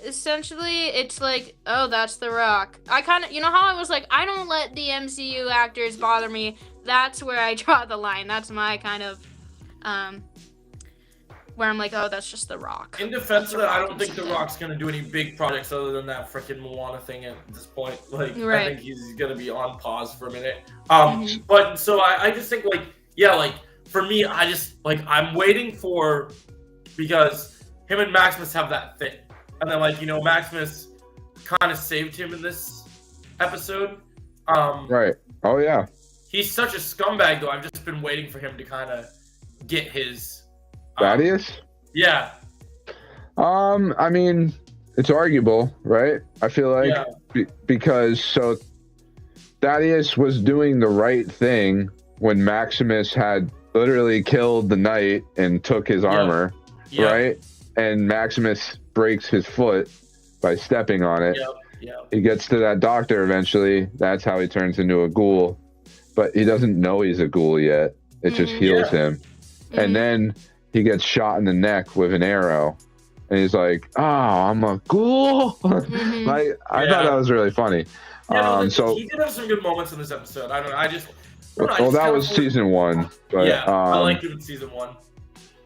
Essentially, it's like, oh, that's The Rock. I kind of, you know how I was like, I don't let the MCU actors bother me. That's where I draw the line. That's my kind of where I'm like, oh, that's just The Rock. In defense of that, I don't think The something. Rock's gonna do any big projects other than that freaking Moana thing at this point. Like, I Right. think he's gonna be on pause for a minute. Mhm. But so I just think like, yeah, like for me, I just like I'm waiting for because him and Maximus have that thing, and then like Maximus kind of saved him in this episode. Right. Oh yeah. He's such a scumbag though. I've just been waiting for him to kind of get his. Thaddeus? Yeah. I mean, it's arguable, right? I feel like Yeah. because so Thaddeus was doing the right thing when Maximus had literally killed the knight and took his armor, Yeah. right? And Maximus breaks his foot by stepping on it. Yeah. He gets to that doctor eventually. That's how he turns into a ghoul, but he doesn't know he's a ghoul yet. It just heals him. Mhm. And then he gets shot in the neck with an arrow. And he's like, oh, I'm a ghoul. Mhm. Like, I thought that was really funny. Yeah, no, So, he did have some good moments in this episode. I don't know. I just well, that was season 1. But, yeah, I liked him in season 1.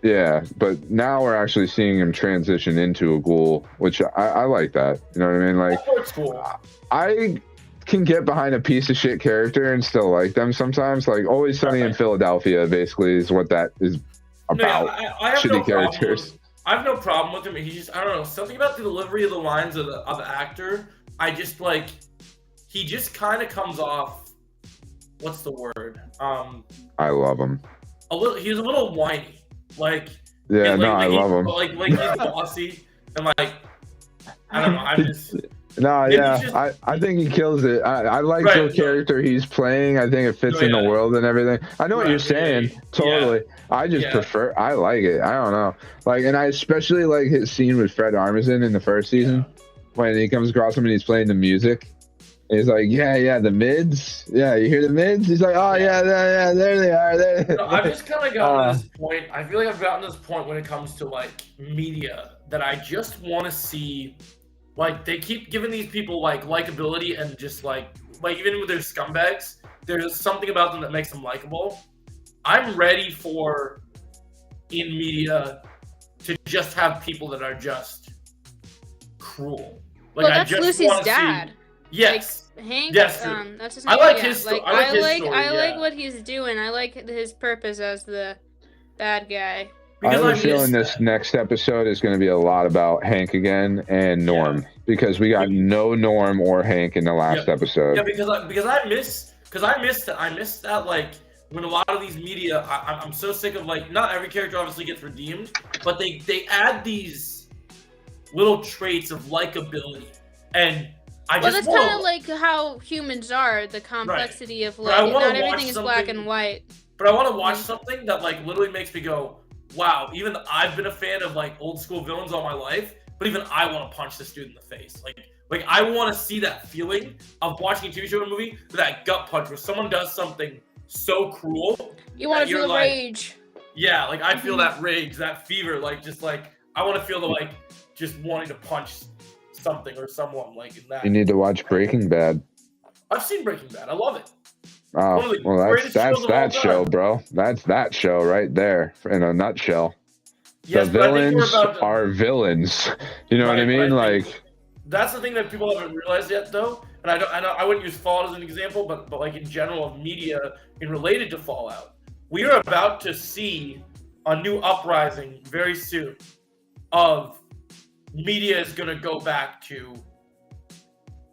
Yeah, but now we're actually seeing him transition into a ghoul, which I like that. You know what I mean? Like, That's cool. I can get behind a piece of shit character and still like them sometimes. Like Always Sunny in Philadelphia, basically, is what that is about. I have shitty characters. I have no problem with him. He's just, I don't know, something about the delivery of the lines of the actor. I just like, he just kind of comes off. What's the word? I love him. He's a little whiny. Like, Yeah, no, I love him. Like he's bossy and like, I don't know. I'm just. No, Maybe yeah, just- I think he kills it. I like Right, the character he's playing. I think it fits in the world and everything. I know what Right, you're saying, yeah. totally. I just prefer. I like it. I don't know, like, and I especially like his scene with Fred Armisen in the first season when he comes across him and he's playing the music. And he's like, yeah, the mids. Yeah, you hear the mids? He's like, oh yeah, there they are. There. No, I've just kind of gotten to this point. I feel like I've gotten to this point when it comes to like media that I just want to see. Like, they keep giving these people like likability and just like even with their scumbags, there's something about them that makes them likable. I'm ready for in media to just have people that are just cruel. Like, Well, that's I just Lucy's wanna dad. See, yes. Hank, Yes, that's his I name. like yeah. his sto- Like, I like his I story, like yeah. what he's doing. I like his purpose as the bad guy. I have a miss feeling this that. next episode is going to be a lot about Hank again and Norm because we got no Norm or Hank in the last episode. Yeah, because I missed that like when a lot of these media, I'm so sick of like not every character obviously gets redeemed, but they add these little traits of likability, and Well, that's kind of like how humans are. The complexity of But I like wanna not watch everything is black something- and white. But I want to watch something that like literally makes me go, wow. Even though I've been a fan of like old school villains all my life, but even I want to punch this dude in the face. Like I want to see that feeling of watching a TV show or a movie with that gut punch where someone does something so cruel. You want to you're feel like- rage. Yeah, like I feel that rage, that fever, like just like I want to feel the like just wanting to punch something or someone like in that. You need to watch Breaking Bad. I've seen Breaking Bad. I love it. Oh, One of the well, greatest that's shows of all that show, time. bro. That's that show right there in a nutshell. Yes, The but I think we're villains about to- are villains. You know what I Right, but mean? I think- Like, That's the thing that people haven't realized yet, though. And I wouldn't use Fallout as an example, but like in general of media in related to Fallout, we are about to see a new uprising very soon. Of media is going to go back to.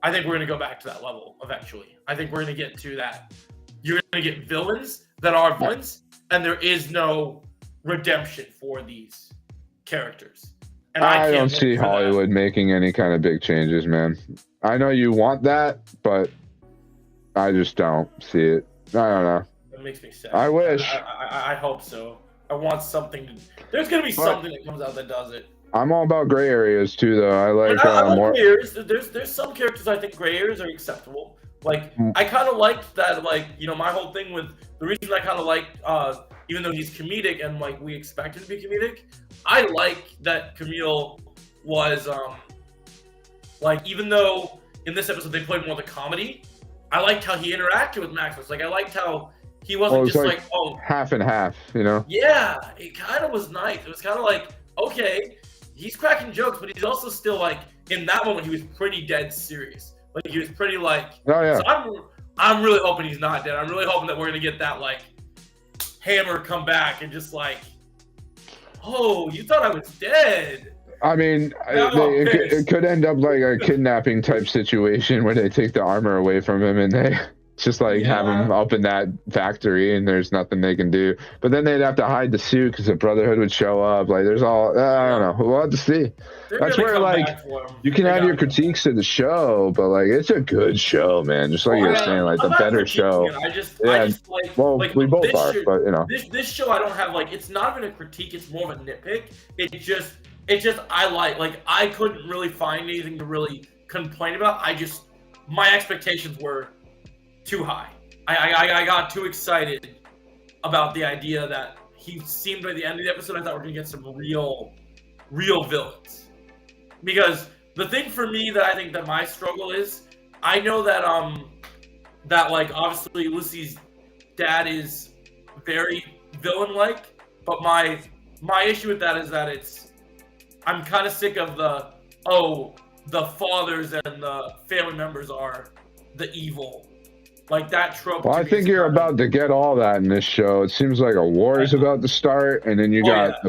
I think we're going to go back to that level eventually. I think we're going to get to that. You're going to get villains that are villains, and there is no redemption for these characters. And I can't don't wait see for that. Hollywood making any kind of big changes, man. I know you want that, but I just don't see it. I don't know. That makes me sad. I wish. I hope so. I want something to. There's gonna be But- something that comes out that does it. I'm all about gray areas too, though. I like And I like more. gray areas. There's some characters I think gray areas are acceptable. Like I kind of liked that. Like my whole thing with the reason I kind of liked, even though he's comedic and like we expect him to be comedic, I like that Camille was like even though in this episode they played more the comedy, I liked how he interacted with Maximus. Like I liked how he wasn't it's just like, oh, half and half, you know? yeah, it kind of was nice. It was kind of like, okay, he's cracking jokes, but he's also still like, in that moment, he was pretty dead serious. Like, he was pretty like, Oh, yeah. So I'm really hoping he's not dead. I'm really hoping that we're going to get that, like, Hammer come back and just like, oh, you thought I was dead. I mean, it could end up like a kidnapping type situation where they take the armor away from him and they just like have him up in that factory and there's nothing they can do. But then they'd have to hide the suit because the Brotherhood would show up. Like, there's all, I don't know. We'll have to see. That's where, like, you can have your critiques of the show, but like, it's a good show, man. Just like you were saying, like, the better show. I just like, well, like, we both are, but you know. This show, I don't have, like, it's not even a critique, it's more of a nitpick. It's just, I couldn't really find anything to really complain about. My expectations were too high. I got too excited about the idea that he seemed by the end of the episode, I thought we were going to get some real villains. Because the thing for me that I think that my struggle is, I know that that like obviously Lucy's dad is very villain-like, but my issue with that is that I'm kind of sick of the fathers and the family members are the evil. Like that trope. Well, I think you're about to get all that in this show. It seems like a war is about to start, and then you got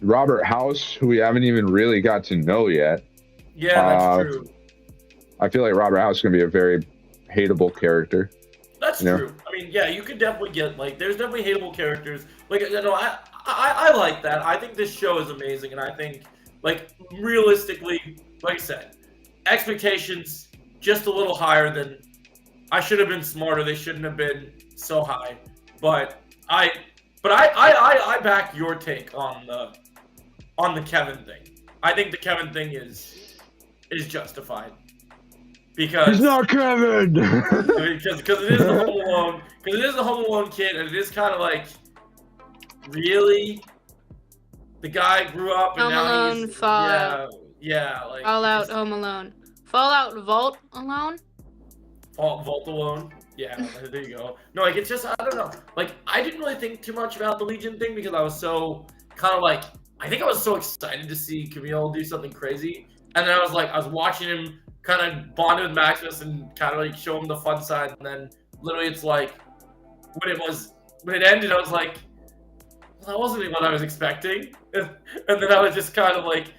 Robert House, who we haven't even really got to know yet. Yeah, that's true. I feel like Robert House is going to be a very hateable character. That's true. I mean, yeah, you could definitely get, like, there's definitely hateable characters. Like, you know, I like that. I think this show is amazing, and I think, like, realistically, like I said, expectations just a little higher than I should have been smarter. They shouldn't have been so high. But I back your take on the Kevin thing. I think the Kevin thing is justified. Because he's not Kevin. Because it is the Home Alone. Because it is the Home Alone kid, and it is kind of like, really, the guy grew up and Home now Alone, he's Fallout. yeah, like Fallout, Home Alone, Fallout, Vault Alone. Vault Alone. Yeah, there you go. No, like, it's just, I don't know. Like, I didn't really think too much about the Legion thing because I was so kind of like, I think I was so excited to see Camille do something crazy. And then I was watching him kind of bond with Maximus and kind of like show him the fun side. And then literally it's like, when it ended, I was like, well, that wasn't what I was expecting. And then I was just kind of like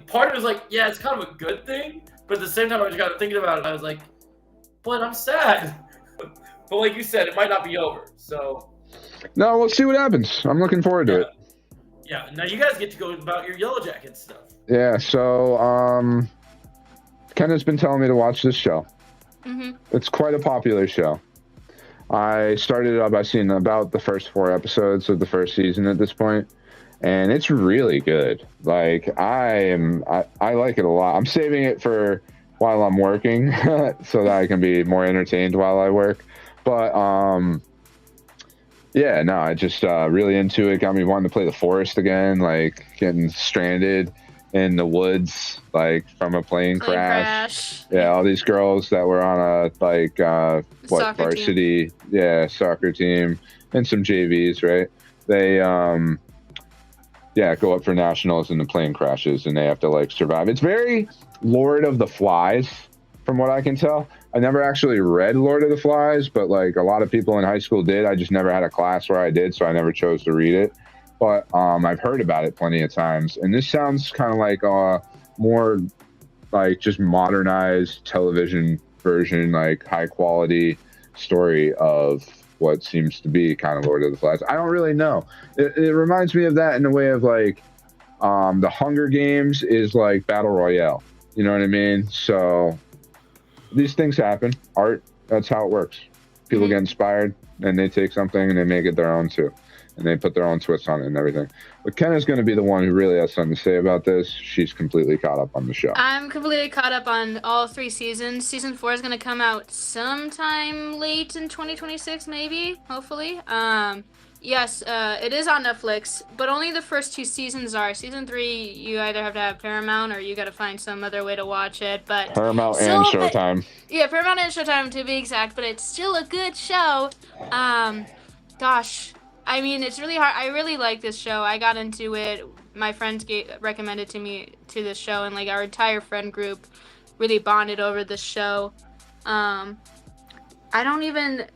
part of it was like, yeah, it's kind of a good thing. But at the same time, I was kind of thinking about it. I was like, but I'm sad. But like you said, it might not be over. So no, we'll see what happens. I'm looking forward to it. Yeah. Now you guys get to go about your Yellow Jacket stuff. Yeah. So Ken has been telling me to watch this show. Mm-hmm. It's quite a popular show. I started it up. I've seen about the first 4 episodes of the first season at this point, and it's really good. Like I like it a lot. I'm saving it for while I'm working so that I can be more entertained while I work. But yeah, no, I just really into it. Got me wanting to play the forest again, like getting stranded in the woods, like from a plane crash. Yeah, all these girls that were on a like varsity soccer team and some JVs, right? They go up for nationals and the plane crashes and they have to like survive. It's very Lord of the Flies from what I can tell. I never actually read Lord of the Flies, but like a lot of people in high school did. I just never had a class where I did, so I never chose to read it. But I've heard about it plenty of times, and this sounds kind of like a more like just modernized television version, like high quality story of what seems to be kind of Lord of the Flies. I don't really know. It reminds me of that in a way of like the Hunger Games is like Battle Royale. You know what I mean? So these things happen. Art, that's how it works. People get inspired and they take something and they make it their own too. And they put their own twist on it and everything. But Kenna's going to be the one who really has something to say about this. She's completely caught up on the show. I'm completely caught up on all 3 seasons. Season 4 is going to come out sometime late in 2026, maybe, hopefully. Yes, it is on Netflix, but only the first 2 seasons are. Season 3, you either have to have Paramount or you got to find some other way to watch it. But Paramount and Showtime. Yeah, Paramount and Showtime to be exact, but it's still a good show. Gosh, I mean, it's really hard. I really like this show. I got into it. My friends recommended to me to this show, and like our entire friend group really bonded over this show.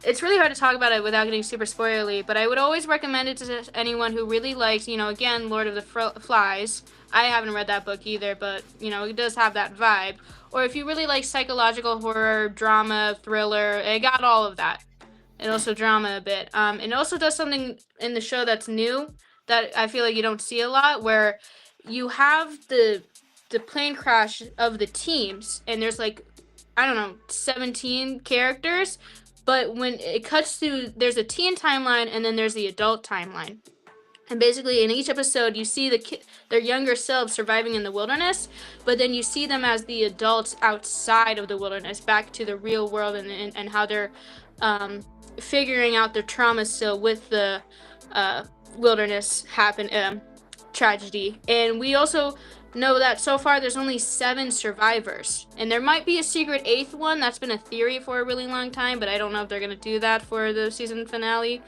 It's really hard to talk about it without getting super spoilery, but I would always recommend it to anyone who really likes, again, Lord of the Flies. I haven't read that book either, but, it does have that vibe. Or if you really like psychological horror, drama, thriller, it got all of that. And also drama a bit. It also does something in the show that's new that I feel like you don't see a lot, where you have the plane crash of the teams, and there's like, I don't know, 17 characters, but when it cuts to, there's a teen timeline and then there's the adult timeline. And basically in each episode you see their younger selves surviving in the wilderness, but then you see them as the adults outside of the wilderness, back to the real world, and how they're figuring out their trauma still with the wilderness tragedy. And we also know that so far there's only 7 survivors, and there might be a secret 8th one. That's been a theory for a really long time, but I don't know if they're gonna do that for the season finale.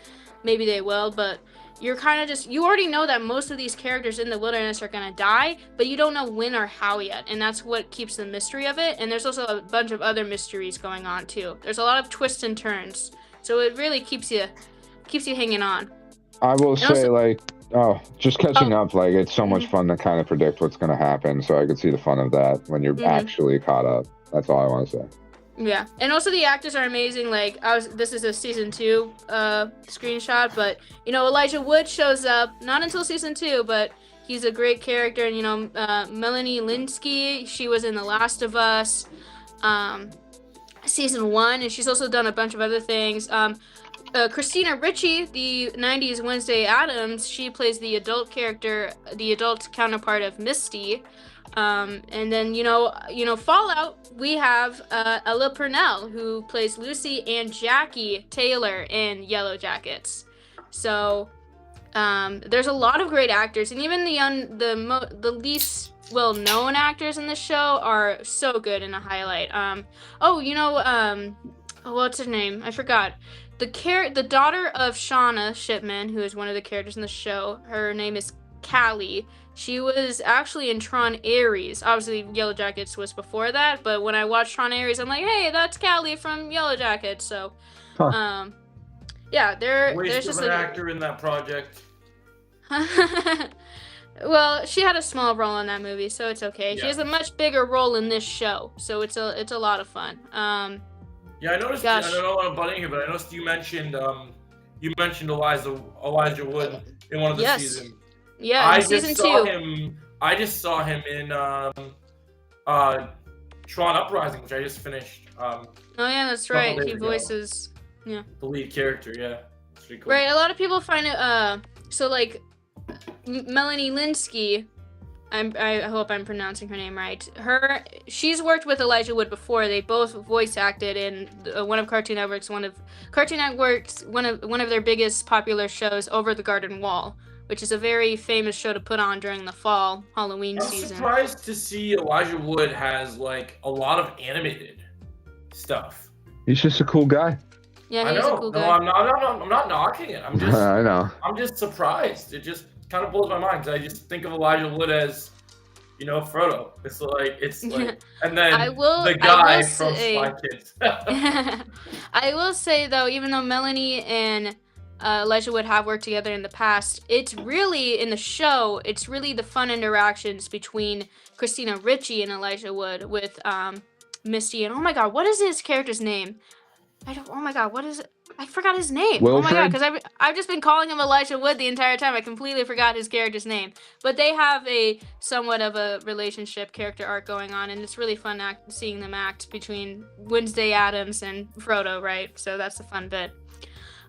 Maybe they will, but you're kind of you already know that most of these characters in the wilderness are gonna die, but you don't know when or how yet, and that's what keeps the mystery of it. And there's also a bunch of other mysteries going on too. There's a lot of twists and turns, so it really keeps you hanging on. I will say, just catching up, it's so much fun to kind of predict what's going to happen, so I could see the fun of that when you're actually caught up. That's all I want to say. Yeah, and also the actors are amazing. This is a season 2 screenshot, but Elijah Wood shows up not until season 2, but he's a great character. And Melanie Linsky, she was in The Last of Us, season 1, and she's also done a bunch of other things. Christina Ricci, the 90s Wednesday Addams, she plays the adult character, the adult counterpart of Misty. And then, Fallout, we have Ella Purnell, who plays Lucy, and Jackie Taylor in Yellow Jackets. So there's a lot of great actors, and even the least well-known actors in the show are so good in a highlight. What's her name? I forgot. The daughter of Shauna Shipman, who is one of the characters in the show, her name is Callie. She was actually in Tron Ares. Obviously, Yellow Jackets was before that, but when I watched Tron Ares, I'm like, hey, that's Callie from Yellow Jackets. So, yeah, there's just an actor in that project. Well, she had a small role in that movie, so it's okay. Yeah. She has a much bigger role in this show, so it's a lot of fun. Yeah, I noticed. Gosh. I don't know what I'm butting here, but I noticed you mentioned Elijah Wood in one of the seasons. Yeah, season 2. I just saw him in Tron Uprising, which I just finished. Oh yeah, that's right. He voices the lead character. Yeah, it's pretty cool. Right. A lot of people find it. Melanie Linsky. I hope I'm pronouncing her name right. She's worked with Elijah Wood before. They both voice acted in one of Cartoon Network's one of their biggest popular shows, Over the Garden Wall, which is a very famous show to put on during the fall Halloween season. I'm surprised to see Elijah Wood has a lot of animated stuff. He's just a cool guy. Yeah, he's a cool guy. No, I'm not knocking it. I'm just I know. I'm just surprised. It just kind of blows my mind, because I just think of Elijah Wood as, Frodo. It's and then the guy from Spy Kids. I will say though, even though Melanie and Elijah Wood have worked together in the past, it's really in the show. It's really the fun interactions between Christina Ricci and Elijah Wood with Misty. And oh my God, what is his character's name? What is it? I forgot his name. Wilfred? Oh my God, because I've just been calling him Elijah Wood the entire time. I completely forgot his character's name. But they have a somewhat of a relationship character arc going on, and it's really fun seeing them act between Wednesday Addams and Frodo, right? So that's a fun bit.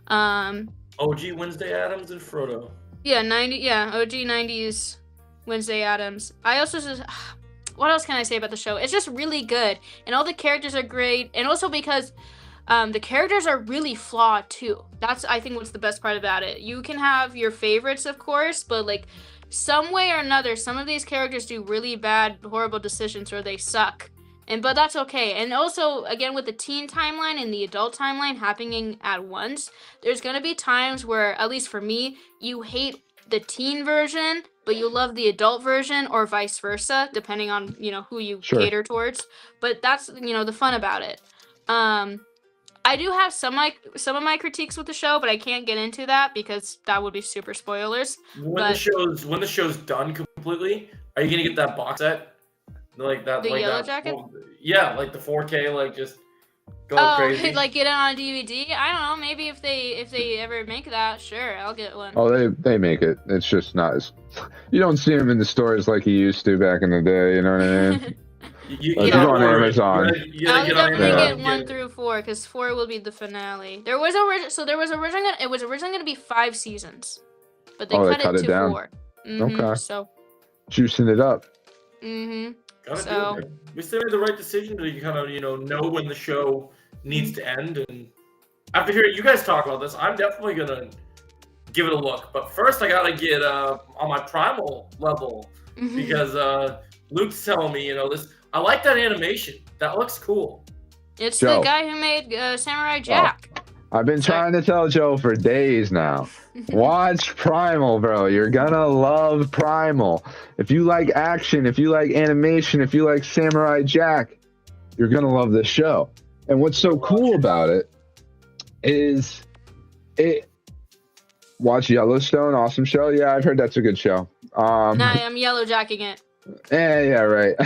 OG Wednesday Addams and Frodo. Yeah, OG 90s Wednesday Addams. I also just... What else can I say about the show? It's just really good, and all the characters are great, and also because The characters are really flawed too. That's, I think, what's the best part about it. You can have your favorites, of course, but like some way or another, some of these characters do really bad, horrible decisions, or they suck. But that's okay. And also, again, with the teen timeline and the adult timeline happening at once, there's gonna be times where, at least for me, you hate the teen version, but you love the adult version, or vice versa, depending on who you cater towards. But that's the fun about it. I do have some of my critiques with the show, but I can't get into that because that would be super spoilers. When the show's done completely, are you gonna get that box set? Like that, the like Yellow that, Jacket? Yeah, like the 4K, like just go crazy. Like get it on DVD? I don't know. Maybe if they ever make that, sure, I'll get one. Oh, they make it. It's just not as. You don't see them in the stores like you used to back in the day. You know what I mean? You on Amazon. I'll definitely get 1 through 4 because 4 will be the finale. It was originally gonna be 5 seasons, but they cut it to 4. Okay. So juicing it up. We still made the right decision to kind of know when the show needs to end. And after hearing you guys talk about this, I'm definitely gonna give it a look. But first, I gotta get on my primal level because Luke's telling me this. I like that animation. That looks cool. It's the guy who made Samurai Jack. I've been trying to tell Joe for days now. Watch Primal, bro. You're gonna love Primal. If you like action, if you like animation, if you like Samurai Jack, you're gonna love this show. And what's so cool about it is watch Yellowstone, awesome show. Yeah, I've heard that's a good show. I'm yellow jacking it. Yeah, right.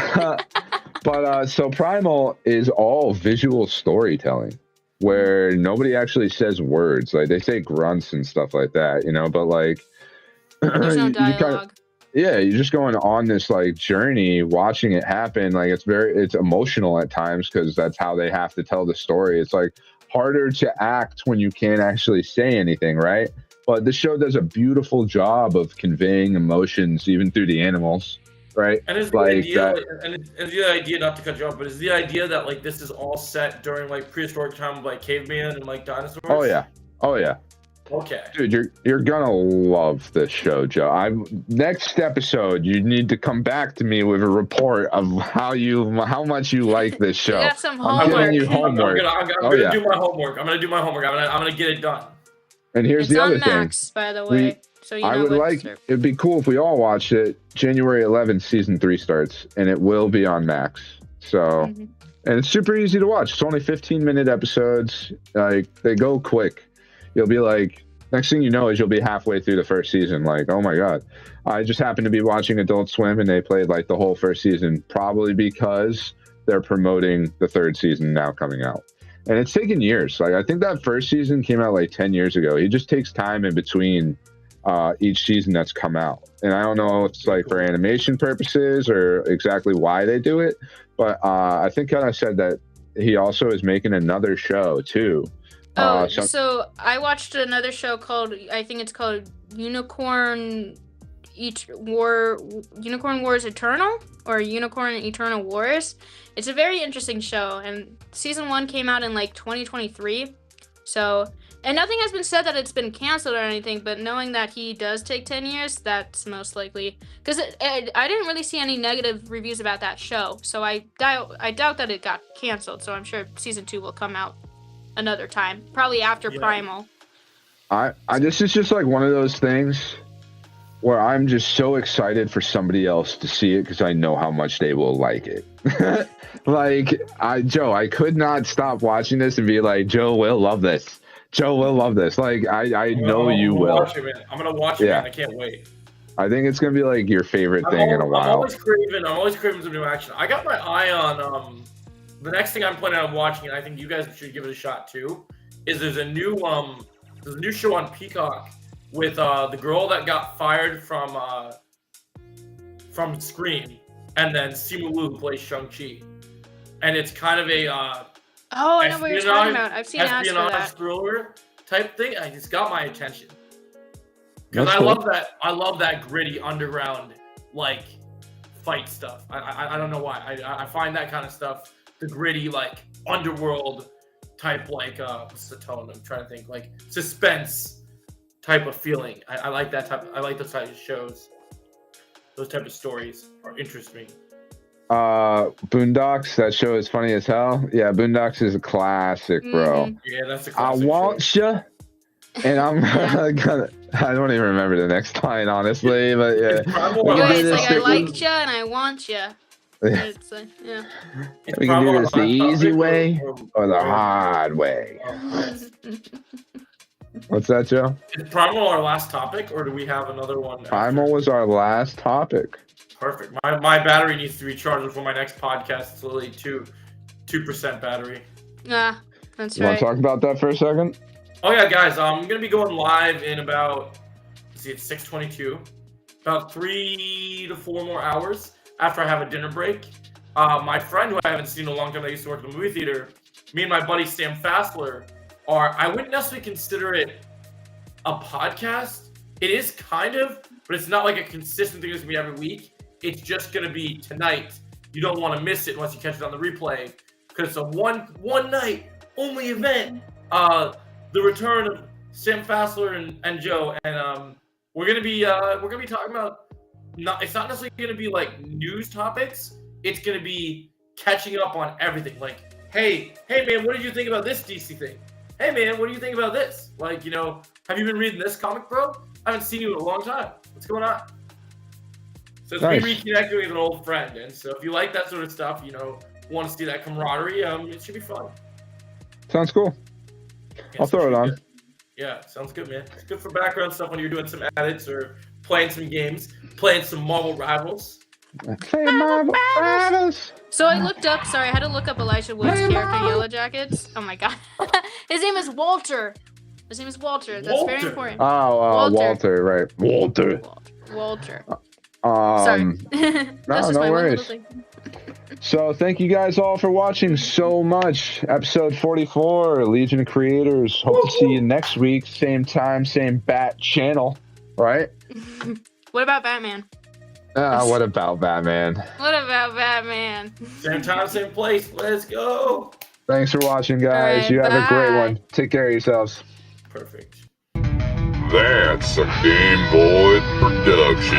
But so Primal is all visual storytelling where nobody actually says words. Like they say grunts and stuff like that, but like there's no dialogue. You're just going on this like journey, watching it happen. Like it's emotional at times because that's how they have to tell the story. It's like harder to act when you can't actually say anything, right? But the show does a beautiful job of conveying emotions even through the animals. Right. And is the idea, not to cut you off, but is the idea that like this is all set during like prehistoric time of like caveman and like dinosaurs? Oh yeah. Okay. Dude, you're gonna love this show, Joe. Next episode, you need to come back to me with a report of how much you like this show. You got some homework. I'm giving you homework. I'm gonna do my homework. I'm gonna get it done. And here's the other thing. Max, by the way. So it'd be cool if we all watched it. January 11th, season 3 starts, and it will be on Max. So, and it's super easy to watch. It's only 15-minute episodes. Like they go quick. You'll be like, next thing you know is you'll be halfway through the first season. Like, oh my god! I just happened to be watching Adult Swim, and they played like the whole first season, probably because they're promoting the 3rd season now coming out. And it's taken years. Like I think that first season came out like 10 years ago. It just takes time in between each season that's come out. And I don't know if it's like for animation purposes or exactly why they do it, but I think kind of said that he also is making another show too. So I watched another show called, I think it's called Unicorn Wars Eternal, or Unicorn Eternal Wars. It's a very interesting show, and season 1 came out in like 2023. So, and nothing has been said that it's been canceled or anything, but knowing that he does take 10 years, that's most likely, because I didn't really see any negative reviews about that show, so I doubt that it got canceled. So I'm sure season 2 will come out another time, probably after Primal. This is just like one of those things where I'm just so excited for somebody else to see it because I know how much they will like it. Joe, I could not stop watching this and be like, Joe will love this. Joe will love this. Like, I know you will. I'm gonna watch it, man. I can't wait. I think it's gonna be like your favorite thing in a while. I'm always craving some new action. I got my eye on the next thing I'm planning on watching, and I think you guys should give it a shot too. Is there's a new show on Peacock with the girl that got fired from Scream, and then Simu Liu who plays Shang-Chi, and it's kind of a I know what you're talking about. I've seen ads for that. Espionage thriller type thing. It's got my attention because I love that gritty underground like fight stuff. I don't know why. I find that kind of stuff, the gritty like underworld type, like what's the tone? I'm trying to think, like suspense type of feeling. I like that type. I like those type of shows. Those type of stories interest me. Boondocks, that show is funny as hell. Yeah, Boondocks is a classic, bro. Yeah, that's a I classic want show. you, and I'm gonna. I don't even remember the next line, honestly, but yeah. It's like, I like ya and I want ya. Yeah. It's like, yeah. We can do this the easy way or the hard way. What's that, Joe? Is Primal our last topic, or do we have another one? Primal was our last topic. Perfect. My battery needs to be charged before my next podcast. It's literally 2% battery. Yeah, that's You want right. to talk about that for a second? Oh yeah, guys. I'm gonna be going live in about, let's see, it's 6:22. About 3 to 4 more hours after I have a dinner break. My friend who I haven't seen in a long time, I used to work at the movie theater. Me and my buddy Sam Fassler I wouldn't necessarily consider it a podcast. It is kind of, but it's not like a consistent thing that's gonna be every week. It's just gonna be tonight. You don't want to miss it unless you catch it on the replay, because it's a one night only event. The return of Sam Fassler and Joe, and we're gonna be talking about. It's not necessarily gonna be like news topics. It's gonna be catching up on everything. Like, hey man, what did you think about this DC thing? Hey man, what do you think about this? Like, have you been reading this comic, bro? I haven't seen you in a long time. What's going on? So it's Nice. me reconnecting with an old friend, and so if you like that sort of stuff, want to see that camaraderie, it should be fun. Sounds cool. Yeah, I'll throw it on. good. Yeah, sounds good, man. It's good for background stuff when you're doing some edits or playing some games, playing some Marvel Rivals. Hey, Marvel Rivals. So I looked up, I had to look up Elijah Wood's character in Yellow Jackets. Oh my god. His name is Walter. His name is Walter. That's very Walter. important. Oh, Walter, right. Walter. Walter. Sorry. No, That's just no my one worries. little thing. So thank you guys all for watching so much. Episode 44, Legion of Creators. Hope to see you next week. Same time, same bat channel, right? What about Batman? What about Batman? What about Batman? Same time, same place. Let's go. Thanks for watching, guys. All right, you have a great bye. one. Take care of yourselves. Perfect. That's a Game Boy production.